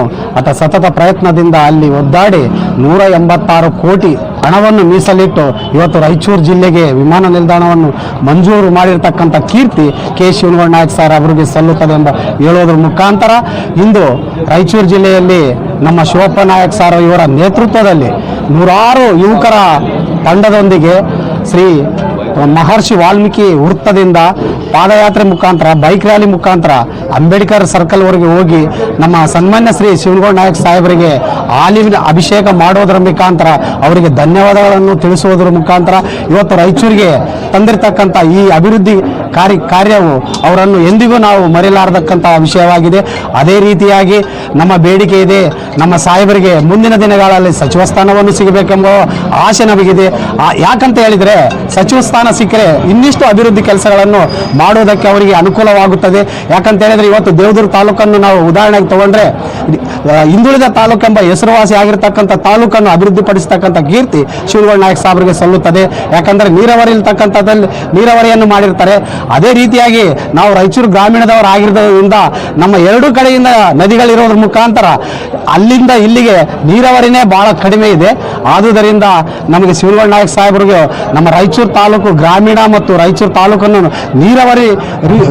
ಸತತ ಪ್ರಯತ್ನದಿಂದ ಅಲ್ಲಿ ಒದ್ದಾಡಿ 186 ಕೋಟಿ ಹಣವನ್ನು ಮೀಸಲಿಟ್ಟು ಇವತ್ತು ರಾಯಚೂರು ಜಿಲ್ಲೆಗೆ ವಿಮಾನ ನಿಲ್ದಾಣವನ್ನು ಮಂಜೂರು ಮಾಡಿರ್ತಕ್ಕಂಥ ಕೀರ್ತಿ ಕೆ ಶಿವನಗೌಡ ನಾಯಕ್ ಸಾರ್ ಅವರಿಗೆ ಸಲ್ಲುತ್ತದೆ ಎಂಬ ಹೇಳೋದ್ರ ಮುಖಾಂತರ ಇಂದು ರಾಯಚೂರು ಜಿಲ್ಲೆಯಲ್ಲಿ ನಮ್ಮ ಶಿವಪ್ಪ ನಾಯಕ್ ಸಾರ್ ಇವರ ನೇತೃತ್ವದಲ್ಲಿ 100 ಯುವಕರ ತಂಡದೊಂದಿಗೆ ಶ್ರೀ ಮಹರ್ಷಿ ವಾಲ್ಮೀಕಿ ವೃತ್ತದಿಂದ ಪಾದಯಾತ್ರೆ ಮುಖಾಂತರ, ಬೈಕ್ ರ್ಯಾಲಿ ಮುಖಾಂತರ ಅಂಬೇಡ್ಕರ್ ಸರ್ಕಲ್ವರೆಗೆ ಹೋಗಿ ನಮ್ಮ ಸನ್ಮಾನ್ಯ ಶ್ರೀ ಶಿವನಗೌಡ ನಾಯಕ್ ಸಾಹೇಬರಿಗೆ ಹಾಲಿನ ಅಭಿಷೇಕ ಮಾಡೋದರ ಮುಖಾಂತರ ಅವರಿಗೆ ಧನ್ಯವಾದಗಳನ್ನು ತಿಳಿಸುವುದರ ಮುಖಾಂತರ ಇವತ್ತು ರಾಯಚೂರಿಗೆ ತಂದಿರತಕ್ಕಂಥ ಈ ಅಭಿವೃದ್ಧಿ ಕಾರ್ಯವು ಅವರನ್ನು ಎಂದಿಗೂ ನಾವು ಮರೆಯಲಾರತಕ್ಕಂಥ ವಿಷಯವಾಗಿದೆ. ಅದೇ ರೀತಿಯಾಗಿ ನಮ್ಮ ಬೇಡಿಕೆ ಇದೆ, ನಮ್ಮ ಸಾಹೇಬರಿಗೆ ಮುಂದಿನ ದಿನಗಳಲ್ಲಿ ಸಚಿವ ಸ್ಥಾನವನ್ನು ಸಿಗಬೇಕೆಂಬ ಆಸೆ ನಮಗಿದೆ. ಯಾಕಂತ ಹೇಳಿದರೆ ಸಚಿವ ಸ್ಥಾನ ಸ್ಥಾನ ಸಿಕ್ಕರೆ ಇನ್ನಿಷ್ಟು ಅಭಿವೃದ್ಧಿ ಕೆಲಸಗಳನ್ನು ಮಾಡುವುದಕ್ಕೆ ಅವರಿಗೆ ಅನುಕೂಲವಾಗುತ್ತದೆ. ಯಾಕಂತ ಹೇಳಿದ್ರೆ ಇವತ್ತು ದೇವದುರ್ಗ ತಾಲೂಕನ್ನು ನಾವು ಉದಾಹರಣೆಗೆ ತಗೊಂಡ್ರೆ ಹಿಂದುಳಿದ ತಾಲೂಕೆಂಬ ಹೆಸರುವಾಸಿ ಆಗಿರ್ತಕ್ಕಂಥ ತಾಲೂಕನ್ನು ಅಭಿವೃದ್ಧಿಪಡಿಸತಕ್ಕಂಥ ಕೀರ್ತಿ ಶಿವನಗೌಡ ನಾಯಕ್ ಸಾಹೇಬರಿಗೆ ಸಲ್ಲುತ್ತದೆ. ಯಾಕಂದರೆ ನೀರಾವರಿ ಇರ್ತಕ್ಕಂಥದ್ದಲ್ಲಿ ನೀರಾವರಿಯನ್ನು ಮಾಡಿರ್ತಾರೆ. ಅದೇ ರೀತಿಯಾಗಿ ನಾವು ರಾಯಚೂರು ಗ್ರಾಮೀಣದವರು ಆಗಿರೋದ್ರಿಂದ ನಮ್ಮ ಎರಡೂ ಕಡೆಯಿಂದ ನದಿಗಳಿರೋದ್ರ ಮುಖಾಂತರ ಅಲ್ಲಿಂದ ಇಲ್ಲಿಗೆ ನೀರಾವರಿನೇ ಬಹಳ ಕಡಿಮೆ ಇದೆ. ಆದುದರಿಂದ ನಮಗೆ ಶಿವನಗೌಡ ನಾಯಕ್ ಸಾಹೇಬರಿಗೆ ನಮ್ಮ ರಾಯಚೂರು ತಾಲೂಕು ಗ್ರಾಮೀಣ ಮತ್ತು ರಾಯಚೂರು ತಾಲೂಕನ್ನು ನೀರಾವರಿ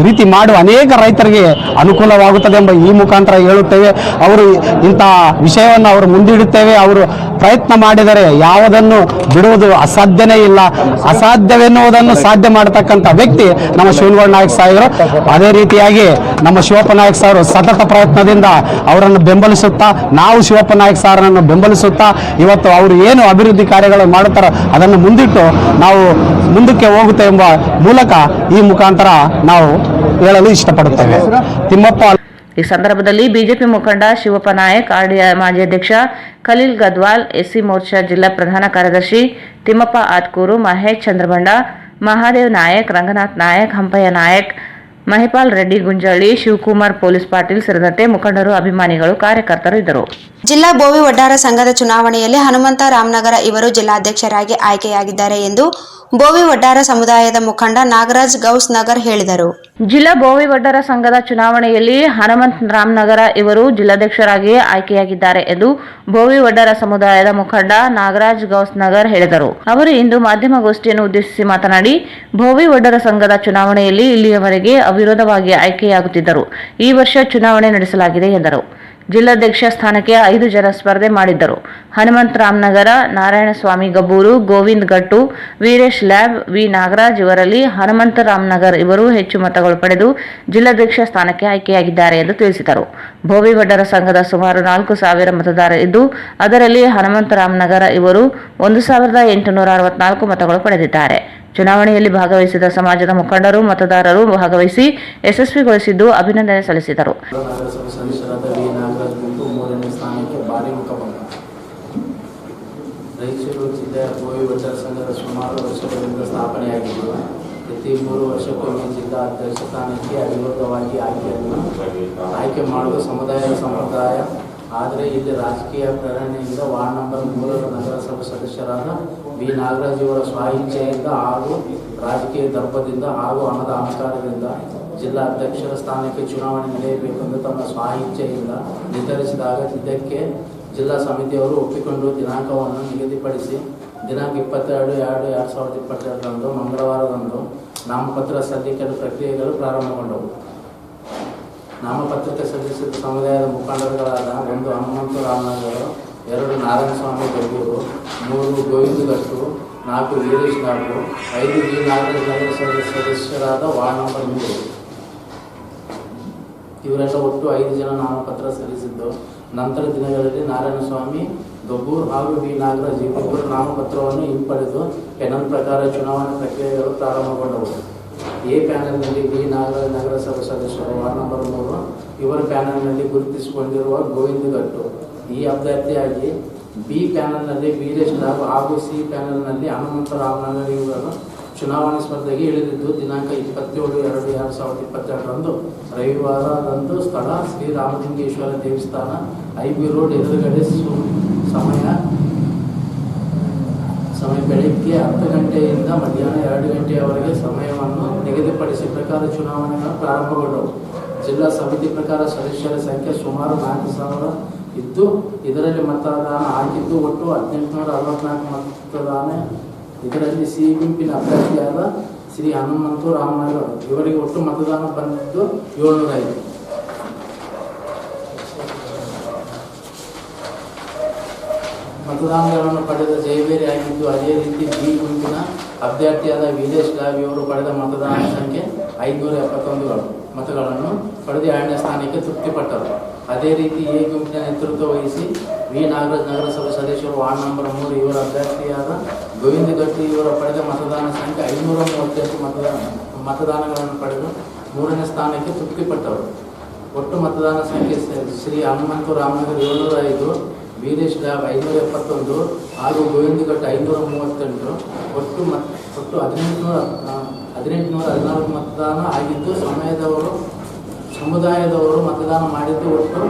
ರೀತಿ ಮಾಡುವ ಅನೇಕ ರೈತರಿಗೆ ಅನುಕೂಲವಾಗುತ್ತದೆ ಎಂಬ ಈ ಮುಖಾಂತರ ಹೇಳುತ್ತೇವೆ. ಅವರು ಇಂಥ ವಿಷಯವನ್ನು ಅವರು ಮುಂದಿಡುತ್ತೇವೆ. ಅವರು ಪ್ರಯತ್ನ ಮಾಡಿದರೆ ಯಾವುದನ್ನು ಬಿಡುವುದು ಅಸಾಧ್ಯನೇ ಇಲ್ಲ. ಅಸಾಧ್ಯವೆನ್ನುವುದನ್ನು ಸಾಧ್ಯ ಮಾಡತಕ್ಕಂಥ ವ್ಯಕ್ತಿ ನಮ್ಮ ಶಿವನಗೌಡ ನಾಯಕ್ ಸಾಹೇಬರು. ಅದೇ ರೀತಿಯಾಗಿ ನಮ್ಮ ಶಿವಪ್ಪ ನಾಯಕ್ ಸಾಹೇಬರು ಸತತ ಪ್ರಯತ್ನದಿಂದ ಅವರನ್ನು ಬೆಂಬಲಿಸುತ್ತಾ, ನಾವು ಶಿವಪ್ಪ ನಾಯಕ್ ಸಾಹೇಬರನ್ನು ಬೆಂಬಲಿಸುತ್ತಾ ಇವತ್ತು ಅವರು ಏನು ಅಭಿವೃದ್ಧಿ ಕಾರ್ಯಗಳು ಮಾಡುತ್ತಾರೋ ಅದನ್ನು ಮುಂದಿಟ್ಟು ನಾವು ಮುಂದಕ್ಕೆ ಹೋಗುತ್ತೆ ಎಂಬ ಮೂಲಕ ಈ ಮುಖಾಂತರ ನಾವು ಹೇಳಲು ಇಷ್ಟಪಡುತ್ತೇವೆ. ತಿಮ್ಮಪ್ಪ. ಈ ಸಂದರ್ಭದಲ್ಲಿ ಬಿಜೆಪಿ ಮುಖಂಡ ಶಿವಪ್ಪ ನಾಯಕ್, ಆರ್ಡಿಐ ಮಾಜಿ ಅಧ್ಯಕ್ಷ ಖಲೀಲ್ ಗದ್ವಾಲ್, ಎಸ್ಸಿ ಮೋರ್ಚಾ ಜಿಲ್ಲಾ ಪ್ರಧಾನ ಕಾರ್ಯದರ್ಶಿ ತಿಮ್ಮಪ್ಪ ಆತ್ಕೂರು, ಮಹೇಶ್ ಚಂದ್ರಬಂಡ, ಮಹಾದೇವ್ ನಾಯಕ್, ರಂಗನಾಥ್ ನಾಯಕ್, ಹಂಪಯ್ಯ ನಾಯಕ್, ಮಹಿಪಾಲ್ ರೆಡ್ಡಿ ಗುಂಜಳ್ಳಿ, ಶಿವಕುಮಾರ್ ಪೊಲೀಸ್ ಪಾಟೀಲ್ ಸೇರಿದಂತೆ ಮುಖಂಡರು, ಅಭಿಮಾನಿಗಳು, ಕಾರ್ಯಕರ್ತರು ಇದ್ದರು. ಜಿಲ್ಲಾ ಬೋವಿ ವಡ್ಡಾರ ಸಂಘದ ಚುನಾವಣೆಯಲ್ಲಿ ಹನುಮಂತ ರಾಮನಗರ ಇವರು ಜಿಲ್ಲಾಧ್ಯಕ್ಷರಾಗಿ ಆಯ್ಕೆಯಾಗಿದ್ದಾರೆ ಎಂದು ಬೋವಿ ವಡ್ಡಾರ ಸಮುದಾಯದ ಮುಖಂಡ ನಾಗರಾಜ್ ಗೌಸ್ ನಗರ್ ಹೇಳಿದರು. ಜಿಲ್ಲಾ ಬೋವಿ ವಡ್ಡಾರ ಸಂಘದ ಚುನಾವಣೆಯಲ್ಲಿ ಹನುಮಂತ ರಾಮನಗರ ಇವರು ಜಿಲ್ಲಾಧ್ಯಕ್ಷರಾಗಿ ಆಯ್ಕೆಯಾಗಿದ್ದಾರೆ ಎಂದು ಬೋವಿ ವಡ್ಡಾರ ಸಮುದಾಯದ ಮುಖಂಡ ನಾಗರಾಜ್ ಗೌಸ್ ನಗರ್ ಹೇಳಿದರು. ಅವರು ಇಂದು ಮಾಧ್ಯಮಗೋಷ್ಠಿಯನ್ನು ಉದ್ದೇಶಿಸಿ ಮಾತನಾಡಿ, ಬೋವಿ ವಡ್ಡಾರ ಸಂಘದ ಚುನಾವಣೆಯಲ್ಲಿ ಇಲ್ಲಿಯವರೆಗೆ ಅವಿರೋಧವಾಗಿ ಆಯ್ಕೆಯಾಗುತ್ತಿದ್ದರು. ಈ ವರ್ಷ ಚುನಾವಣೆ ನಡೆಸಲಾಗಿದೆ ಎಂದರು. ಜಿಲ್ಲಾಧ್ಯಕ್ಷ ಸ್ಥಾನಕ್ಕೆ 5 ಜನ ಸ್ಪರ್ಧೆ ಮಾಡಿದ್ದರು. ಹನುಮಂತ ರಾಮನಗರ, ನಾರಾಯಣಸ್ವಾಮಿ ಗಬ್ಬೂರು, ಗೋವಿಂದ್ ಗಟ್ಟು, ವೀರೇಶ್ ಲ್ಯಾಬ್, ವಿ ನಾಗರಾಜ್ ಇವರಲ್ಲಿ ಹನುಮಂತ ರಾಮನಗರ್ ಇವರು ಹೆಚ್ಚು ಮತಗಳು ಪಡೆದು ಜಿಲ್ಲಾಧ್ಯಕ್ಷ ಸ್ಥಾನಕ್ಕೆ ಆಯ್ಕೆಯಾಗಿದ್ದಾರೆ ಎಂದು ತಿಳಿಸಿದರು. ಬೋವಿ ವಡ್ಡಾರ ಸಂಘದ ಸುಮಾರು 4,000 ಮತದಾರರು ಇದ್ದು ಅದರಲ್ಲಿ ಹನುಮಂತ ರಾಮನಗರ ಇವರು 1,864 ಮತಗಳು ಪಡೆದಿದ್ದಾರೆ. ಚುನಾವಣೆಯಲ್ಲಿ ಭಾಗವಹಿಸಿದ ಸಮಾಜದ ಮುಖಂಡರು, ಮತದಾರರು ಭಾಗವಹಿಸಿ ಯಶಸ್ವಿಗೊಳಿಸಿದ್ದು ಅಭಿನಂದನೆ ಸಲ್ಲಿಸಿದರು. ರಾಯಚೂರು ಜಿಲ್ಲೆಯ ಬೋವಿ ವಡ್ಡಾರ ಸಂಘದ ಸುಮಾರು ವರ್ಷಗಳಿಂದ ಸ್ಥಾಪನೆಯಾಗಿದ್ದು ಪ್ರತಿ 3 ವರ್ಷಕ್ಕೊಮ್ಮೆ ಜಿಲ್ಲಾ ಅಧ್ಯಕ್ಷ ಸ್ಥಾನಕ್ಕೆ ಅವಿರೋಧವಾಗಿ ಆಯ್ಕೆ ಮಾಡುವ ಸಮುದಾಯದ ಸಂಪ್ರದಾಯ. ಆದರೆ ಇಲ್ಲಿ ರಾಜಕೀಯ ಪ್ರೇರಣೆಯಿಂದ ವಾರ್ಡ್ ನಂಬರ್ 3 ನಗರಸಭಾ ಸದಸ್ಯರಾದ ಬಿ ನಾಗರಾಜ್ ಇವರ ಸ್ವಇಚ್ಛೆಯಿಂದ ಹಾಗೂ ರಾಜಕೀಯ ದರ್ಪದಿಂದ ಹಾಗೂ ಹಣದ ಅಹಂಕಾರದಿಂದ ಜಿಲ್ಲಾ ಅಧ್ಯಕ್ಷರ ಸ್ಥಾನಕ್ಕೆ ಚುನಾವಣೆ ನಡೆಯಬೇಕೆಂದು ತಮ್ಮ ಸ್ವಇಚ್ಛೆಯಿಂದ ನಿರ್ಧರಿಸಿದಾಗ ಇದಕ್ಕೆ ಜಿಲ್ಲಾ ಸಮಿತಿಯವರು ಒಪ್ಪಿಕೊಂಡು ದಿನಾಂಕವನ್ನು ನಿಗದಿಪಡಿಸಿ ದಿನಾಂಕ 22/2/2022 ಮಂಗಳವಾರದಂದು ನಾಮಪತ್ರ ಸಲ್ಲಿಕೆ ಪ್ರಕ್ರಿಯೆಗಳು ಪ್ರಾರಂಭಗೊಂಡವು. ನಾಮಪತ್ರಕ್ಕೆ ಸಲ್ಲಿಸಿದ ಸಮುದಾಯದ ಮುಖಂಡರುಗಳಾದ 1 ಹನುಮಂತ ರಾಮನಗರ, 2 ನಾರಾಯಣಸ್ವಾಮಿ ಗಬ್ಬೂರು, 3 ಗೋವಿಂದ ಗಟ್ಟು, 4 ವೀರೇಶ್ ಲಾಡು, 5 ವಿ ನಾಗರಾಜ್ ನಗರ ಸದಸ್ಯರಾದ ವಾರ್ಡ್ ನಂಬರ್ 3 ಇವರೆಲ್ಲ ಒಟ್ಟು 5 ಜನ ನಾಮಪತ್ರ ಸಲ್ಲಿಸಿದ್ದು. ನಂತರ ದಿನಗಳಲ್ಲಿ ನಾರಾಯಣಸ್ವಾಮಿ ಗಬ್ಬೂರ್ ಹಾಗೂ ವಿ ನಾಗರಾಜ್ ಇಬ್ಬರು ನಾಮಪತ್ರವನ್ನು ಹಿಂಪಡೆದು ಪೆನಲ್ ಪ್ರಕಾರ ಚುನಾವಣಾ ಪ್ರಕ್ರಿಯೆಗಳು ಪ್ರಾರಂಭಗೊಂಡವು. ಎ ಪ್ಯಾನಲ್ನಲ್ಲಿ ವಿ ನಾಗರಾಜ್ ನಗರಸಭಾ ಸದಸ್ಯರು ವಾರ್ಡ್ ನಂಬರ್ 3 ಇವರ ಪ್ಯಾನಲ್ನಲ್ಲಿ ಗುರುತಿಸಿಕೊಂಡಿರುವ ಗೋವಿಂದ ಗಟ್ಟು ಈ ಅಭ್ಯರ್ಥಿಯಾಗಿ, ಬಿ ಪ್ಯಾನಲ್ನಲ್ಲಿ ವೀರೇಶ್ ಲಾಬ್ ಹಾಗೂ ಸಿ ಪ್ಯಾನಲ್ನಲ್ಲಿ ಹನುಮಂತ ರಾಮನಗರ ಇವರು ಚುನಾವಣಾ ಸ್ಪರ್ಧೆಗೆ ಇಳಿದಿದ್ದು ದಿನಾಂಕ 27/2/2022 ರವಿವಾರದಂದು ಸ್ಥಳ ಶ್ರೀ ರಾಮಲಿಂಗೇಶ್ವರ ದೇವಸ್ಥಾನ, ಐಬಿ ರೋಡ್ ಎದುರುಗಡೆ. ಸಮಯ ಬೆಳಗ್ಗೆ 10 ಗಂಟೆಯಿಂದ ಮಧ್ಯಾಹ್ನ 2 ಗಂಟೆಯವರೆಗೆ ಸಮಯವನ್ನು ನಿಗದಿಪಡಿಸಿದ ಪ್ರಕಾರ ಚುನಾವಣೆಗಳು ಪ್ರಾರಂಭಗೊಂಡವು. ಜಿಲ್ಲಾ ಸಮಿತಿ ಪ್ರಕಾರ ಸದಸ್ಯರ ಸಂಖ್ಯೆ ಸುಮಾರು 4,000 ಇದ್ದು ಇದರಲ್ಲಿ ಮತದಾನ ಆಗಿದ್ದು ಒಟ್ಟು 1864 ಮತದಾನ. ಇದರಲ್ಲಿ ಸಿ ಗುಂಪಿನ ಅಭ್ಯರ್ಥಿಯಾದ ಶ್ರೀ ಹನುಮಂತ ರಾಮನಗರ ಇವರಿಗೆ ಒಟ್ಟು ಮತದಾನ ಬಂದಿದ್ದು 705. ಮತದಾನಗಳನ್ನು ಪಡೆದ ಜಯಬೇರಿ ಆಗಿದ್ದು. ಅದೇ ರೀತಿ ಬಿ ಗುಂಪಿನ ಅಭ್ಯರ್ಥಿಯಾದ ವೀರೇಶ್ ಲಾಬ್ ಇವರು ಪಡೆದ ಮತದಾನ ಸಂಖ್ಯೆ 571 ಮತಗಳನ್ನು ಪಡೆದು 2ನೇ ಸ್ಥಾನಕ್ಕೆ ತೃಪ್ತಿಪಟ್ಟರು. ಅದೇ ರೀತಿ ಎ ಗುಂಪಿನ ನೇತೃತ್ವ ವಹಿಸಿ ವಿ ನಾಗರಾಜ್ ನಗರಸಭಾ ಸದಸ್ಯರು ವಾರ್ಡ್ ನಂಬರ್ 3 ಇವರ ಅಭ್ಯರ್ಥಿಯಾದ ಗೋವಿಂದ ಗಟ್ಟಿ ಇವರ ಪಡೆದ ಮತದಾನ ಸಂಖ್ಯೆ 538 ಮತದಾನಗಳನ್ನು ಪಡೆದು 3ನೇ ಸ್ಥಾನಕ್ಕೆ ತೃಪ್ತಿಪಟ್ಟರು. ಒಟ್ಟು ಮತದಾನ ಸಂಖ್ಯೆ ಶ್ರೀ ಹನುಮಂತ ರಾಮನಗರ 705, ವೀರೇಶ್ ಗಾಬ್ 571 ಹಾಗೂ ಗೋವಿಂದಘಟ್ಟ 538 ಒಟ್ಟು 1814 ಮತದಾನ ಆಗಿದ್ದು ಸಮುದಾಯದವರು ಮತದಾನ ಮಾಡಿದ್ದು ಒಟ್ಟು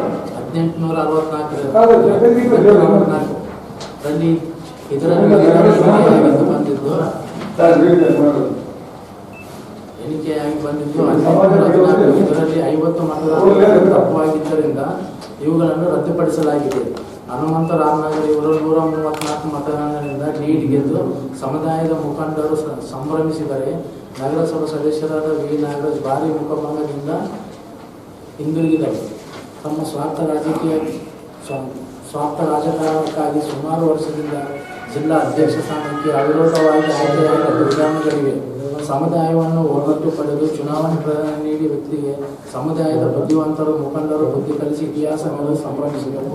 1864 ಎಣಿಕೆಯಾಗಿ ಬಂದಿದ್ದು 1814 ಇದರಲ್ಲಿ 50 ಮತದಾನಗಳು ತಪ್ಪವಾಗಿದ್ದರಿಂದ ಇವುಗಳನ್ನು ರದ್ದುಪಡಿಸಲಾಗಿದೆ. ಹನುಮಂತ ರಾಮನಗರ್ ಇವರು 134 ಮತದಾನದಿಂದ ಲೀಡ್ ಗೆದ್ದು ಸಮುದಾಯದ ಮುಖಂಡರು ಸಂಭ್ರಮಿಸಿದರೆ ನಗರಸಭಾ ಸದಸ್ಯರಾದ ವಿ ನಾಗರಾಜ್ ಭಾರಿ ಮುಖಭಂಗದಿಂದ ಹಿಂದಿರುಗಿದರು. ತಮ್ಮ ಸ್ವಾರ್ಥ ರಾಜಕಾರಣಕ್ಕಾಗಿ ಸುಮಾರು ವರ್ಷದಿಂದ ಜಿಲ್ಲಾ ಅಧ್ಯಕ್ಷ ಸ್ಥಾನಕ್ಕೆ ಅವಿರೋಧವಾಗಿ ಆಯ್ಕೆಯಾದ ವಿಧಾನಗಳಿವೆ. ಸಮುದಾಯವನ್ನು ಒಗ್ಗಟ್ಟು ಪಡೆದು ಚುನಾವಣೆ ಪ್ರೇರಣೆ ನೀಡಿ ವ್ಯಕ್ತಿಗೆ ಸಮುದಾಯದ ಬುದ್ಧಿವಂತರು ಮುಖಂಡರು ಬುದ್ಧಿ ಕಲಿಸಿ ಇತಿಹಾಸ ಮೇಲೆ ಸಂಭ್ರಮಿಸಿದರು.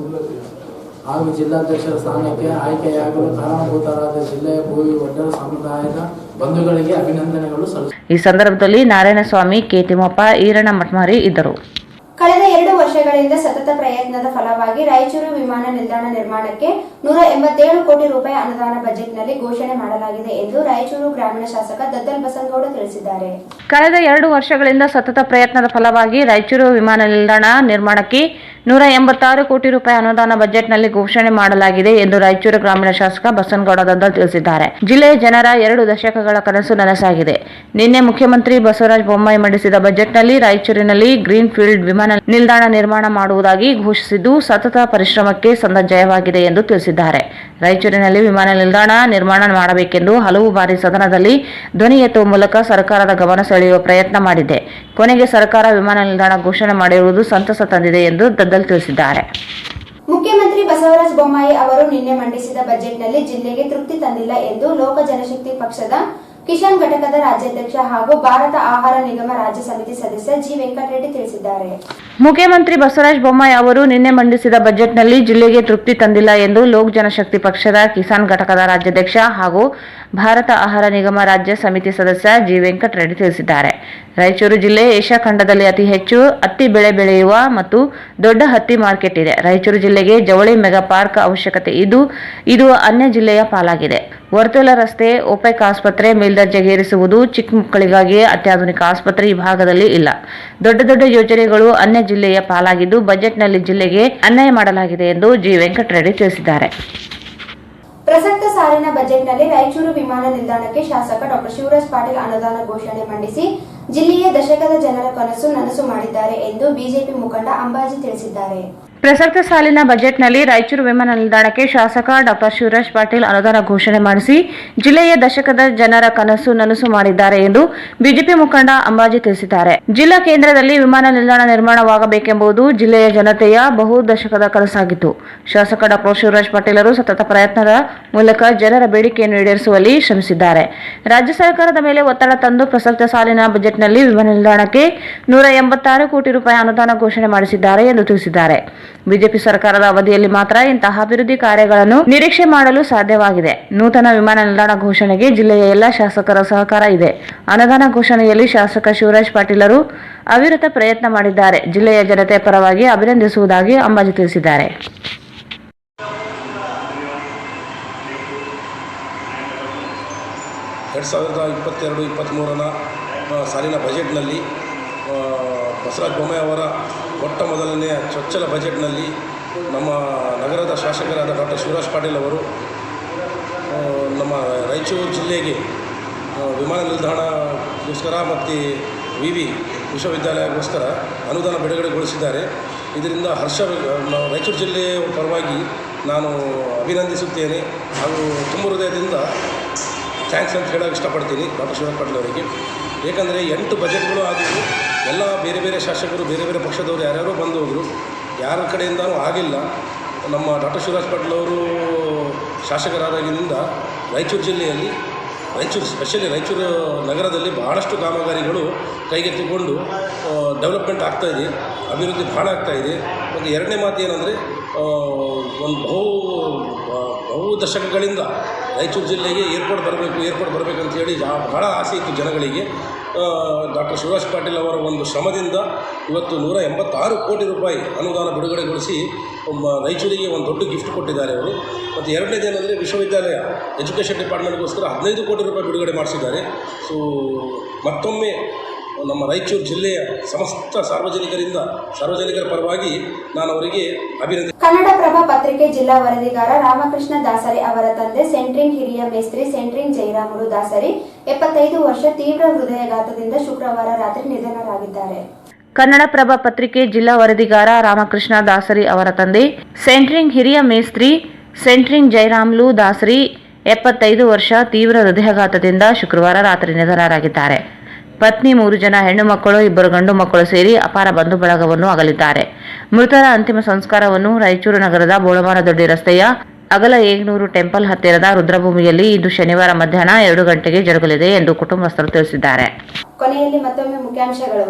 ಹಾಗೂ ಜಿಲ್ಲಾಧ್ಯಕ್ಷರ ಸ್ಥಾನಕ್ಕೆ ಆಯ್ಕೆಯಾಗಲು ಕಾರಣಭೂತರಾದ ಜಿಲ್ಲೆಯ ಭೂವಿ ಒಡ್ಡರ ಸಮುದಾಯದ ಬಂಧುಗಳಿಗೆ ಅಭಿನಂದನೆಗಳು ಸಲ್ಲಿಸಿದರು. ಈ ಸಂದರ್ಭದಲ್ಲಿ ನಾರಾಯಣಸ್ವಾಮಿ, ಕೇತಿಮಪ್ಪ, ಈರಣ್ಣ ಮಟ್ಮಾರಿ ಇದ್ದರು. ಕಳೆದ 2 ವರ್ಷಗಳಿಂದ ಸತತ ಪ್ರಯತ್ನದ ಫಲವಾಗಿ ರಾಯಚೂರು ವಿಮಾನ ನಿಲ್ದಾಣ ನಿರ್ಮಾಣಕ್ಕೆ 187 ಕೋಟಿ ರೂಪಾಯಿ ಅನುದಾನ ಬಜೆಟ್ನಲ್ಲಿ ಘೋಷಣೆ ಮಾಡಲಾಗಿದೆ ಎಂದು ರಾಯಚೂರು ಗ್ರಾಮೀಣ ಶಾಸಕ ದದ್ದಲ್ ಬಸನಗೌಡ ತಿಳಿಸಿದ್ದಾರೆ. ಕಳೆದ 2 ವರ್ಷಗಳಿಂದ ಸತತ ಪ್ರಯತ್ನದ ಫಲವಾಗಿ ರಾಯಚೂರು ವಿಮಾನ ನಿಲ್ದಾಣ ನಿರ್ಮಾಣಕ್ಕೆ 186 ಕೋಟಿ ರೂಪಾಯಿ ಅನುದಾನ ಬಜೆಟ್ನಲ್ಲಿ ಘೋಷಣೆ ಮಾಡಲಾಗಿದೆ ಎಂದು ರಾಯಚೂರು ಗ್ರಾಮೀಣ ಶಾಸಕ ಬಸನಗೌಡ ದದ್ದಲ್ ತಿಳಿಸಿದ್ದಾರೆ. ಜಿಲ್ಲೆಯ ಜನರ 2 ದಶಕಗಳ ಕನಸು ನನಸಾಗಿದೆ. ನಿನ್ನೆ ಮುಖ್ಯಮಂತ್ರಿ ಬಸವರಾಜ ಬೊಮ್ಮಾಯಿ ಮಂಡಿಸಿದ ಬಜೆಟ್ನಲ್ಲಿ ರಾಯಚೂರಿನಲ್ಲಿ ಗ್ರೀನ್ ಫೀಲ್ಡ್ ವಿಮಾನ ನಿಲ್ದಾಣ ನಿರ್ಮಾಣ ಮಾಡುವುದಾಗಿ ಘೋಷಿಸಿದ್ದು ಸತತ ಪರಿಶ್ರಮಕ್ಕೆ ಸಂದ ಜಯವಾಗಿದೆ ಎಂದು ತಿಳಿಸಿದ್ದಾರೆ. ರಾಯಚೂರಿನಲ್ಲಿ ವಿಮಾನ ನಿಲ್ದಾಣ ನಿರ್ಮಾಣ ಮಾಡಬೇಕೆಂದು ಹಲವು ಬಾರಿ ಸದನದಲ್ಲಿ ಧ್ವನಿ ಎತ್ತುವ ಮೂಲಕ ಸರ್ಕಾರದ ಗಮನ ಸೆಳೆಯುವ ಪ್ರಯತ್ನ ಮಾಡಿದೆ. ಕೊನೆಗೆ ಸರ್ಕಾರ ವಿಮಾನ ನಿಲ್ದಾಣ ಘೋಷಣೆ ಮಾಡಿರುವುದು ಸಂತಸ ತಂದಿದೆ ಎಂದು ದದ್ದಲ್ ತಿಳಿಸಿದ್ದಾರೆ. ಮುಖ್ಯಮಂತ್ರಿ ಬಸವರಾಜ ಬೊಮ್ಮಾಯಿ ಅವರು ನಿನ್ನೆ ಮಂಡಿಸಿದ ಬಜೆಟ್ನಲ್ಲಿ ಜಿಲ್ಲೆಗೆ ತೃಪ್ತಿ ತಂದಿಲ್ಲ ಎಂದು ಲೋಕ ಜನಶಕ್ತಿ ಪಕ್ಷದ ಕಿಸಾನ್ ಘಟಕದ ರಾಜ್ಯಾಧ್ಯಕ್ಷ ಹಾಗೂ ಭಾರತ ಆಹಾರ ನಿಗಮ ರಾಜ್ಯ ಸಮಿತಿ ಸದಸ್ಯ ಜಿ ವೆಂಕಟರೆಡ್ಡಿ ತಿಳಿಸಿದ್ದಾರೆ. ಮುಖ್ಯಮಂತ್ರಿ ಬಸವರಾಜ ಬೊಮ್ಮಾಯಿ ಅವರು ನಿನ್ನೆ ಮಂಡಿಸಿದ ಬಜೆಟ್ನಲ್ಲಿ ಜಿಲ್ಲೆಗೆ ತೃಪ್ತಿ ತಂದಿಲ್ಲ ಎಂದು ಲೋಕ ಜನಶಕ್ತಿ ಪಕ್ಷದ ಕಿಸಾನ್ ಘಟಕದ ರಾಜ್ಯಾಧ್ಯಕ್ಷ ಹಾಗೂ ಭಾರತ ಆಹಾರ ನಿಗಮ ರಾಜ್ಯ ಸಮಿತಿ ಸದಸ್ಯ ಜಿ ವೆಂಕಟರೆಡ್ಡಿ ತಿಳಿಸಿದ್ದಾರೆ. ರಾಯಚೂರು ಜಿಲ್ಲೆ ಏಷ್ಯಾ ಖಂಡದಲ್ಲಿ ಅತಿ ಹೆಚ್ಚು ಹತ್ತಿ ಬೆಳೆ ಬೆಳೆಯುವ ಮತ್ತು ದೊಡ್ಡ ಹತ್ತಿ ಮಾರ್ಕೆಟ್ ಇದೆ. ರಾಯಚೂರು ಜಿಲ್ಲೆಗೆ ಜವಳಿ ಮೆಗಾ ಪಾರ್ಕ್ ಅವಶ್ಯಕತೆ ಇದ್ದು ಇದು ಅನ್ಯ ಜಿಲ್ಲೆಯ ಪಾಲಾಗಿದೆ. ವರ್ತುಲ ರಸ್ತೆ, ಓಪೆಕ್ ಆಸ್ಪತ್ರೆ ಮೇಲ್ದರ್ಜೆಗೇರಿಸುವುದು, ಚಿಕ್ಕ ಮಕ್ಕಳಿಗಾಗಿ ಅತ್ಯಾಧುನಿಕ ಆಸ್ಪತ್ರೆ ಈ ಭಾಗದಲ್ಲಿ ಇಲ್ಲ. ದೊಡ್ಡ ದೊಡ್ಡ ಯೋಜನೆಗಳು ಅನ್ಯ ಜಿಲ್ಲೆಯ ಪಾಲಾಗಿದ್ದು ಬಜೆಟ್ನಲ್ಲಿ ಜಿಲ್ಲೆಗೆ ಅನ್ಯಾಯ ಮಾಡಲಾಗಿದೆ ಎಂದು ಜಿ ವೆಂಕಟರೆಡ್ಡಿ ತಿಳಿಸಿದ್ದಾರೆ. ಪ್ರಸಕ್ತ ಸಾಲಿನ ಬಜೆಟ್ನಲ್ಲಿ ರಾಯಚೂರು ವಿಮಾನ ನಿಲ್ದಾಣಕ್ಕೆ ಶಾಸಕ ಡಾ ಶಿವರಾಜ್ ಪಾಟೀಲ್ ಅನುದಾನ ಘೋಷಣೆ ಮಂಡಿಸಿ ಜಿಲ್ಲೆಯ ದಶಕದ ಜನರ ಕನಸು ನನಸು ಮಾಡಿದ್ದಾರೆ ಎಂದು ಬಿಜೆಪಿ ಮುಖಂಡ ಅಂಬಾಜಿ ತಿಳಿಸಿದ್ದಾರೆ. ಪ್ರಸಕ್ತ ಸಾಲಿನ ಬಜೆಟ್ನಲ್ಲಿ ರಾಯಚೂರು ವಿಮಾನ ನಿಲ್ದಾಣಕ್ಕೆ ಶಾಸಕ ಡಾ ಶಿವರಾಜ್ ಪಾಟೀಲ್ ಅನುದಾನ ಘೋಷಣೆ ಮಾಡಿಸಿ ಜಿಲ್ಲೆಯ ದಶಕದ ಜನರ ಕನಸು ನನಸು ಮಾಡಿದ್ದಾರೆ ಎಂದು ಬಿಜೆಪಿ ಮುಖಂಡ ಅಂಬಾಜಿ ತಿಳಿಸಿದ್ದಾರೆ. ಜಿಲ್ಲಾ ಕೇಂದ್ರದಲ್ಲಿ ವಿಮಾನ ನಿಲ್ದಾಣ ನಿರ್ಮಾಣವಾಗಬೇಕೆಂಬುದು ಜಿಲ್ಲೆಯ ಜನತೆಯ ಬಹು ದಶಕದ ಕನಸಾಗಿತ್ತು. ಶಾಸಕ ಡಾ ಶಿವರಾಜ್ ಪಾಟೀಲರು ಸತತ ಪ್ರಯತ್ನದ ಮೂಲಕ ಜನರ ಬೇಡಿಕೆಯನ್ನು ಈಡೇರಿಸುವಲ್ಲಿ ಶ್ರಮಿಸಿದ್ದಾರೆ. ರಾಜ್ಯ ಸರ್ಕಾರದ ಮೇಲೆ ಒತ್ತಡ ತಂದು ಪ್ರಸಕ್ತ ಸಾಲಿನ ಬಜೆಟ್ನಲ್ಲಿ ವಿಮಾನ ನಿಲ್ದಾಣಕ್ಕೆ 186 ಕೋಟಿ ರೂಪಾಯಿ ಅನುದಾನ ಘೋಷಣೆ ಮಾಡಿಸಿದ್ದಾರೆ ಎಂದು ತಿಳಿಸಿದ್ದಾರೆ. ಬಿಜೆಪಿ ಸರ್ಕಾರದ ಅವಧಿಯಲ್ಲಿ ಮಾತ್ರ ಇಂತಹ ಅಭಿವೃದ್ಧಿ ಕಾರ್ಯಗಳನ್ನು ನಿರೀಕ್ಷೆ ಮಾಡಲು ಸಾಧ್ಯವಾಗಿದೆ. ನೂತನ ವಿಮಾನ ನಿಲ್ದಾಣ ಘೋಷಣೆಗೆ ಜಿಲ್ಲೆಯ ಎಲ್ಲ ಶಾಸಕರ ಸಹಕಾರ ಇದೆ. ಅನುದಾನ ಘೋಷಣೆಯಲ್ಲಿ ಶಾಸಕ ಶಿವರಾಜ್ ಪಾಟೀಲರು ಅವಿರತ ಪ್ರಯತ್ನ ಮಾಡಿದ್ದಾರೆ. ಜಿಲ್ಲೆಯ ಜನತೆಯ ಪರವಾಗಿ ಅಭಿನಂದಿಸುವುದಾಗಿ ಅಂಬಾಜಿ ತಿಳಿಸಿದ್ದಾರೆ. 2022-23ರ ಸಾಲಿನ ಬಜೆಟ್ನಲ್ಲಿ ಬಸವರಾಜ ಬೊಮ್ಮಾಯಿ ಅವರ ಮೊಟ್ಟ ಮೊದಲನೆಯ ಚೊಚ್ಚಲ ಬಜೆಟ್ನಲ್ಲಿ ನಮ್ಮ ನಗರದ ಶಾಸಕರಾದ ಡಾ ಶಿವರಾಜ್ ಪಾಟೀಲ್ ಅವರು ನಮ್ಮ ರಾಯಚೂರು ಜಿಲ್ಲೆಗೆ ವಿಮಾನ ನಿಲ್ದಾಣಗೋಸ್ಕರ ಮತ್ತು ವಿ ವಿಶ್ವವಿದ್ಯಾಲಯಕ್ಕೋಸ್ಕರ ಅನುದಾನ ಬಿಡುಗಡೆಗೊಳಿಸಿದ್ದಾರೆ. ಇದರಿಂದ ರಾಯಚೂರು ಜಿಲ್ಲೆಯ ಪರವಾಗಿ ನಾನು ಅಭಿನಂದಿಸುತ್ತೇನೆ ಹಾಗೂ ತುಂಬ ಹೃದಯದಿಂದ ಥ್ಯಾಂಕ್ಸ್ ಅಂತ ಹೇಳೋಕ್ಕೆ ಇಷ್ಟಪಡ್ತೀನಿ ಡಾ ಶಿವರಾಜ್ ಪಾಟೀಲ್ ಅವರಿಗೆ. ಏಕೆಂದರೆ 8 ಬಜೆಟ್ಗಳು ಆದವು. ಎಲ್ಲ ಬೇರೆ ಬೇರೆ ಶಾಸಕರು ಬೇರೆ ಬೇರೆ ಪಕ್ಷದವರು ಯಾರ್ಯಾರೋ ಬಂದು ಹೋದರು, ಯಾರ ಕಡೆಯಿಂದನೂ ಆಗಿಲ್ಲ. ನಮ್ಮ ಡಾ ಶಿವರಾಜ್ ಪಾಟೀಲ್ ಅವರು ಶಾಸಕರಾದಾಗಿನಿಂದ ರಾಯಚೂರು ಜಿಲ್ಲೆಯಲ್ಲಿ ಸ್ಪೆಷಲಿ ರಾಯಚೂರು ನಗರದಲ್ಲಿ ಬಹಳಷ್ಟು ಕಾಮಗಾರಿಗಳು ಕೈಗೆತ್ತಿಕೊಂಡು ಡೆವಲಪ್ಮೆಂಟ್ ಆಗ್ತಾಯಿದೆ, ಅಭಿವೃದ್ಧಿ ಭಾಳ ಆಗ್ತಾಯಿದೆ. ಮತ್ತು ಎರಡನೇ ಮಾತು ಏನಂದರೆ, ಒಂದು ಬಹು ದಶಕಗಳಿಂದ ರಾಯಚೂರು ಜಿಲ್ಲೆಗೆ ಏರ್ಪೋರ್ಟ್ ಬರಬೇಕಂತ ಹೇಳಿ ಬಹಳ ಆಸೆ ಇತ್ತು ಜನಗಳಿಗೆ. ಡಾಕ್ಟರ್ ಶಿವರಾಜ್ ಪಾಟೀಲ್ ಅವರ ಒಂದು ಶ್ರಮದಿಂದ ಇವತ್ತು 186 ಕೋಟಿ ರೂಪಾಯಿ ಅನುದಾನ ಬಿಡುಗಡೆಗೊಳಿಸಿ ರಾಯಚೂರಿಗೆ ಒಂದು ದೊಡ್ಡ ಗಿಫ್ಟ್ ಕೊಟ್ಟಿದ್ದಾರೆ ಅವರು. ಮತ್ತು ಎರಡನೇದೇನೆಂದರೆ, ವಿಶ್ವವಿದ್ಯಾಲಯ ಎಜುಕೇಷನ್ ಡಿಪಾರ್ಟ್ಮೆಂಟ್ಗೋಸ್ಕರ 15 ಕೋಟಿ ರೂಪಾಯಿ ಬಿಡುಗಡೆ ಮಾಡಿಸಿದ್ದಾರೆ. ಸೊ ಮತ್ತೊಮ್ಮೆ ನಮ್ಮ ರಾಯಚೂರು ಜಿಲ್ಲೆಯ ಸಮಸ್ತ ಸಾರ್ವಜನಿಕರ ಪರವಾಗಿ ನಾನು ಅವರಿಗೆ ಅಭಿನಂದನೆ. ಕನ್ನಡಪ್ರಭ ಪತ್ರಿಕೆ ಜಿಲ್ಲಾ ವರದಿಗಾರ ರಾಮಕೃಷ್ಣ ದಾಸರಿ ಅವರ ತಂದೆ ಸೆಂಟ್ರಿಂಗ್ ಹಿರಿಯ ಮೇಸ್ತ್ರಿ ಸೆಂಟ್ರಿಂಗ್ ಜಯರಾಮುಲು ದಾಸರಿ 75 ವರ್ಷ ತೀವ್ರ ಹೃದಯಾಘಾತದಿಂದ ಶುಕ್ರವಾರ ರಾತ್ರಿ ನಿಧನರಾಗಿದ್ದಾರೆ. ಕನ್ನಡಪ್ರಭ ಪತ್ರಿಕೆ ಜಿಲ್ಲಾ ವರದಿಗಾರ ರಾಮಕೃಷ್ಣ ದಾಸರಿ ಅವರ ತಂದೆ ಸೆಂಟ್ರಿಂಗ್ ಹಿರಿಯ ಮೇಸ್ತ್ರಿ ಸೆಂಟ್ರಿಂಗ್ ಜಯರಾಮುಲು ದಾಸರಿ 75 ವರ್ಷ ತೀವ್ರ ಹೃದಯಾಘಾತದಿಂದ ಶುಕ್ರವಾರ ರಾತ್ರಿ ನಿಧನರಾಗಿದ್ದಾರೆ. ಪತ್ನಿ, 3 ಜನ ಹೆಣ್ಣು ಮಕ್ಕಳು, 2 ಗಂಡು ಮಕ್ಕಳು ಸೇರಿ ಅಪಾರ ಬಂಧು ಬಳಗವನ್ನು ಅಗಲಿದ್ದಾರೆ. ಮೃತರ ಅಂತಿಮ ಸಂಸ್ಕಾರವನ್ನು ರಾಯಚೂರು ನಗರದ ಬೋಳಮಾನದೊಡ್ಡಿ ರಸ್ತೆಯ ಅಗಲ ಏಗ್ನೂರು ಟೆಂಪಲ್ ಹತ್ತಿರದ ರುದ್ರಭೂಮಿಯಲ್ಲಿ ಇಂದು ಶನಿವಾರ ಮಧ್ಯಾಹ್ನ 2 ಗಂಟೆಗೆ ಜರುಗಲಿದೆ ಎಂದು ಕುಟುಂಬಸ್ಥರು ತಿಳಿಸಿದ್ದಾರೆ. ಕೊನೆಯಲ್ಲಿ ಮತ್ತೊಮ್ಮೆ ಮುಖ್ಯಾಂಶಗಳು.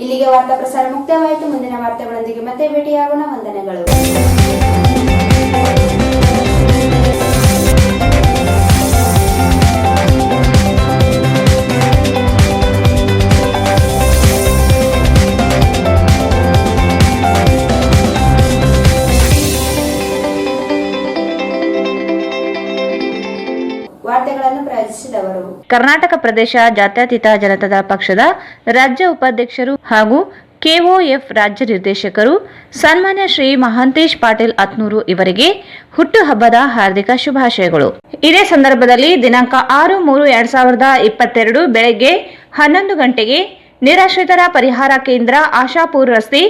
ಇಲ್ಲಿಗೆ ವಾರ್ತಾ ಪ್ರಸಾರ ಮುಕ್ತಾಯವಾಯಿತು. ಮುಂದಿನ ವಾರ್ತೆಗಳೊಂದಿಗೆ ಮತ್ತೆ ಭೇಟಿಯಾಗೋಣ. ವಂದನೆಗಳು. ವಾರ್ತೆಗಳನ್ನು ಪ್ರದರ್ಶಿಸಿದವರು ಕರ್ನಾಟಕ ಪ್ರದೇಶ ಜಾತ್ಯತೀತ ಜನತಾ ಪಕ್ಷದ ರಾಜ್ಯ ಉಪಾಧ್ಯಕ್ಷರು ಹಾಗೂ ಕೆಒಎಫ್ ರಾಜ್ಯ ನಿರ್ದೇಶಕರು ಸನ್ಮಾನ್ಯ ಶ್ರೀ ಮಹಾಂತೇಶ್ ಪಾಟೀಲ್ ಅತ್ನೂರು ಇವರಿಗೆ ಹುಟ್ಟುಹಬ್ಬದ ಹಾರ್ದಿಕ ಶುಭಾಶಯಗಳು. ಇದೇ ಸಂದರ್ಭದಲ್ಲಿ ದಿನಾಂಕ 6/3/2022 ಬೆಳಗ್ಗೆ 11 ಗಂಟೆಗೆ ನಿರಾಶ್ರಿತರ ಪರಿಹಾರ ಕೇಂದ್ರ ಆಶಾಪುರ ರಸ್ತೆ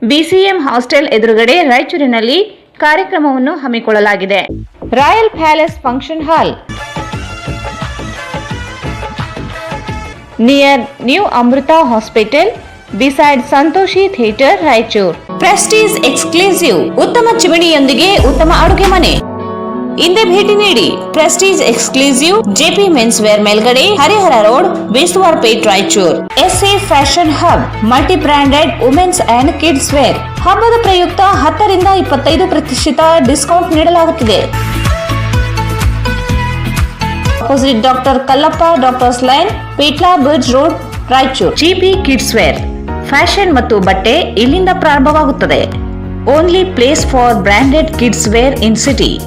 ಬಿಸಿಎಂ ಹಾಸ್ಟೆಲ್ ಎದುರುಗಡೆ ರಾಯಚೂರಿನಲ್ಲಿ ಕಾರ್ಯಕ್ರಮವನ್ನು ಹಮ್ಮಿಕೊಳ್ಳಲಾಗಿದೆ. Royal palace function hall near new Amrita hospital beside Santoshi theatre Raichur. Prestige exclusive ಉತ್ತಮ ಚಿಮಣಿಯೊಂದಿಗೆ ಉತ್ತಮ ಅಡುಗೆ ಮನೆ. ಹಿಂದೆ ಭೇಟಿ ನೀಡಿ. Prestige exclusive JP men's wear ಮೇಲ್ಗಡೆ Harihara road Besuvar Pet Raichur. SA fashion hub multi branded women's and kids wear. ಹಬ್ಬದ ಪ್ರಯುಕ್ತ 10 ರಿಂದ 25% ಡಿಸ್ಕೌಂಟ್ ನೀಡಲಾಗುತ್ತಿದೆ. Opposite doctor Kallappa doctors line ಪೀಟ್ಲಾ bridge road Raichur. GP kids wear fashion ಮತ್ತು ಬಟ್ಟೆ ಇಲ್ಲಿಂದ ಪ್ರಾರಂಭವಾಗುತ್ತದೆ. only place for branded kids wear in city.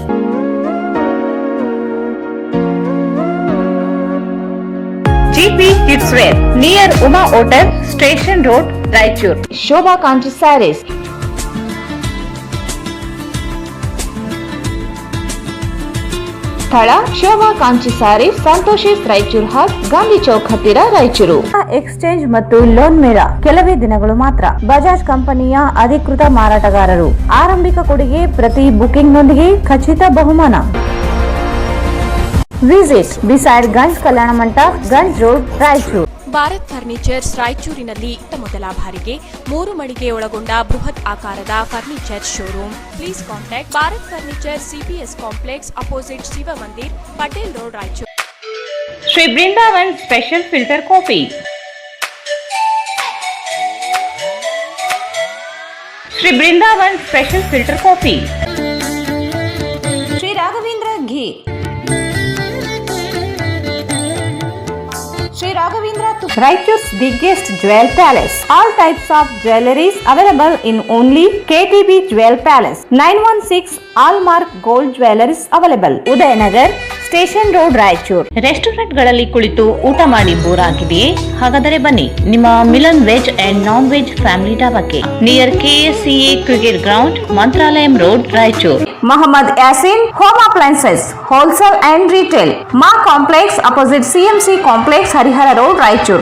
GP Kids Wear near Uma Hotel, Station Road, Raichur. Shobha Kanchi Sarees. ಸ್ಥಳ ಶೋಭಾ ಕಾಂಚಿ ಸಾರಿ, Santoshis Raichur hot, Gandhi Chowk ಹತ್ತಿರ, Raichur. Exchange ಮತ್ತು loan ಮೇಳ ಕೆಲವೇ ದಿನಗಳು ಮಾತ್ರ. ಬಜಾಜ್ ಕಂಪನಿಯ ಅಧಿಕೃತ ಮಾರಾಟಗಾರರು. ಆರಂಭಿಕ ಕೊಡುಗೆ ಪ್ರತಿ ಬುಕಿಂಗ್ ನೊಂದಿಗೆ ಖಚಿತ ಬಹುಮಾನ. Visit beside Ganj Kalyana Mantapa, Ganj road, Raichur. Bharat furnitures ರಾಯಚೂರಿನಲ್ಲಿ ಮೊದಲ ಬಾರಿಗೆ 3 ಮಳಿಗೆ ಒಳಗೊಂಡ ಬೃಹತ್ ಆಕಾರದ furniture showroom. Please contact Bharat furniture CPS complex opposite Shiva Mandir, Patel road, Raichur. Shri Brindavan special filter coffee. Shri Brindavan special filter coffee. Shri Raghavendra ghee. Sri Raghavendra Raichur's biggest jewel palace. All types of jewelries available in only KTB Jewel Palace. 916 Allmark Gold Jewelries available. Udayanagar, Station Road, Raichur. ರೆಸ್ಟೋರೆಂಟ್ಗಳಲ್ಲಿ ಕುಳಿತು ಊಟ ಮಾಡಿ bore ಆಗಿದೆಯೇ? ಹಾಗಾದರೆ ಬನ್ನಿ ನಿಮ್ಮ Milan veg and non veg family ಡಾಬಾಕ್ಕೆ, near KSCA cricket ground, Mantralayam road, Raichur. Muhammad Yasin Home Appliances Wholesale and Retail, Ma Complex opposite CMC Complex, Harihara Road, Raichur.